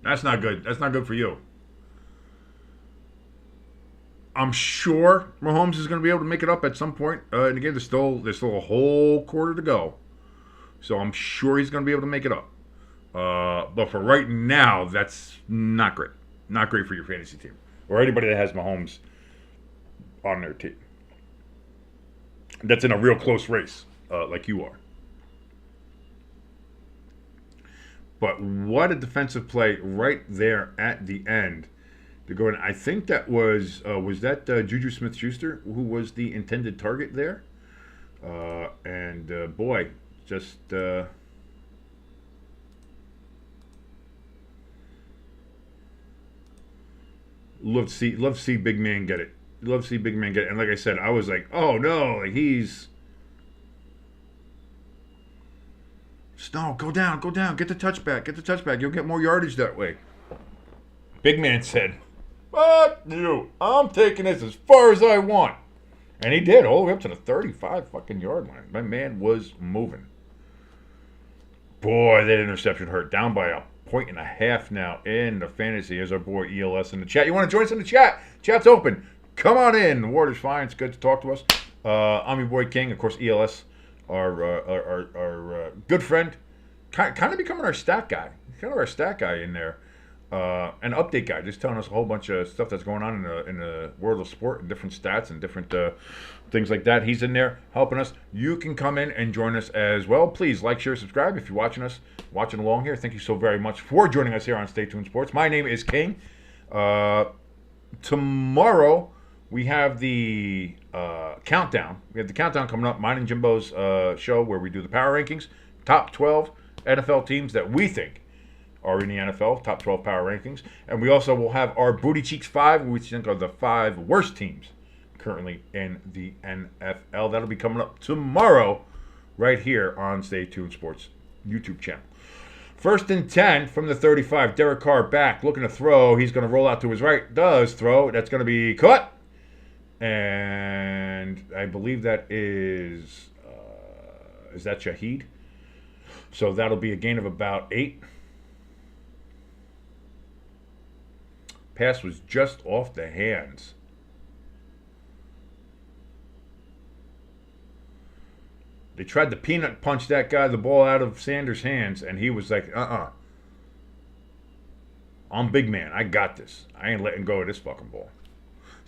That's not good. That's not good for you. I'm sure Mahomes is going to be able to make it up at some point. And again, there's still a whole quarter to go. So I'm sure he's going to be able to make it up. But for right now, that's not great. Not great for your fantasy team. Or anybody that has Mahomes on their team. That's in a real close race, like you are. But what a defensive play right there at the end. To go in, I think that was that Juju Smith-Schuster who was the intended target there, and boy, just love to see big man get it. Love to see big man get it. And like I said, I was like, oh no, like he's no, go down, get the touchback, you'll get more yardage that way. Big man said, fuck you. I'm taking this as far as I want. And he did, all the way up to the 35 fucking yard line. My man was moving. Boy, that interception hurt. Down by 1.5 now in the fantasy. Here's our boy ELS in the chat. You want to join us in the chat? Chat's open. Come on in. The water's fine. It's good to talk to us. I'm your boy King. Of course, ELS, our good friend. Kind of becoming our stat guy. Kind of our stat guy in there. An update guy, just telling us a whole bunch of stuff that's going on in the world of sport and different stats and different things like that. He's in there helping us. You can come in and join us as well. Please like, share, subscribe if you're watching along here. Thank you so very much for joining us here on Stay Tuned Sports. My name is King. Tomorrow we have the countdown. We have the countdown coming up. Mine and Jimbo's show where we do the power rankings, top 12 NFL teams that we think are in the NFL, top 12 power rankings. And we also will have our Booty Cheeks 5, which we think are the 5 worst teams currently in the NFL. That'll be coming up tomorrow right here on Stay Tuned Sports YouTube channel. 1st and 10 from the 35. Derek Carr back, looking to throw. He's going to roll out to his right. Does throw. That's going to be caught. And I believe that is that Shaheed? So that'll be a gain of about 8. Pass was just off the hands. They tried to peanut punch that guy the ball out of Sanders' hands, and he was like, I'm big man. I got this. I ain't letting go of this fucking ball.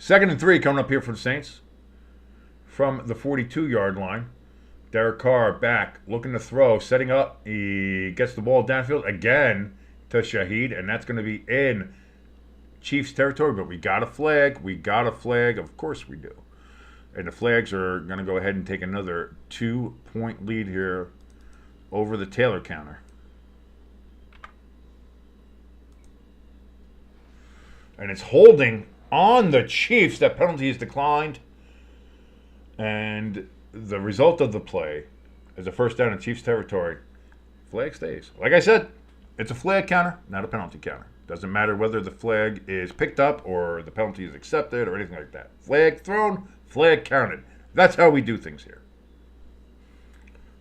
2nd and 3 coming up here for the Saints. From the 42-yard line. Derek Carr back, looking to throw, setting up. He gets the ball downfield again to Shaheed, and that's going to be in Chiefs territory, but we got a flag. Of course we do. And the Flags are going to go ahead and take another 2-point lead here over the Taylor counter. And it's holding on the Chiefs. That penalty is declined. And the result of the play is a first down in Chiefs territory. Flag stays. Like I said, it's a flag counter, not a penalty counter. Doesn't matter whether the flag is picked up or the penalty is accepted or anything like that. Flag thrown, flag counted. That's how we do things here.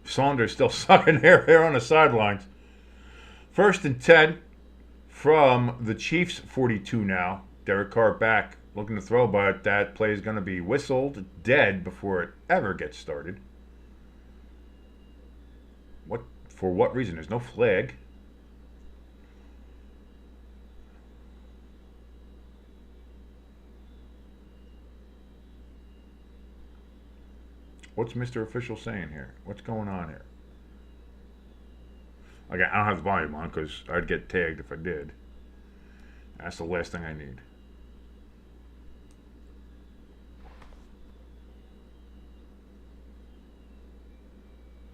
Saunders still sucking air on the sidelines. 1st and 10 from the Chiefs 42 now. Derek Carr back, looking to throw, but that play is going to be whistled dead before it ever gets started. For what reason? There's no flag. What's Mr. Official saying here? What's going on here? Okay, I don't have the volume on because I'd get tagged if I did. That's the last thing I need.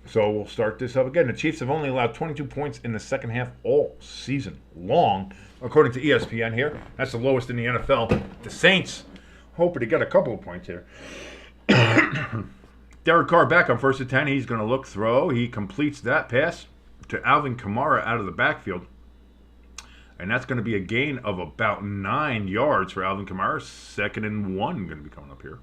So we'll start this up again. The Chiefs have only allowed 22 points in the second half all season long, according to ESPN here. That's the lowest in the NFL. The Saints hoping to get a couple of points here. Derek Carr back on 1st and 10. He's going to look, throw. He completes that pass to Alvin Kamara out of the backfield. And that's going to be a gain of about 9 yards for Alvin Kamara. 2nd and 1 going to be coming up here.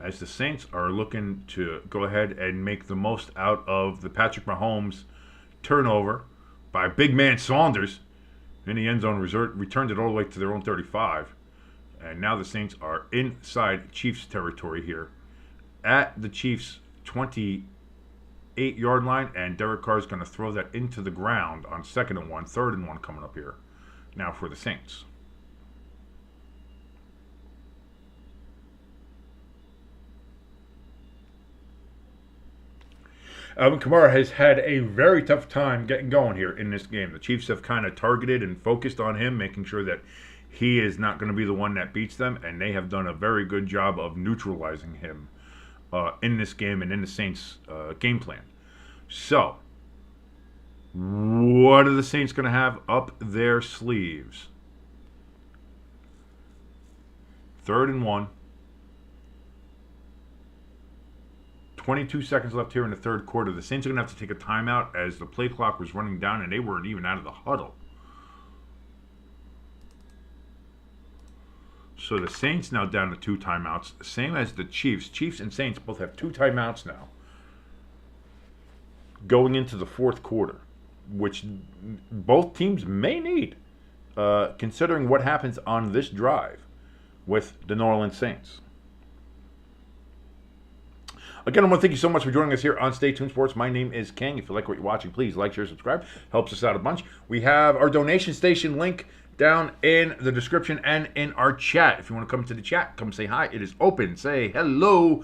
As the Saints are looking to go ahead and make the most out of the Patrick Mahomes turnover by big man Saunders in the end zone, returned it all the way to their own 35. And now the Saints are inside Chiefs territory here at the Chiefs' 28-yard line, and Derek Carr is going to throw that into the ground on 2nd and 1, 3rd and 1 coming up here now for the Saints. Alvin Kamara has had a very tough time getting going here in this game. The Chiefs have kind of targeted and focused on him, making sure that he is not going to be the one that beats them, and they have done a very good job of neutralizing him in this game and in the Saints' game plan. So, what are the Saints going to have up their sleeves? 3rd and 1. 22 seconds left here in the third quarter. The Saints are going to have to take a timeout as the play clock was running down and they weren't even out of the huddle. So the Saints now down to 2 timeouts, same as the Chiefs. Chiefs and Saints both have 2 timeouts now going into the fourth quarter, which both teams may need, considering what happens on this drive with the New Orleans Saints. Again, I want to thank you so much for joining us here on Stay Tuned Sports. My name is King. If you like what you're watching, please like, share, subscribe. Helps us out a bunch. We have our donation station link down in the description and in our chat. If you want to come to the chat, come say hi. It is open. Say hello.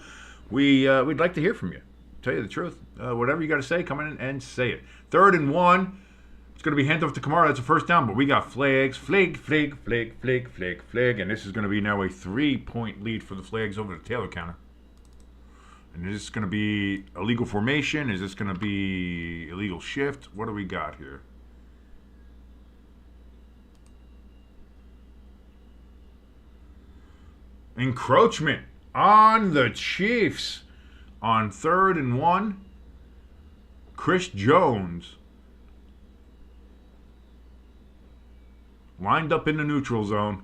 We'd like to hear from you. Tell you the truth. Whatever you got to say, come in and say it. 3rd and 1. It's going to be handed off to Kamara. That's a first down, but we got flags. Flag. And this is going to be now a 3-point lead for the Flags over the Taylor counter. And is this going to be illegal formation? Is this going to be illegal shift? What do we got here? Encroachment on the Chiefs on 3rd and 1. Chris Jones lined up in the neutral zone.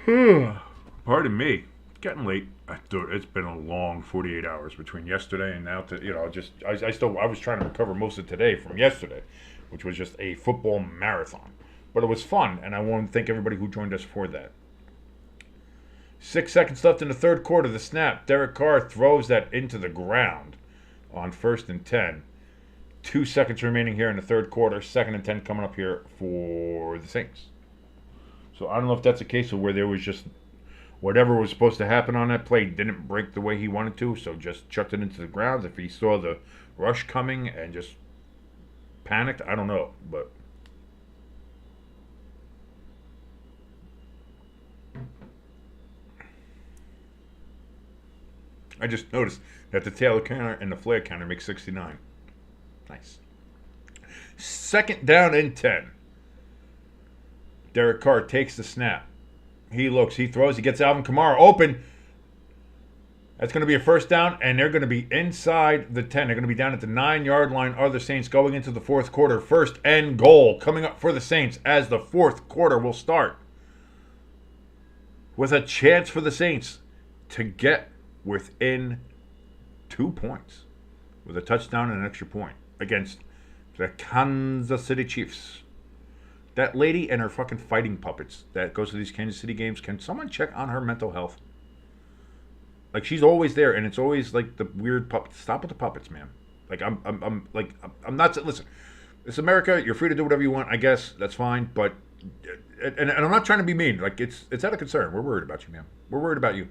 Pardon me. It's getting late. It's been a long 48 hours between yesterday and now. I was trying to recover most of today from yesterday, which was just a football marathon. But it was fun, and I want to thank everybody who joined us for that. 6 seconds left in the third quarter. The snap. Derek Carr throws that into the ground on 1st and 10. 2 seconds remaining here in the third quarter. 2nd and 10 coming up here for the Saints. So I don't know if that's a case of where there was just whatever was supposed to happen on that play didn't break the way he wanted to, so just chucked it into the ground. If he saw the rush coming and just panicked, I don't know. But I just noticed that the Taylor counter and the flag counter make 69. Nice. 2nd down and 10. Derek Carr takes the snap. He looks, he throws, he gets Alvin Kamara open. That's going to be a first down, and they're going to be inside the 10. They're going to be down at the 9-yard line of the Saints going into the fourth quarter. 1st and goal coming up for the Saints as the fourth quarter will start, with a chance for the Saints to get within 2 points with a touchdown and an extra point against the Kansas City Chiefs. That lady and her fucking fighting puppets that goes to these Kansas City games, can someone check on her mental health? Like, she's always there, and it's always like the weird puppets. Stop with the puppets, man. Like, I'm not. Listen, it's America. You're free to do whatever you want. I guess that's fine. But and I'm not trying to be mean. Like, it's out of concern. We're worried about you, man. We're worried about you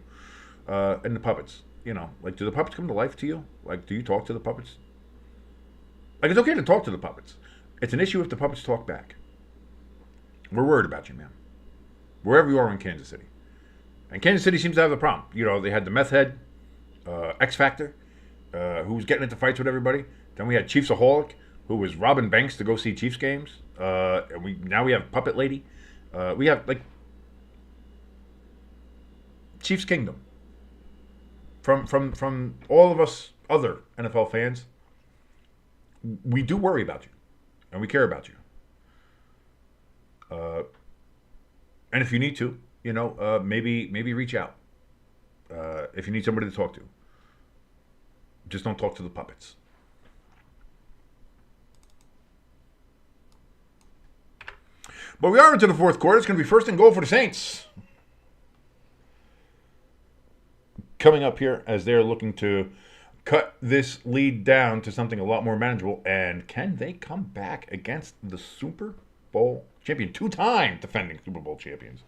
and the puppets. You know, like, do the puppets come to life to you? Like, do you talk to the puppets? Like, it's okay to talk to the puppets. It's an issue if the puppets talk back. We're worried about you, man. Wherever you are in Kansas City. And Kansas City seems to have the problem. You know, they had the meth head, X Factor, who was getting into fights with everybody. Then we had Chiefsaholic, who was robbing banks to go see Chiefs games. And now we have Puppet Lady. We have like Chiefs Kingdom. From all of us other NFL fans, we do worry about you, and we care about you. And if you need to, you know, maybe reach out. If you need somebody to talk to, just don't talk to the puppets. But we are into the fourth quarter. It's going to be first and goal for the Saints. Coming up here as they're looking to cut this lead down to something a lot more manageable. And can they come back against the Super Bowl champion, two-time defending Super Bowl champions,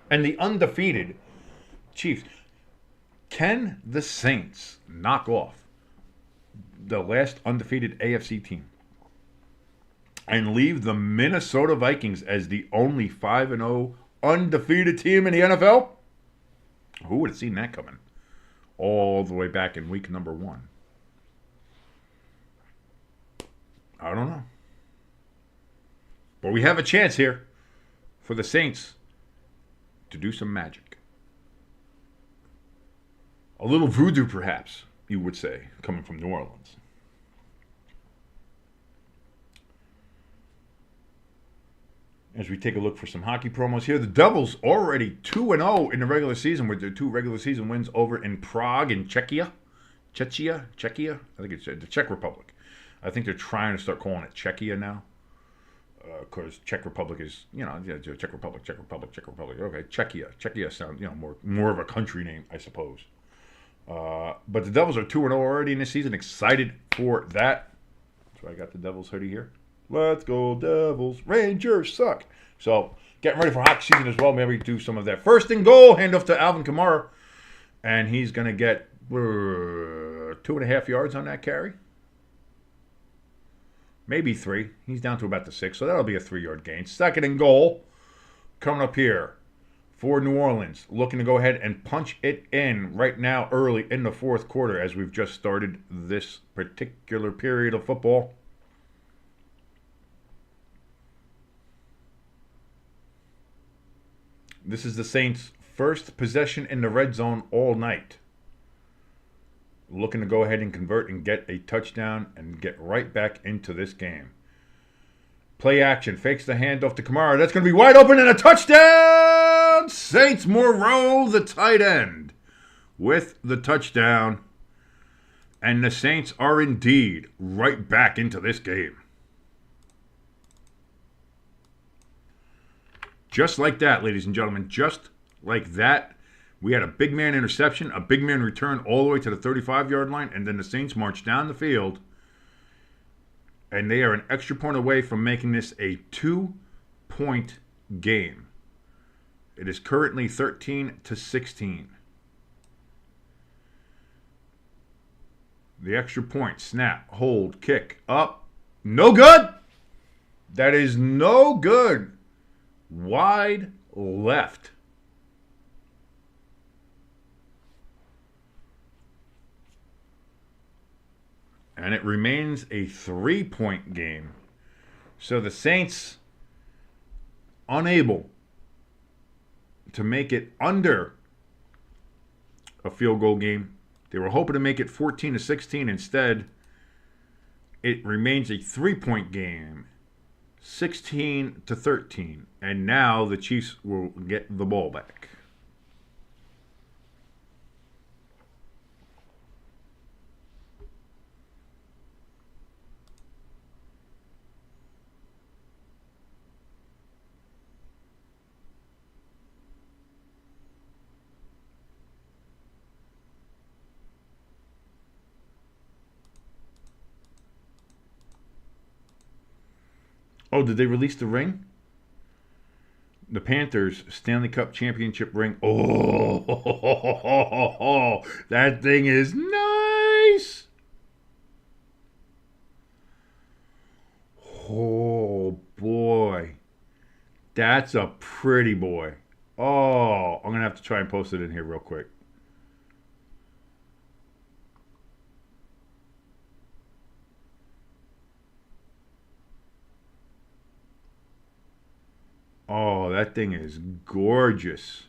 and the undefeated Chiefs? Can the Saints knock off the last undefeated AFC team and leave the Minnesota Vikings as the only 5-0 undefeated team in the NFL? Who would have seen that coming? All the way back in week number 1. I don't know. But we have a chance here for the Saints to do some magic. A little voodoo, perhaps, you would say, coming from New Orleans. As we take a look for some hockey promos here, the Devils already 2-0 in the regular season with their 2 regular season wins over in Prague in Czechia. Czechia? I think it's the Czech Republic. I think they're trying to start calling it Czechia now. Because Czech Republic is, you know, Czech Republic. Okay, Czechia sounds, you know, more of a country name, I suppose. But the Devils are 2-0 already in this season. Excited for that. So I got the Devils hoodie here. Let's go Devils. Rangers suck. So getting ready for hockey season as well. Maybe do some of that. First and goal. Hand off to Alvin Kamara. And he's going to get 2.5 yards on that carry. Maybe 3. He's down to about the 6. So that'll be a 3-yard gain. Second and goal. Coming up here for New Orleans. Looking to go ahead and punch it in right now early in the fourth quarter as we've just started this particular period of football. This is the Saints' first possession in the red zone all night. Looking to go ahead and convert and get a touchdown and get right back into this game. Play action. Fakes the handoff to Kamara. That's going to be wide open and a touchdown! Saints Moreau, the tight end, with the touchdown. And the Saints are indeed right back into this game. Just like that, ladies and gentlemen, just like that, we had a big man interception, a big man return all the way to the 35-yard line, and then the Saints march down the field, and they are an extra point away from making this a 2-point game. It is currently 13-16. The extra point, snap, hold, kick, up, no good. That is no good. Wide left. And it remains a 3-point game. So the Saints unable to make it under a field goal game. They were hoping to make it 14-16. Instead, it remains a 3-point game. 16-13, and now the Chiefs will get the ball back. Oh, did they release the ring? The Panthers Stanley Cup Championship ring. Oh, that thing is nice. Oh, boy. That's a pretty boy. Oh, I'm going to have to try and post it in here real quick. Oh, that thing is gorgeous.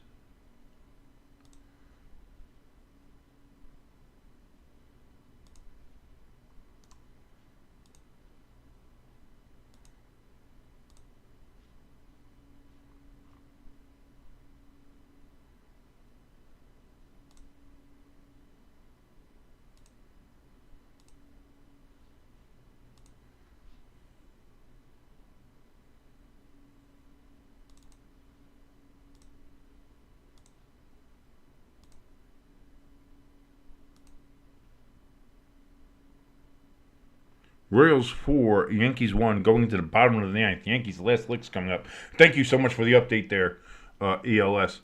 Royals 4, Yankees 1, going into the bottom of the ninth. Yankees' last lick's coming up. Thank you so much for the update there, ELS.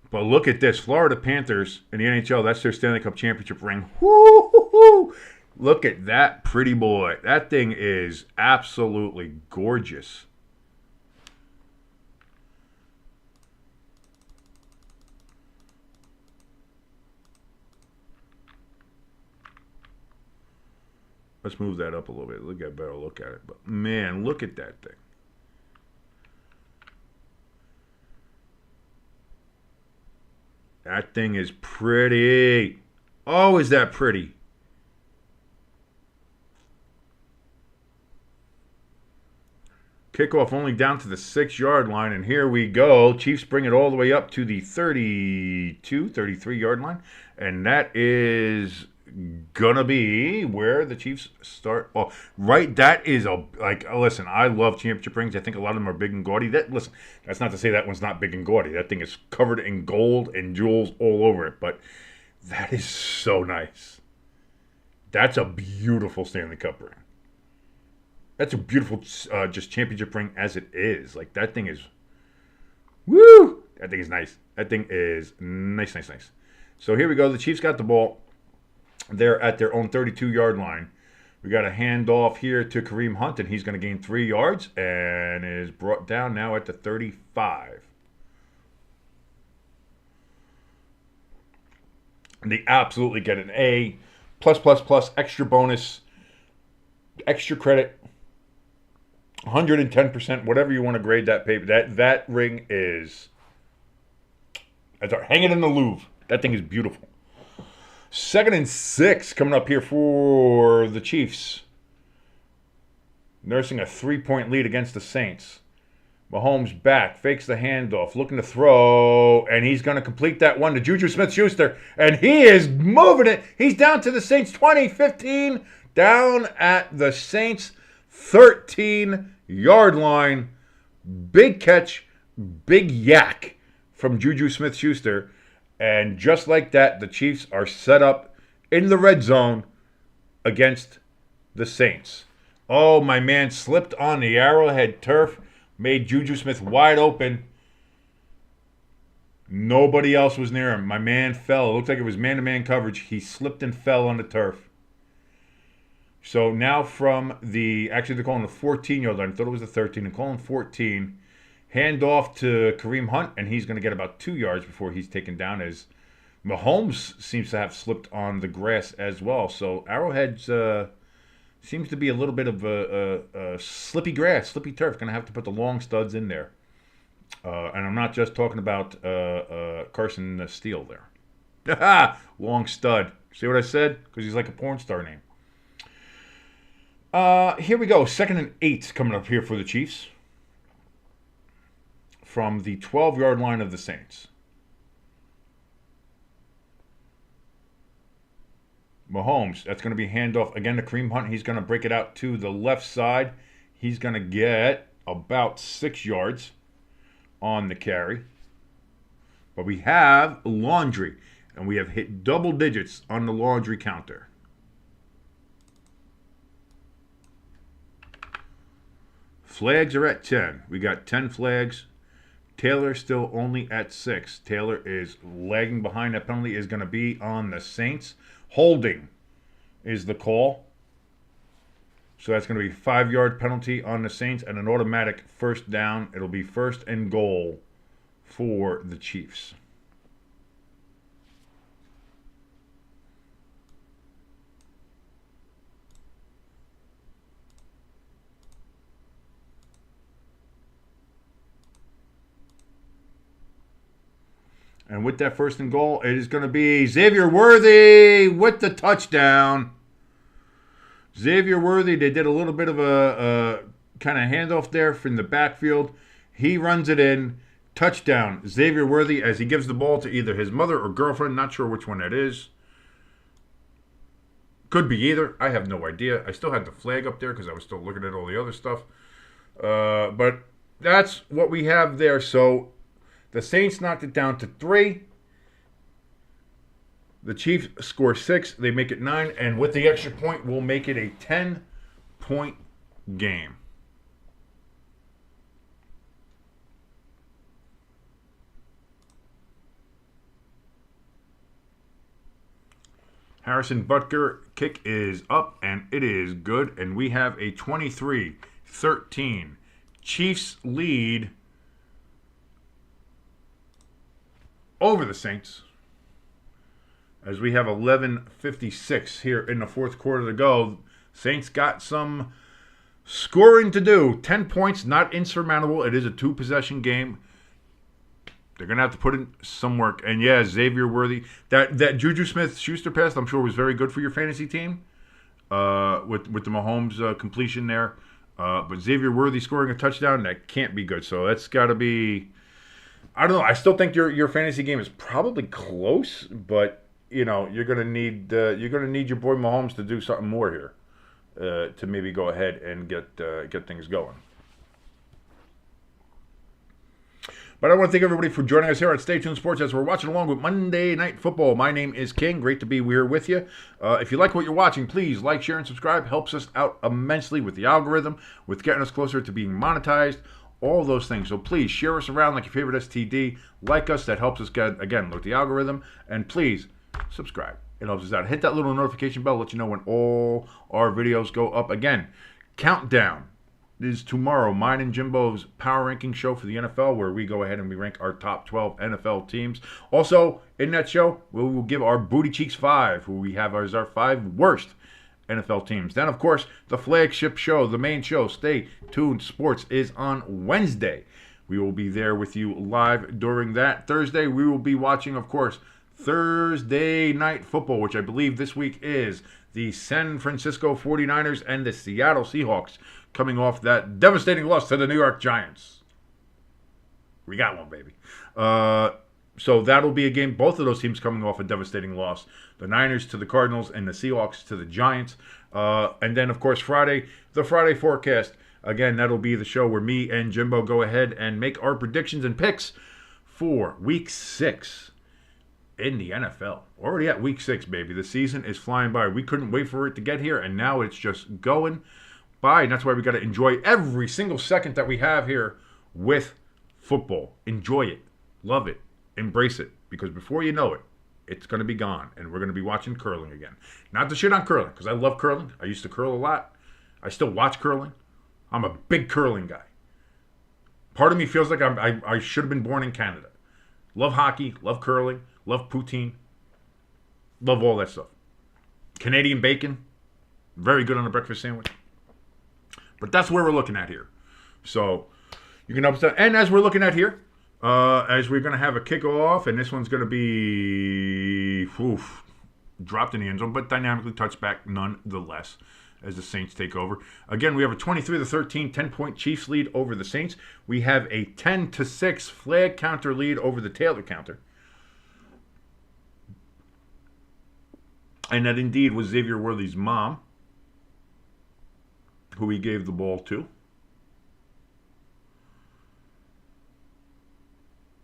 But look at this. Florida Panthers in the NHL, that's their Stanley Cup championship ring. Woo-hoo-hoo! Look at that pretty boy. That thing is absolutely gorgeous. Let's move that up a little bit. Look at a better look at it. But man, look at that thing. That thing is pretty. Oh, is that pretty? Kickoff only down to the 6-yard line, and here we go. Chiefs bring it all the way up to the 32, 33-yard line, and that is gonna be where the Chiefs start. Oh, right, that is listen, I love championship rings. I think a lot of them are big and gaudy. Listen, that's not to say that one's not big and gaudy. That thing is covered in gold and jewels all over it, but that is so nice. That's a beautiful Stanley Cup ring. That's a beautiful just championship ring as it is. Like, that thing is, woo! That thing is nice. That thing is nice, nice, nice. So here we go. The Chiefs got the ball. They're at their own 32-yard line. We got a handoff here to Kareem Hunt, and he's going to gain 3 yards and is brought down now at the 35. And they absolutely get an A, plus, extra bonus, extra credit, 110%, whatever you want to grade that paper. That ring is, hang it in the Louvre. That thing is beautiful. 2nd and 6 coming up here for the Chiefs. Nursing a 3-point lead against the Saints. Mahomes back, fakes the handoff, looking to throw, and he's going to complete that one to Juju Smith-Schuster, and he is moving it. He's down to the Saints 20, 15, down at the Saints 13-yard line. Big catch, big yak from Juju Smith-Schuster. And just like that, the Chiefs are set up in the red zone against the Saints. Oh, my man slipped on the Arrowhead turf, made Juju Smith wide open. Nobody else was near him. My man fell. It looked like it was man-to-man coverage. He slipped and fell on the turf. So now from actually they're calling the 14-yard line. I thought it was the 13. They're calling 14. Hand off to Kareem Hunt, and he's going to get about 2 yards before he's taken down, as Mahomes seems to have slipped on the grass as well. So Arrowhead seems to be a little bit of a slippy grass, slippy turf. Going to have to put the long studs in there. And I'm not just talking about Carson Steele there. Long stud. See what I said? Because he's like a porn star name. Here we go. 2nd and 8 coming up here for the Chiefs. From the 12-yard line of the Saints. Mahomes, that's going to be handoff again to Kareem Hunt. He's going to break it out to the left side. He's going to get about 6 yards on the carry. But we have laundry, and we have hit double digits on the laundry counter. Flags are at 10. We got 10 flags. Taylor still only at 6. Taylor is lagging behind. That penalty is going to be on the Saints. Holding is the call. So that's going to be 5-yard penalty on the Saints and an automatic first down. It'll be 1st and goal for the Chiefs. And with that first and goal, it is going to be Xavier Worthy with the touchdown. Xavier Worthy, they did a little bit of a kind of handoff there from the backfield. He runs it in. Touchdown. Xavier Worthy as he gives the ball to either his mother or girlfriend. Not sure which one that is. Could be either. I have no idea. I still had the flag up there because I was still looking at all the other stuff. But that's what we have there. So the Saints knocked it down to 3. The Chiefs score 6. They make it 9. And with the extra point, we'll make it a 10-point game. Harrison Butker kick is up, and it is good. And we have a 23-13 Chiefs lead over the Saints, as we have 11:56 here in the fourth quarter to go. Saints got some scoring to do. 10 points, not insurmountable. It is a 2-possession game. They're going to have to put in some work. And yeah, Xavier Worthy. That Juju Smith-Schuster pass, I'm sure, was very good for your fantasy team with the Mahomes completion there. But Xavier Worthy scoring a touchdown, that can't be good. So that's got to be... I don't know. I still think your fantasy game is probably close, but you're going to need your boy Mahomes to do something more here to maybe go ahead and get things going. But I want to thank everybody for joining us here at Stay Tuned Sports as we're watching along with Monday Night Football. My name is King. Great to be here with you. If you like what you're watching, please like, share, and subscribe. Helps us out immensely with the algorithm, with getting us closer to being monetized, all those things. So please share us around like your favorite STD. Like us. That helps us get, again, look at the algorithm. And please subscribe. It helps us out. Hit that little notification bell. Let you know when all our videos go up. Again, countdown is tomorrow, mine and Jimbo's power ranking show for the NFL, where we go ahead and we rank our top 12 NFL teams. Also, in that show, we will give our Booty Cheeks 5, who we have as our 5 worst NFL teams. Then, of course, the flagship show, the main show, Stay Tuned Sports, is on Wednesday. We will be there with you live during that. Thursday, we will be watching, of course, Thursday Night Football, which I believe this week is the San Francisco 49ers and the Seattle Seahawks, coming off that devastating loss to the New York Giants. We got one, baby. So that'll be a game. Both of those teams coming off a devastating loss. The Niners to the Cardinals and the Seahawks to the Giants. And then, of course, Friday, the Friday forecast. Again, that'll be the show where me and Jimbo go ahead and make our predictions and picks for Week 6 in the NFL. Already at Week 6, baby. The season is flying by. We couldn't wait for it to get here, and now it's just going by. And that's why we got to enjoy every single second that we have here with football. Enjoy it. Love it. Embrace it. Because before you know it, it's going to be gone. And we're going to be watching curling again. Not to shit on curling, because I love curling. I used to curl a lot. I still watch curling. I'm a big curling guy. Part of me feels like I should have been born in Canada. Love hockey. Love curling. Love poutine. Love all that stuff. Canadian bacon. Very good on a breakfast sandwich. But that's where we're looking at here. So you can help us out. And as we're looking at here, as we're going to have a kickoff, and this one's going to be dropped in the end zone, but dynamically touched back nonetheless as the Saints take over. Again, we have a 23-13 10-point Chiefs lead over the Saints. We have a 10-6 flag counter lead over the Taylor counter. And that indeed was Xavier Worthy's mom, who he gave the ball to.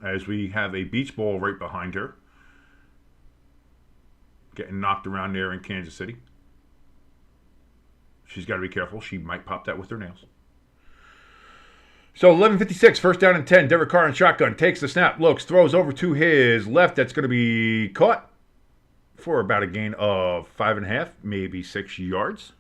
As we have a beach ball right behind her, getting knocked around there in Kansas City. She's got to be careful. She might pop that with her nails. So 11:56, first down and 10. Derek Carr in shotgun, takes the snap, looks, throws over to his left. That's going to be caught for about a gain of 5.5, maybe 6 yards.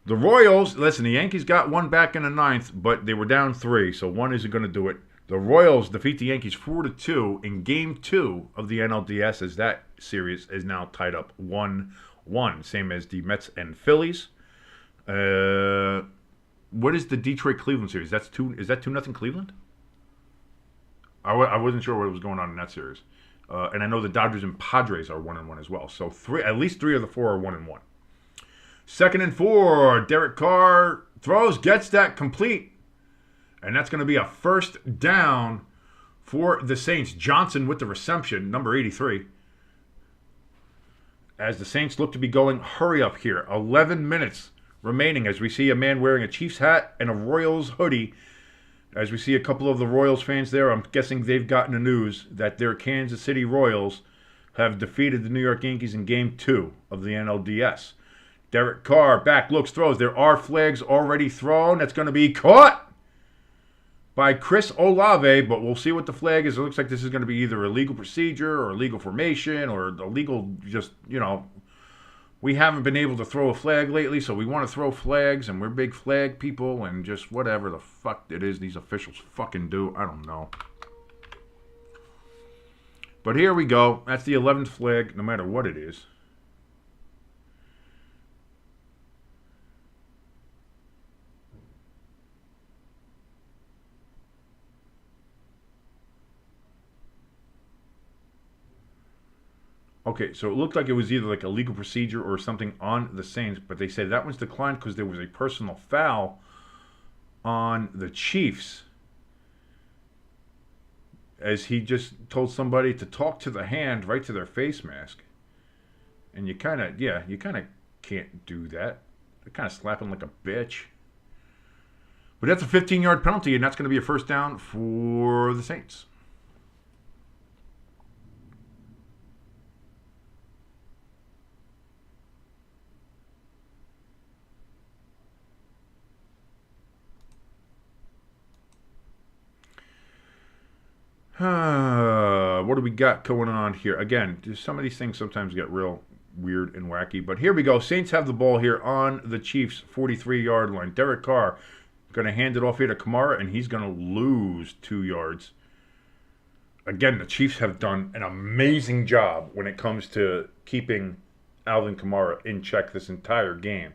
The Royals, listen, the Yankees got one back in the ninth, but they were down 3, so one isn't going to do it. The Royals defeat the Yankees 4-2 in Game 2 of the NLDS, as that series is now tied up 1-1, same as the Mets and Phillies. What is the Detroit-Cleveland series? Is that 2-0 Cleveland? I wasn't sure what was going on in that series. And I know the Dodgers and Padres are 1-1 as well. So at least three of the four are 1-1. 2nd and 4. Derek Carr throws, gets that complete. And that's going to be a first down for the Saints. Johnson with the reception, number 83. As the Saints look to be going hurry up here. 11 minutes remaining as we see a man wearing a Chiefs hat and a Royals hoodie. As we see a couple of the Royals fans there, I'm guessing they've gotten the news that their Kansas City Royals have defeated the New York Yankees in Game 2 of the NLDS. Derek Carr, back, looks, throws. There are flags already thrown. That's going to be caught by Chris Olave, but we'll see what the flag is. It looks like this is going to be either a legal procedure or a legal formation or a legal just, we haven't been able to throw a flag lately, so we want to throw flags, and we're big flag people, and just whatever the fuck it is these officials fucking do. I don't know. But here we go. That's the 11th flag, no matter what it is. Okay, so it looked like it was either like a legal procedure or something on the Saints, but they said that one's declined because there was a personal foul on the Chiefs, as he just told somebody to talk to the hand right to their face mask. And you kind of can't do that. They're kind of slapping like a bitch. But that's a 15-yard penalty, and that's going to be a first down for the Saints. What do we got going on here? Again, some of these things sometimes get real weird and wacky. But here we go. Saints have the ball here on the Chiefs' 43-yard line. Derek Carr going to hand it off here to Kamara, and he's going to lose 2 yards. Again, the Chiefs have done an amazing job when it comes to keeping Alvin Kamara in check this entire game.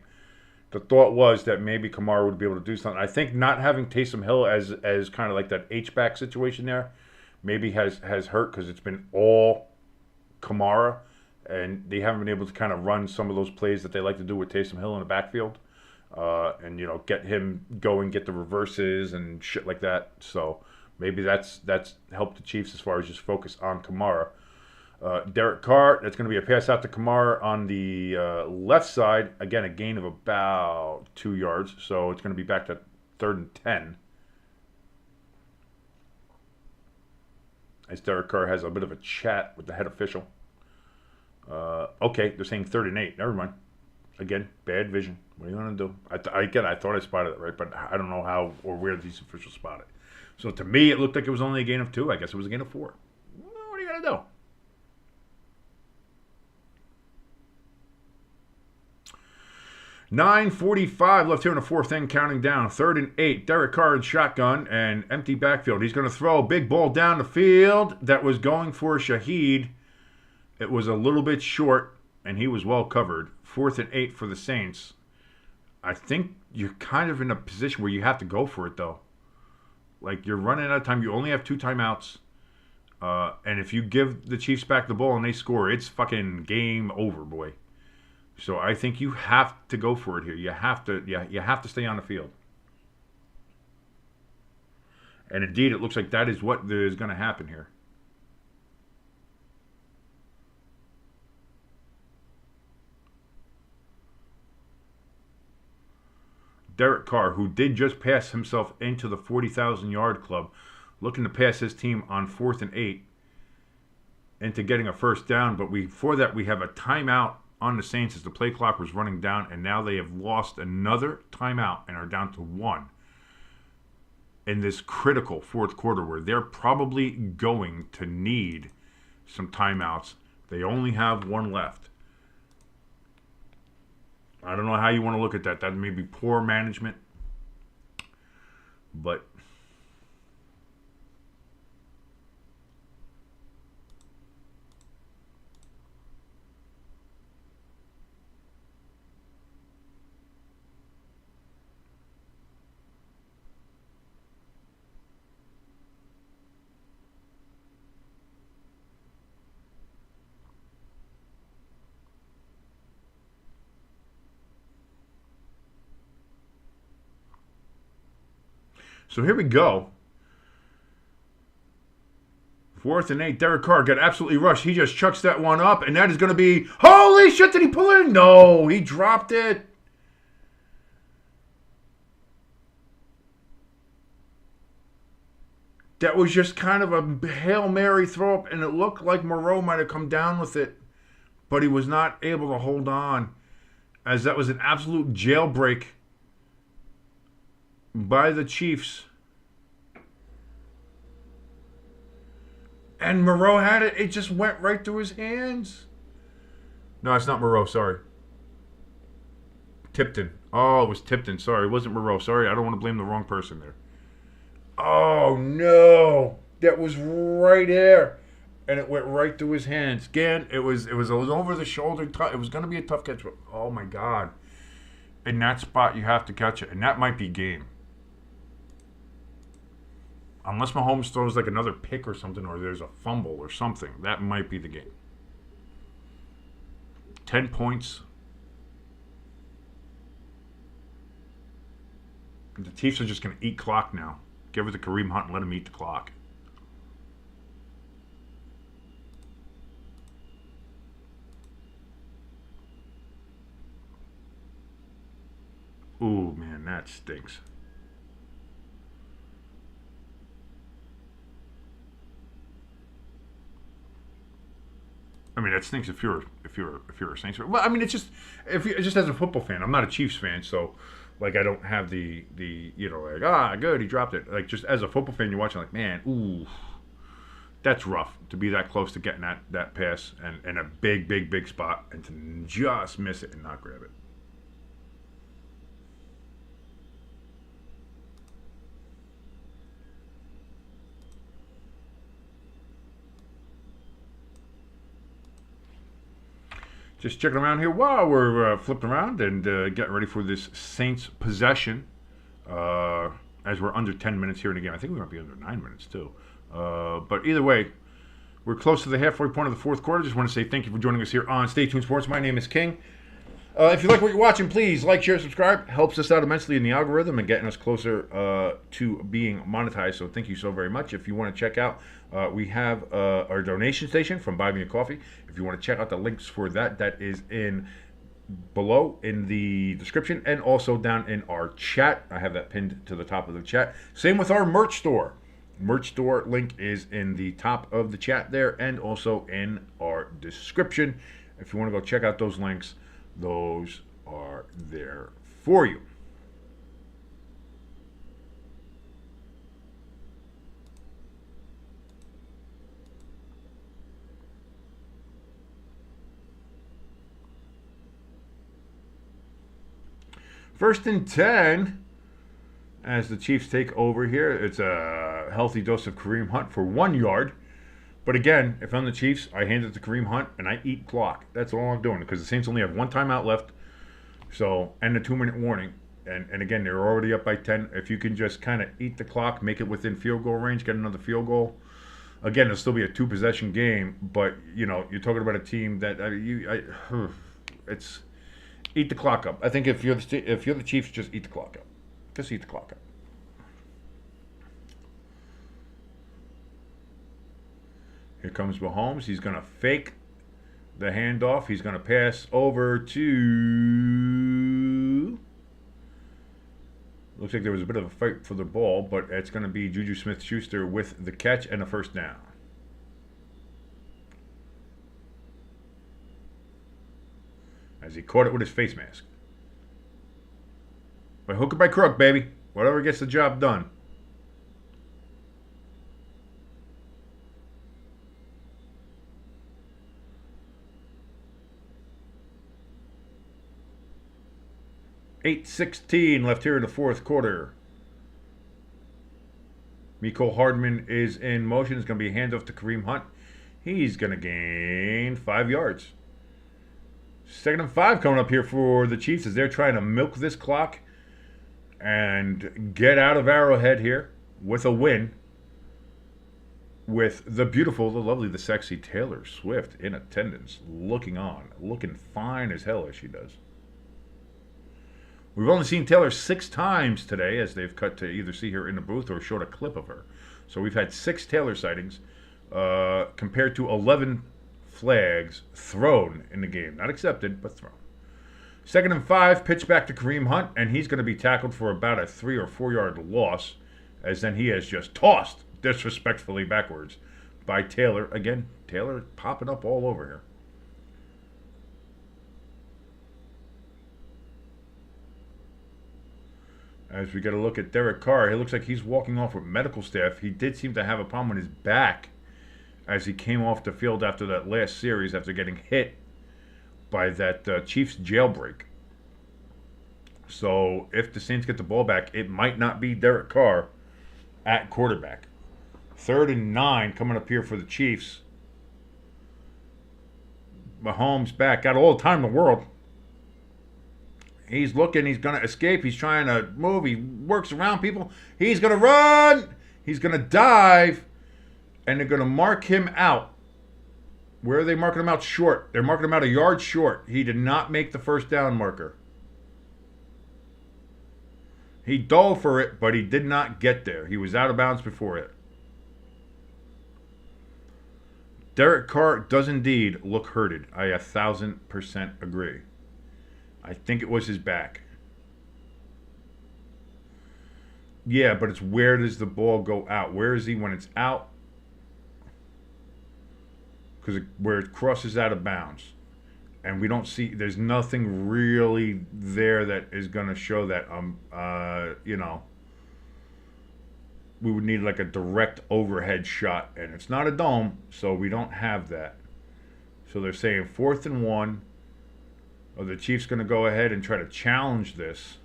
The thought was that maybe Kamara would be able to do something. I think not having Taysom Hill as kind of like that H-back situation there maybe has hurt, because it's been all Kamara, and they haven't been able to kind of run some of those plays that they like to do with Taysom Hill in the backfield, and get him going, get the reverses and shit like that. So maybe that's helped the Chiefs as far as just focus on Kamara. Derek Carr, that's going to be a pass out to Kamara on the left side. Again, a gain of about 2 yards, so it's going to be back to 3rd and 10. As Derek Carr has a bit of a chat with the head official. Okay, they're saying 3rd and 8. Never mind. Again, bad vision. What are you going to do? I thought I spotted it right, but I don't know how or where these officials spot it. So to me, it looked like it was only a gain of 2. I guess it was a gain of 4. Well, what are you going to do? 9:45 left here in the 4th inning, counting down. 3rd and 8. Derek Carr in shotgun and empty backfield. He's going to throw a big ball down the field that was going for Shaheed. It was a little bit short, and he was well covered. 4th and 8 for the Saints. I think you're kind of in a position where you have to go for it, though. Like, you're running out of time. You only have 2 timeouts. And if you give the Chiefs back the ball and they score, it's fucking game over, boy. So I think you have to go for it here. You have to stay on the field. And indeed, it looks like that is what is going to happen here. Derek Carr, who did just pass himself into the 40,000-yard club, looking to pass his team on 4th and 8 into getting a first down. But before that, we have a timeout on the Saints as the play clock was running down, and now they have lost another timeout and are down to 1 in this critical 4th quarter where they're probably going to need some timeouts. They only have 1 left. I don't know how you want to look at that. That may be poor management, but So here we go. 4th and 8. Derek Carr got absolutely rushed. He just chucks that one up, and that is going to be... Holy shit, did he pull it in? No, he dropped it. That was just kind of a Hail Mary throw up, and it looked like Moreau might have come down with it, but he was not able to hold on, as that was an absolute jailbreak by the Chiefs. And Moreau had it. It just went right through his hands. No, it's not Moreau. Sorry. Tipton. Oh, it was Tipton. Sorry. It wasn't Moreau. Sorry. I don't want to blame the wrong person there. Oh, no. That was right there. And it went right through his hands. Again, it was over the shoulder. It was going to be a tough catch. But oh, my God. In that spot, you have to catch it. And that might be game. Unless Mahomes throws like another pick or something, or there's a fumble or something, that might be the game. 10 points. The Chiefs are just going to eat clock now. Give it to Kareem Hunt and let him eat the clock. Ooh, man, that stinks. I mean, that stinks if you're a Saints fan. Well, I mean, it's just just as a football fan. I'm not a Chiefs fan, so like I don't have the like good, he dropped it. Like just as a football fan, you're watching like, man, ooh, that's rough to be that close to getting that pass and a big spot and to just miss it and not grab it. Just checking around here while we're flipping around and getting ready for this Saints possession. As we're under 10 minutes here in the game. I think we might be under 9 minutes too. But either way, we're close to the halfway point of the fourth quarter. Just want to say thank you for joining us here on Stay Tuned Sports. My name is King. If you like what you're watching, please like, share, subscribe. Helps us out immensely in the algorithm and getting us closer to being monetized. So thank you so very much. If you want to check out, we have our donation station from Buy Me a Coffee. If you want to check out the links for that, that is below in the description and also down in our chat. I have that pinned to the top of the chat. Same with our merch store. Merch store link is in the top of the chat there and also in our description. If you want to go check out those links, those are there for you. First and 10 as the Chiefs take over here. It's a healthy dose of Kareem Hunt for 1 yard. But again, if I'm the Chiefs, I hand it to Kareem Hunt and I eat clock. That's all I'm doing because the Saints only have one timeout left. So, and a 2-minute warning. And again, they're already up by 10. If you can just kind of eat the clock, make it within field goal range, get another field goal. Again, it'll still be a 2-possession game, but you're talking about a team that it's eat the clock up. I think if you're the Chiefs, just eat the clock up. Just eat the clock up. Here comes Mahomes. He's going to fake the handoff. He's going to pass over to... Looks like there was a bit of a fight for the ball, but it's going to be Juju Smith-Schuster with the catch and a first down. As he caught it with his face mask. By hook or by crook, baby. Whatever gets the job done. .8:16 left here in the fourth quarter. Mecole Hardman is in motion. It's going to be a handoff to Kareem Hunt. He's going to gain 5 yards. 2nd and 5 coming up here for the Chiefs as they're trying to milk this clock and get out of Arrowhead here with a win with the beautiful, the lovely, the sexy Taylor Swift in attendance, looking fine as hell as she does. We've only seen Taylor 6 times today, as they've cut to either see her in the booth or showed a clip of her. So we've had 6 Taylor sightings compared to 11 flags thrown in the game. Not accepted, but thrown. 2nd and 5, pitch back to Kareem Hunt, and he's going to be tackled for about a 3 or 4 yard loss, as then he has just tossed disrespectfully backwards by Taylor. Again, Taylor popping up all over here. As we get a look at Derek Carr, he looks like he's walking off with medical staff. He did seem to have a problem with his back as he came off the field after that last series, after getting hit by that Chiefs jailbreak. So if the Saints get the ball back, it might not be Derek Carr at quarterback. 3rd and 9 coming up here for the Chiefs. Mahomes back, got all the time in the world. He's looking, he's going to escape, he's trying to move, he works around people. He's going to run, he's going to dive, and they're going to mark him out. Where are they marking him out? Short. They're marking him out a yard short. He did not make the first down marker. He dove for it, but he did not get there. He was out of bounds before it. Derek Carr does indeed look hurted. I 1,000% agree. I think it was his back. Yeah, but it's where does the ball go out? Where is he when it's out? Because where it crosses out of bounds. And we don't see, there's nothing really there that is going to show that, we would need like a direct overhead shot. And it's not a dome, so we don't have that. So they're saying 4th and 1. Are the Chiefs going to go ahead and try to challenge this?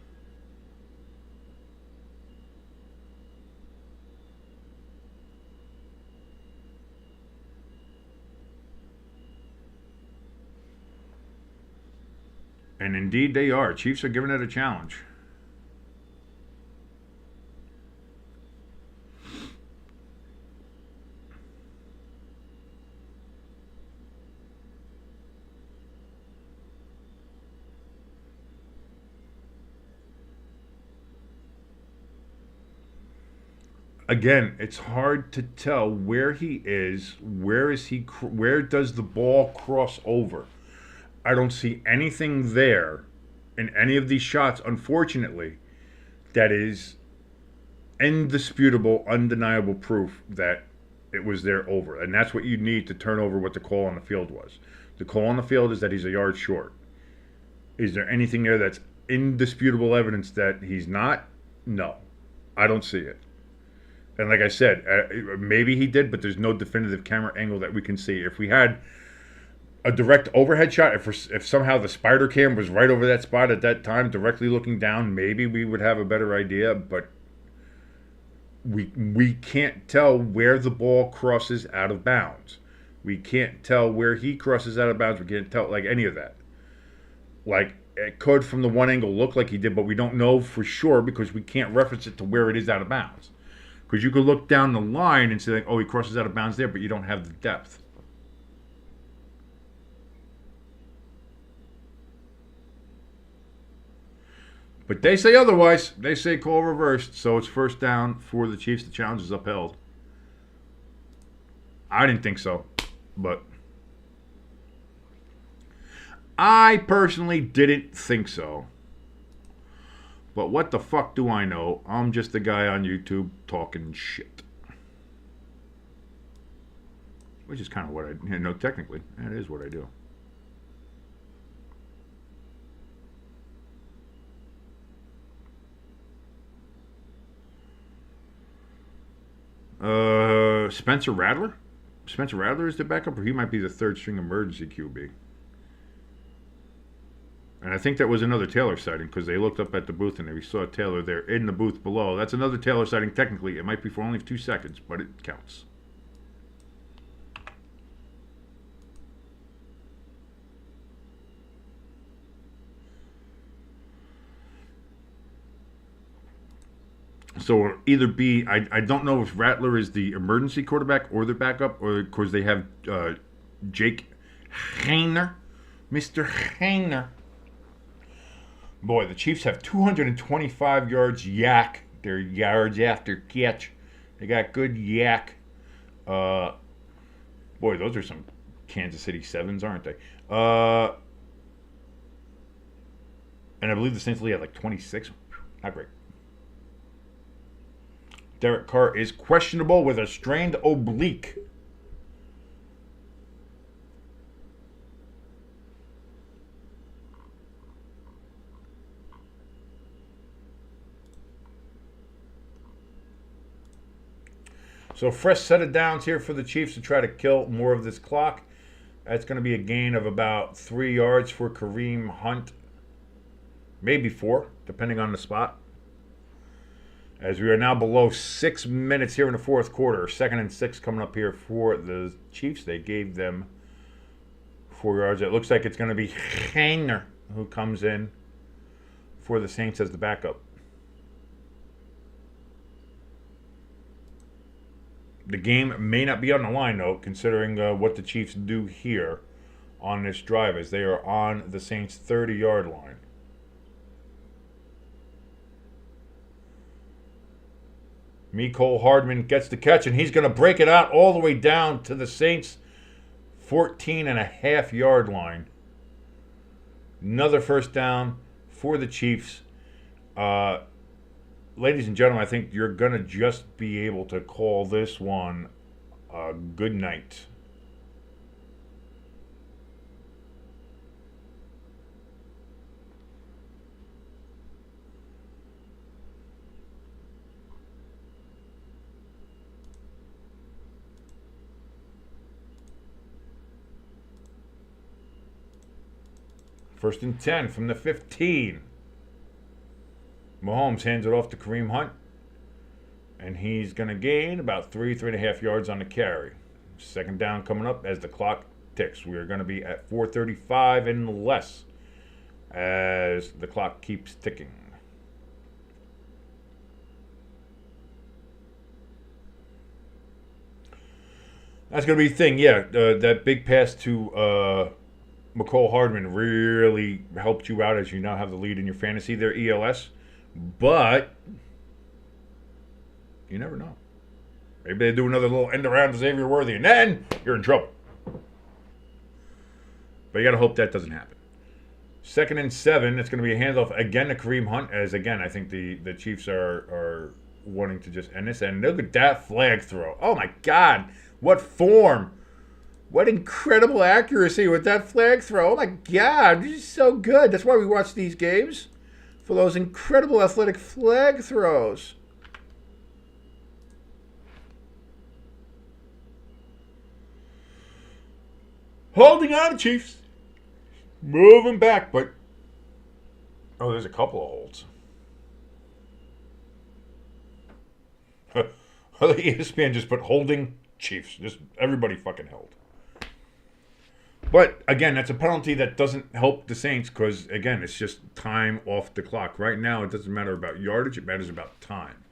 And indeed they are. Chiefs are giving it a challenge. Again, it's hard to tell where he is. Where does the ball cross over? I don't see anything there in any of these shots, unfortunately, that is indisputable, undeniable proof that it was there over. And that's what you need to turn over what the call on the field was. The call on the field is that he's a yard short. Is there anything there that's indisputable evidence that he's not? No. I don't see it. And like I said, maybe he did, but there's no definitive camera angle that we can see. If we had a direct overhead shot, if somehow the spider cam was right over that spot at that time, directly looking down, maybe we would have a better idea. But we can't tell where the ball crosses out of bounds. We can't tell where he crosses out of bounds. We can't tell like any of that. Like it could from the one angle look like he did, but we don't know for sure because we can't reference it to where it is out of bounds. Because you could look down the line and say, like, oh, he crosses out of bounds there, but you don't have the depth. But they say otherwise. They say call reversed, so it's first down for the Chiefs. The challenge is upheld. I didn't think so, but I personally didn't think so. But what the fuck do I know? I'm just a guy on YouTube talking shit. Which is kind of what I know technically. That is what I do. Spencer Rattler? Spencer Rattler is the backup, or he might be the third string emergency QB. And I think that was another Taylor sighting because they looked up at the booth and they saw Taylor there in the booth below. That's another Taylor sighting. Technically, it might be for only 2 seconds, but it counts. So it'll either be, I don't know if Rattler is the emergency quarterback or the backup, or of course they have Jake Haener, Mr. Haener. Boy, the Chiefs have 225 yards yak. Their yards after catch. They got good yak. Boy, those are some Kansas City sevens, aren't they? And I believe the Saints only had like 26. Not great. Derek Carr is questionable with a strained oblique. So fresh set of downs here for the Chiefs to try to kill more of this clock. That's going to be a gain of about 3 yards for Kareem Hunt. Maybe 4, depending on the spot. As we are now below 6 minutes here in the fourth quarter. 2nd and 6 coming up here for the Chiefs. They gave them 4 yards. It looks like it's going to be Hainer who comes in for the Saints as the backup. The game may not be on the line, though, considering what the Chiefs do here on this drive, as they are on the Saints' 30-yard line. Mecole Hardman gets the catch, and he's going to break it out all the way down to the Saints' 14.5-yard line. Another first down for the Chiefs. Ladies and gentlemen, I think you're going to just be able to call this one a good night. First and 10 from the 15. Mahomes hands it off to Kareem Hunt. And he's going to gain about 3.5 yards on the carry. Second down coming up as the clock ticks. We are going to be at 4:35 and less as the clock keeps ticking. That's going to be the thing, yeah. That big pass to Mecole Hardman really helped you out as you now have the lead in your fantasy there, ELS. But you never know. Maybe they do another little end around to Xavier Worthy, and then you're in trouble. But you got to hope that doesn't happen. 2nd and 7. It's going to be a handoff again to Kareem Hunt, as again I think the Chiefs are wanting to just end this. And look at that flag throw. Oh my God. What form. What incredible accuracy with that flag throw. Oh my God. This is so good. That's why we watch these games. For those incredible athletic flag throws. Holding on, Chiefs. Moving back, but... Oh, there's a couple of holds. The ESPN just put holding Chiefs. Just everybody fucking held. But, again, that's a penalty that doesn't help the Saints because, again, it's just time off the clock. Right now, it doesn't matter about yardage. It matters about time.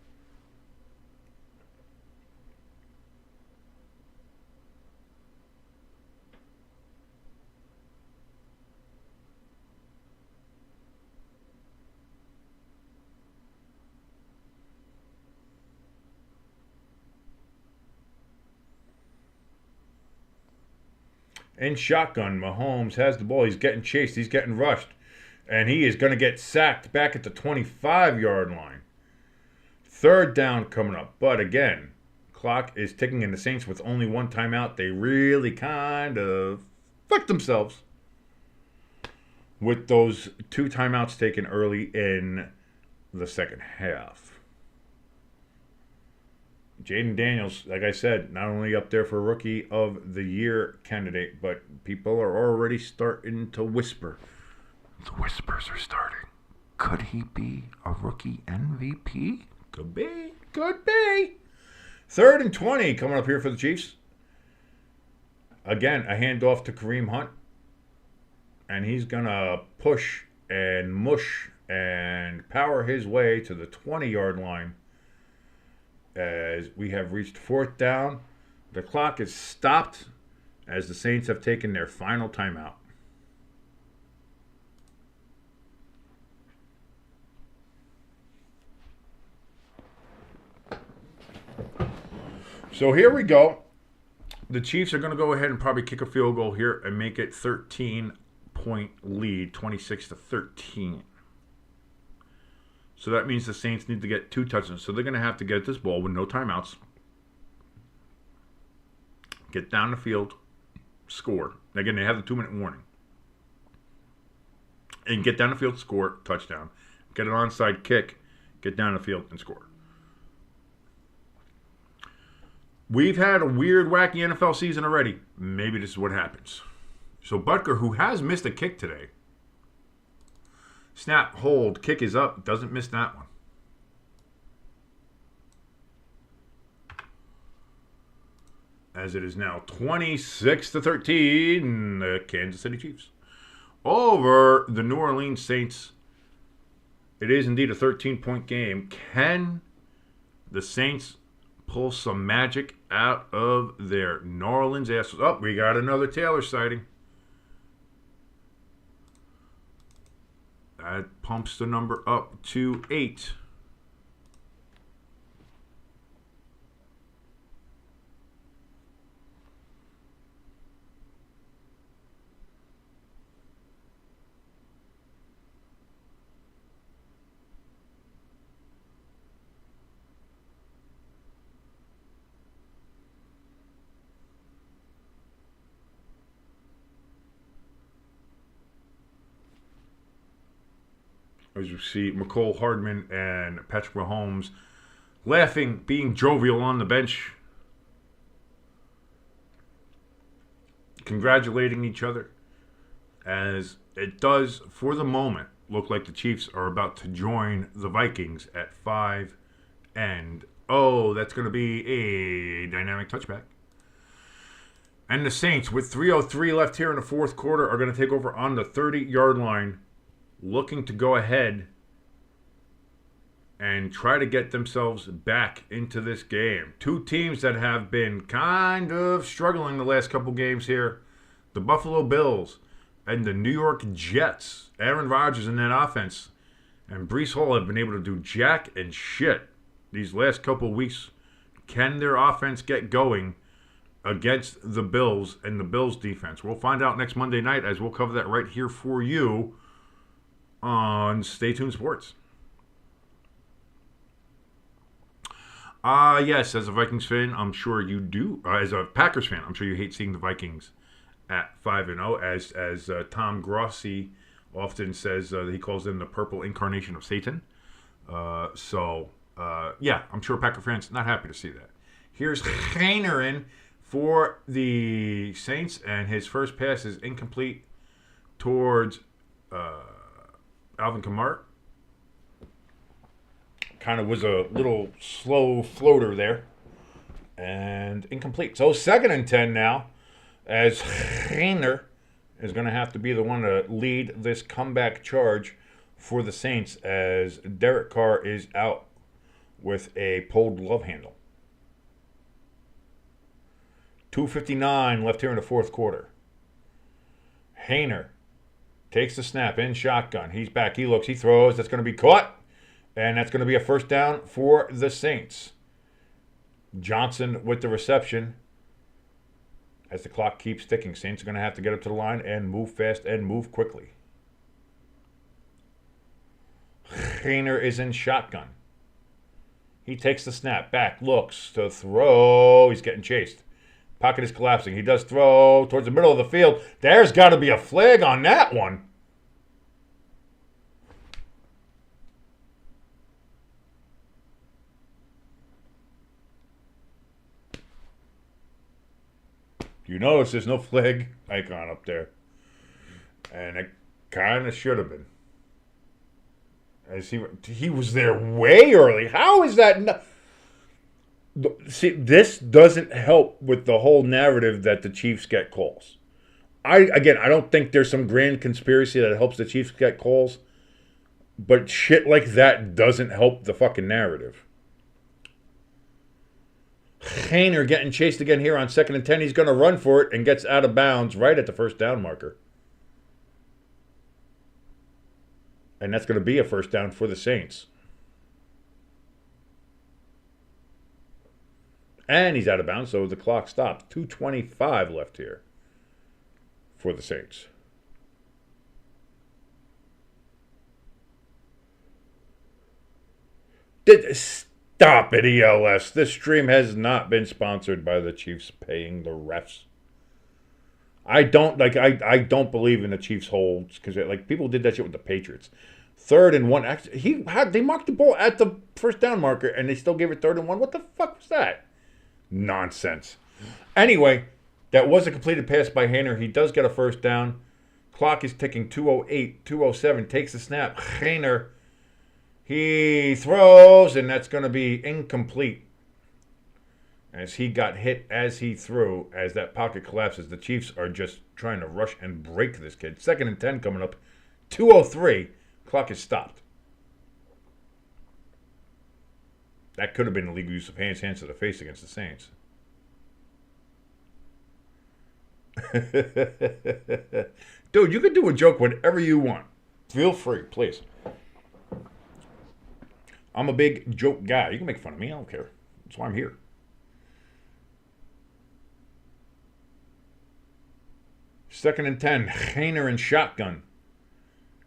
In shotgun, Mahomes has the ball. He's getting chased. He's getting rushed. And he is going to get sacked back at the 25-yard line. 3rd down coming up. But again, clock is ticking in the Saints with only one timeout. They really kind of fucked themselves with those 2 timeouts taken early in the second half. Jaden Daniels, like I said, not only up there for Rookie of the Year candidate, but people are already starting to whisper. The whispers are starting. Could he be a Rookie MVP? Could be. Could be. 3rd and 20 coming up here for the Chiefs. Again, a handoff to Kareem Hunt. And he's going to push and mush and power his way to the 20-yard line. As we have reached 4th down, the clock is stopped as the Saints have taken their final timeout. So here we go. The Chiefs are going to go ahead and probably kick a field goal here and make it 13-point lead, 26-13. So that means the Saints need to get 2 touchdowns. So they're going to have to get this ball with no timeouts. Get down the field, score. Again, they have the 2-minute warning. And get down the field, score, touchdown. Get an onside kick, get down the field, and score. We've had a weird, wacky NFL season already. Maybe this is what happens. So Butker, who has missed a kick today, snap, hold, kick is up, doesn't miss that one. As it is now 26-13, the Kansas City Chiefs over the New Orleans Saints. It is indeed a 13-point game. Can the Saints pull some magic out of their New Orleans asses? Oh, we got another Taylor sighting. That pumps the number up to 8. As you see, McCole Hardman and Patrick Mahomes laughing, being jovial on the bench, congratulating each other, as it does, for the moment, look like the Chiefs are about to join the Vikings at 5-0. That's going to be a dynamic touchback. And the Saints, with 3:03 left here in the fourth quarter, are going to take over on the 30-yard line, looking to go ahead and try to get themselves back into this game. Two teams that have been kind of struggling the last couple games here. The Buffalo Bills and the New York Jets. Aaron Rodgers in that offense and Breece Hall have been able to do jack and shit these last couple weeks. Can their offense get going against the Bills and the Bills defense? We'll find out next Monday night, as we'll cover that right here for you on Stay Tuned Sports. Yes, as a Vikings fan, I'm sure you do. As a Packers fan, I'm sure you hate seeing the Vikings at 5-0. As Tom Grossi often says, he calls them the purple incarnation of Satan. Yeah, I'm sure Packer fans not happy to see that. Here's Heiner in for the Saints, and his first pass is incomplete towards Alvin Kamara. Kind of was a little slow floater there. And incomplete. So 2nd and 10 now, as Heiner is going to have to be the one to lead this comeback charge for the Saints, as Derek Carr is out with a pulled glove handle. 2:59 left here in the fourth quarter. Heiner takes the snap in shotgun. He's back. He looks. He throws. That's going to be caught. And that's going to be a first down for the Saints. Johnson with the reception. As the clock keeps ticking, Saints are going to have to get up to the line and move fast and move quickly. Heiner is in shotgun. He takes the snap. Back. Looks to throw. He's getting chased. Pocket is collapsing. He does throw towards the middle of the field. There's got to be a flag on that one. You notice there's no flag icon up there. And it kind of should have been. As he was there way early. How is that not... See, this doesn't help with the whole narrative that the Chiefs get calls. I don't think there's some grand conspiracy that helps the Chiefs get calls. But shit like that doesn't help the fucking narrative. Heiner getting chased again here on 2nd and 10. He's going to run for it and gets out of bounds right at the first down marker. And that's going to be a first down for the Saints. And he's out of bounds, so the clock stops. 2:25 left here for the Saints. Stop it, ELS. This stream has not been sponsored by the Chiefs paying the refs. I don't believe in the Chiefs holds because people did that shit with the Patriots. 3rd and 1. Actually, they marked the ball at the first down marker and they still gave it 3rd and 1. What the fuck was that? Nonsense. Anyway, that was a completed pass by Haener. He does get a first down. Clock is ticking. 2:08, 2:07. Takes the snap. Haener. He throws, and that's going to be incomplete. As he got hit as he threw, as that pocket collapses. The Chiefs are just trying to rush and break this kid. 2nd and 10 coming up. 2:03. Clock is stopped. That could have been illegal use of hands to the face against the Saints. Dude, you can do a joke whenever you want. Feel free, please. I'm a big joke guy. You can make fun of me. I don't care. That's why I'm here. Second and 10. Haener in shotgun.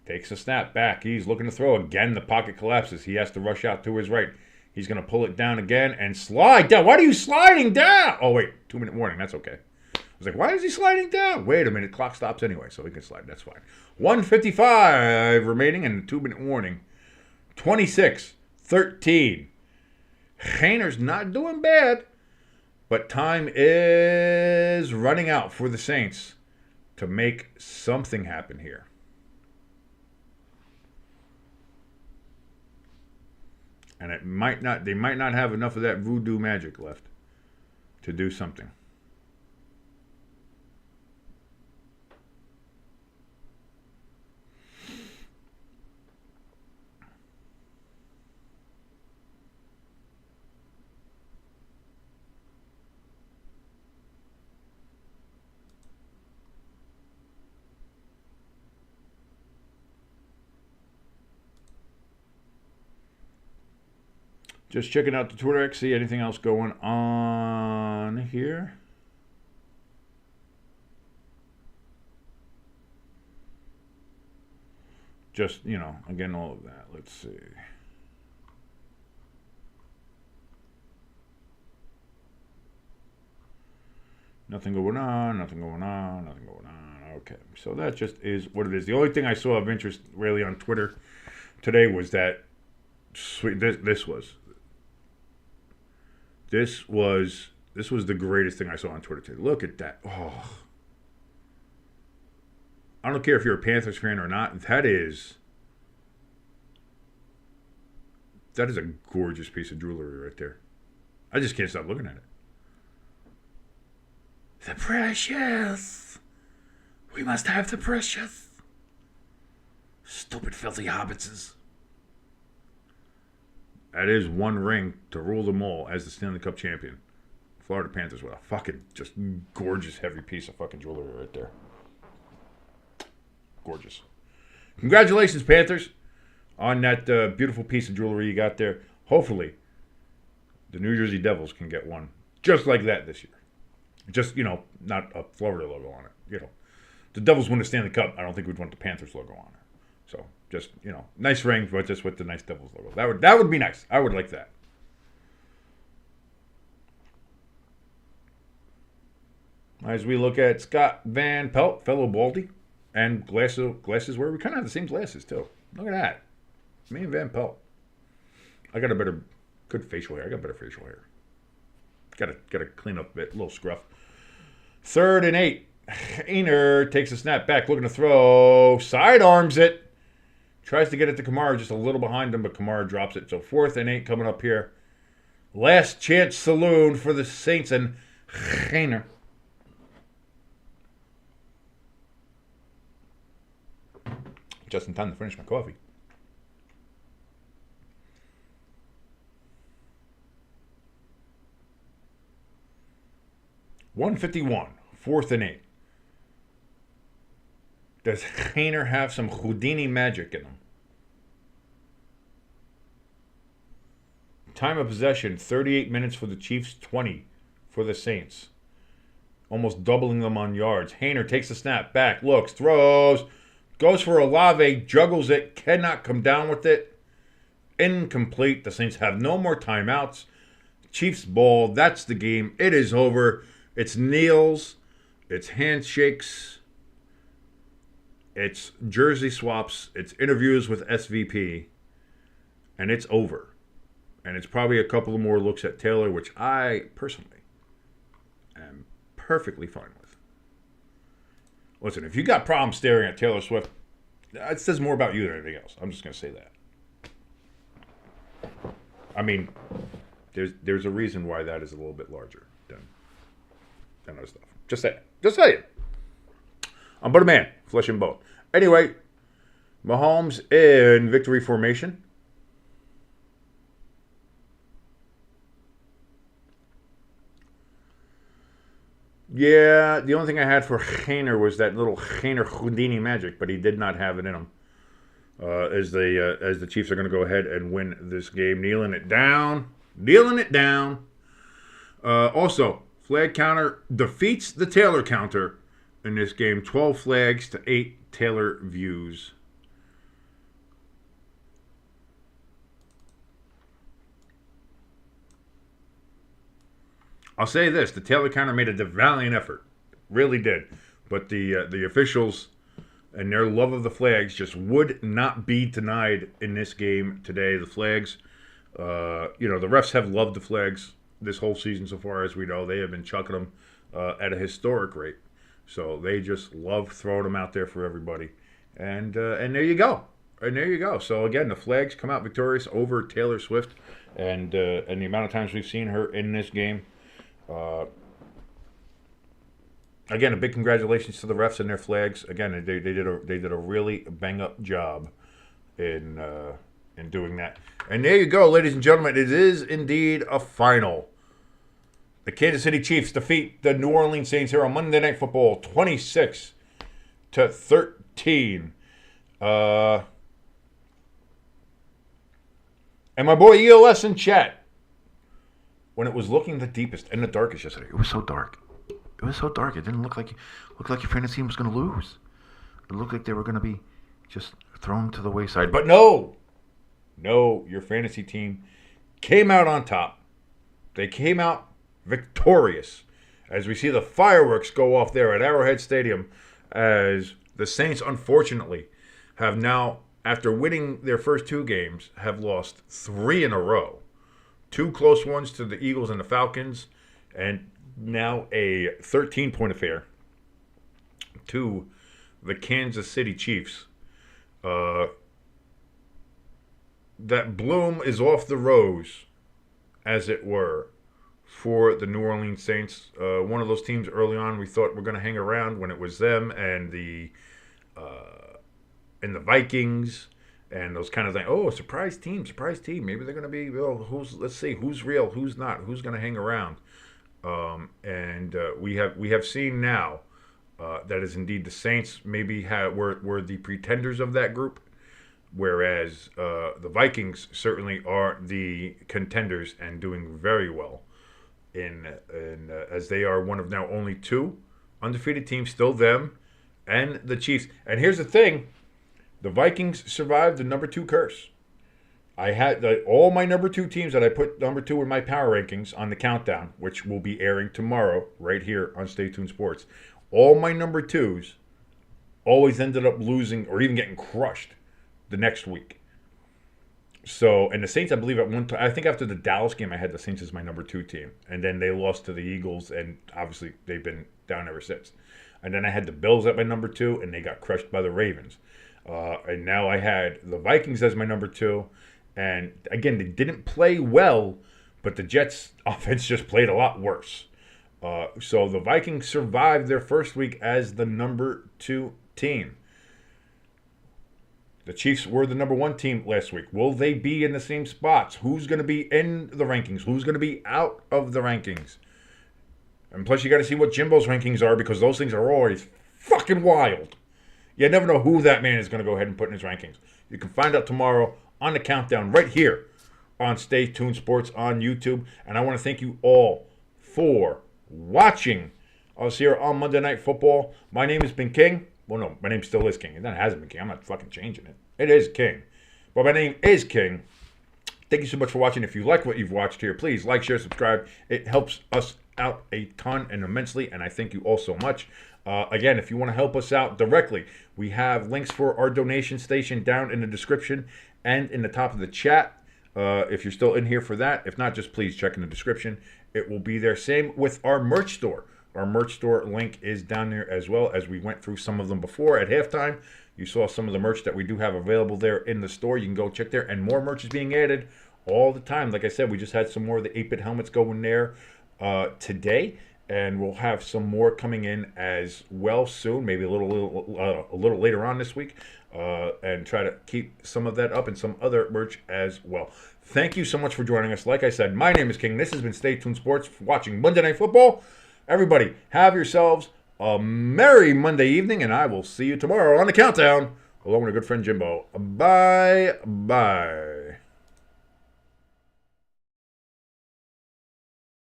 Takes a snap back. He's looking to throw. Again, the pocket collapses. He has to rush out to his right. He's going to pull it down again and slide down. Why are you sliding down? Oh, wait. 2-minute warning. That's okay. I was like, why is he sliding down? Wait a minute. Clock stops anyway, so he can slide. That's fine. 1:55 remaining and a 2-minute warning. 26-13. Haener's not doing bad, but time is running out for the Saints to make something happen here. And they might not have enough of that voodoo magic left to do something. Just checking out the Twitter X, see anything else going on here. Just, again, all of that. Let's see. Nothing going on. Okay, so that just is what it is. The only thing I saw of interest really on Twitter today was that This was the greatest thing I saw on Twitter today. Look at that. Oh. I don't care if you're a Panthers fan or not. That is a gorgeous piece of jewelry right there. I just can't stop looking at it. The precious. We must have the precious. Stupid filthy hobbitses. That is one ring to rule them all as the Stanley Cup champion. Florida Panthers with a fucking just gorgeous heavy piece of fucking jewelry right there. Gorgeous. Congratulations, Panthers, on that beautiful piece of jewelry you got there. Hopefully, the New Jersey Devils can get one just like that this year. Just, not a Florida logo on it. The Devils win the Stanley Cup. I don't think we'd want the Panthers logo on it. So, just, nice ring, but just with the nice Devils logo. That would be nice. I would like that. As we look at Scott Van Pelt, fellow Baldy, and glasses where we kind of have the same glasses, too. Look at that. Me and Van Pelt. I got good facial hair. I got better facial hair. Got to clean up a bit, a little scruff. 3rd and 8. Haener takes a snap back, looking to throw. Sidearms it. Tries to get it to Kamara, just a little behind him, but Kamara drops it. So 4th and 8 coming up here. Last chance saloon for the Saints and Haener. Just in time to finish my coffee. $151, 4th and 8. Does Haener have some Houdini magic in him? Time of possession, 38 minutes for the Chiefs, 20 for the Saints. Almost doubling them on yards. Hayner takes the snap, back, looks, throws, goes for Olave, juggles it, cannot come down with it. Incomplete. The Saints have no more timeouts. Chiefs ball. That's the game. It is over. It's kneels. It's handshakes. It's jersey swaps. It's interviews with SVP. And it's over. And it's probably a couple of more looks at Taylor, which I personally am perfectly fine with. Listen, if you got problems staring at Taylor Swift, it says more about you than anything else. I'm just going to say that. I mean, there's a reason why that is a little bit larger than other stuff. Just say it. I'm but a man, flesh and bone. Anyway, Mahomes in victory formation. Yeah, the only thing I had for Hayner was that little Hayner Houdini magic, but he did not have it in him. As the Chiefs are going to go ahead and win this game, kneeling it down. Also, flag counter defeats the Taylor counter in this game. 12 flags to 8 Taylor views. I'll say this: the Taylor counter made a valiant effort, really did, but the officials and their love of the flags just would not be denied in this game today. The flags, the refs have loved the flags this whole season so far, as we know. They have been chucking them at a historic rate, so they just love throwing them out there for everybody. And there you go. So again, the flags come out victorious over Taylor Swift, and the amount of times we've seen her in this game. Again, a big congratulations to the refs and their flags. Again, they did a really bang up job in doing that. And there you go, ladies and gentlemen. It is indeed a final. The Kansas City Chiefs defeat the New Orleans Saints here on Monday Night Football, 26-13. And my boy EOS in chat. When it was looking the deepest and the darkest yesterday, it was so dark. It didn't look like your fantasy team was going to lose. It looked like they were going to be just thrown to the wayside. But no, your fantasy team came out on top. They came out victorious as we see the fireworks go off there at Arrowhead Stadium, as the Saints, unfortunately, have now, after winning their first 2 games, have lost 3 in a row. 2 close ones to the Eagles and the Falcons, and now a 13-point affair to the Kansas City Chiefs. That bloom is off the rose, as it were, for the New Orleans Saints. One of those teams early on we thought were going to hang around when it was them and the Vikings. And those kind of things. Oh, surprise team. Maybe they're going to be, let's see, who's real, who's not, who's going to hang around. We have seen now that is indeed the Saints maybe were the pretenders of that group, whereas the Vikings certainly are the contenders and doing very well as they are one of now only 2 undefeated teams, still them and the Chiefs. And here's the thing. The Vikings survived the number 2 curse. I had all my number 2 teams that I put number 2 in my power rankings on the countdown, which will be airing tomorrow right here on Stay Tuned Sports. All my number 2s always ended up losing or even getting crushed the next week. So, and the Saints, I believe at one time, I think after the Dallas game, I had the Saints as my number 2 team. And then they lost to the Eagles, and obviously they've been down ever since. And then I had the Bills at my number 2, and they got crushed by the Ravens. And now I had the Vikings as my number 2. And again, they didn't play well, but the Jets' offense just played a lot worse. So the Vikings survived their first week as the number 2 team. The Chiefs were the number 1 team last week. Will they be in the same spots? Who's going to be in the rankings? Who's going to be out of the rankings? And plus, you got to see what Jimbo's rankings are, because those things are always fucking wild. You never know who that man is going to go ahead and put in his rankings. You can find out tomorrow on the countdown right here on Stay Tuned Sports on YouTube. And I want to thank you all for watching us here on Monday Night Football. My name has been King. Well, no, my name still is King. It hasn't been King. I'm not fucking changing it. It is King. But my name is King. Thank you so much for watching. If you like what you've watched here, please like, share, subscribe. It helps us out a ton and immensely, and I thank you all so much. Again, if you want to help us out directly, we have links for our donation station down in the description and in the top of the chat. If you're still in here for that. If not, just please check in the description. It will be there. Same with our merch store. Our merch store link is down there as well, as we went through some of them before at halftime. You saw some of the merch that we do have available there in the store. You can go check there, and more merch is being added all the time. Like I said, we just had some more of the 8-bit helmets going there today, and we'll have some more coming in as well soon, maybe a little later on this week, and try to keep some of that up and some other merch as well. Thank you so much for joining us. Like I said, my name is King. This has been Stay Tuned Sports watching Monday Night Football. Everybody, have yourselves a merry Monday evening, and I will see you tomorrow on the countdown, along with a good friend Jimbo. Bye-bye.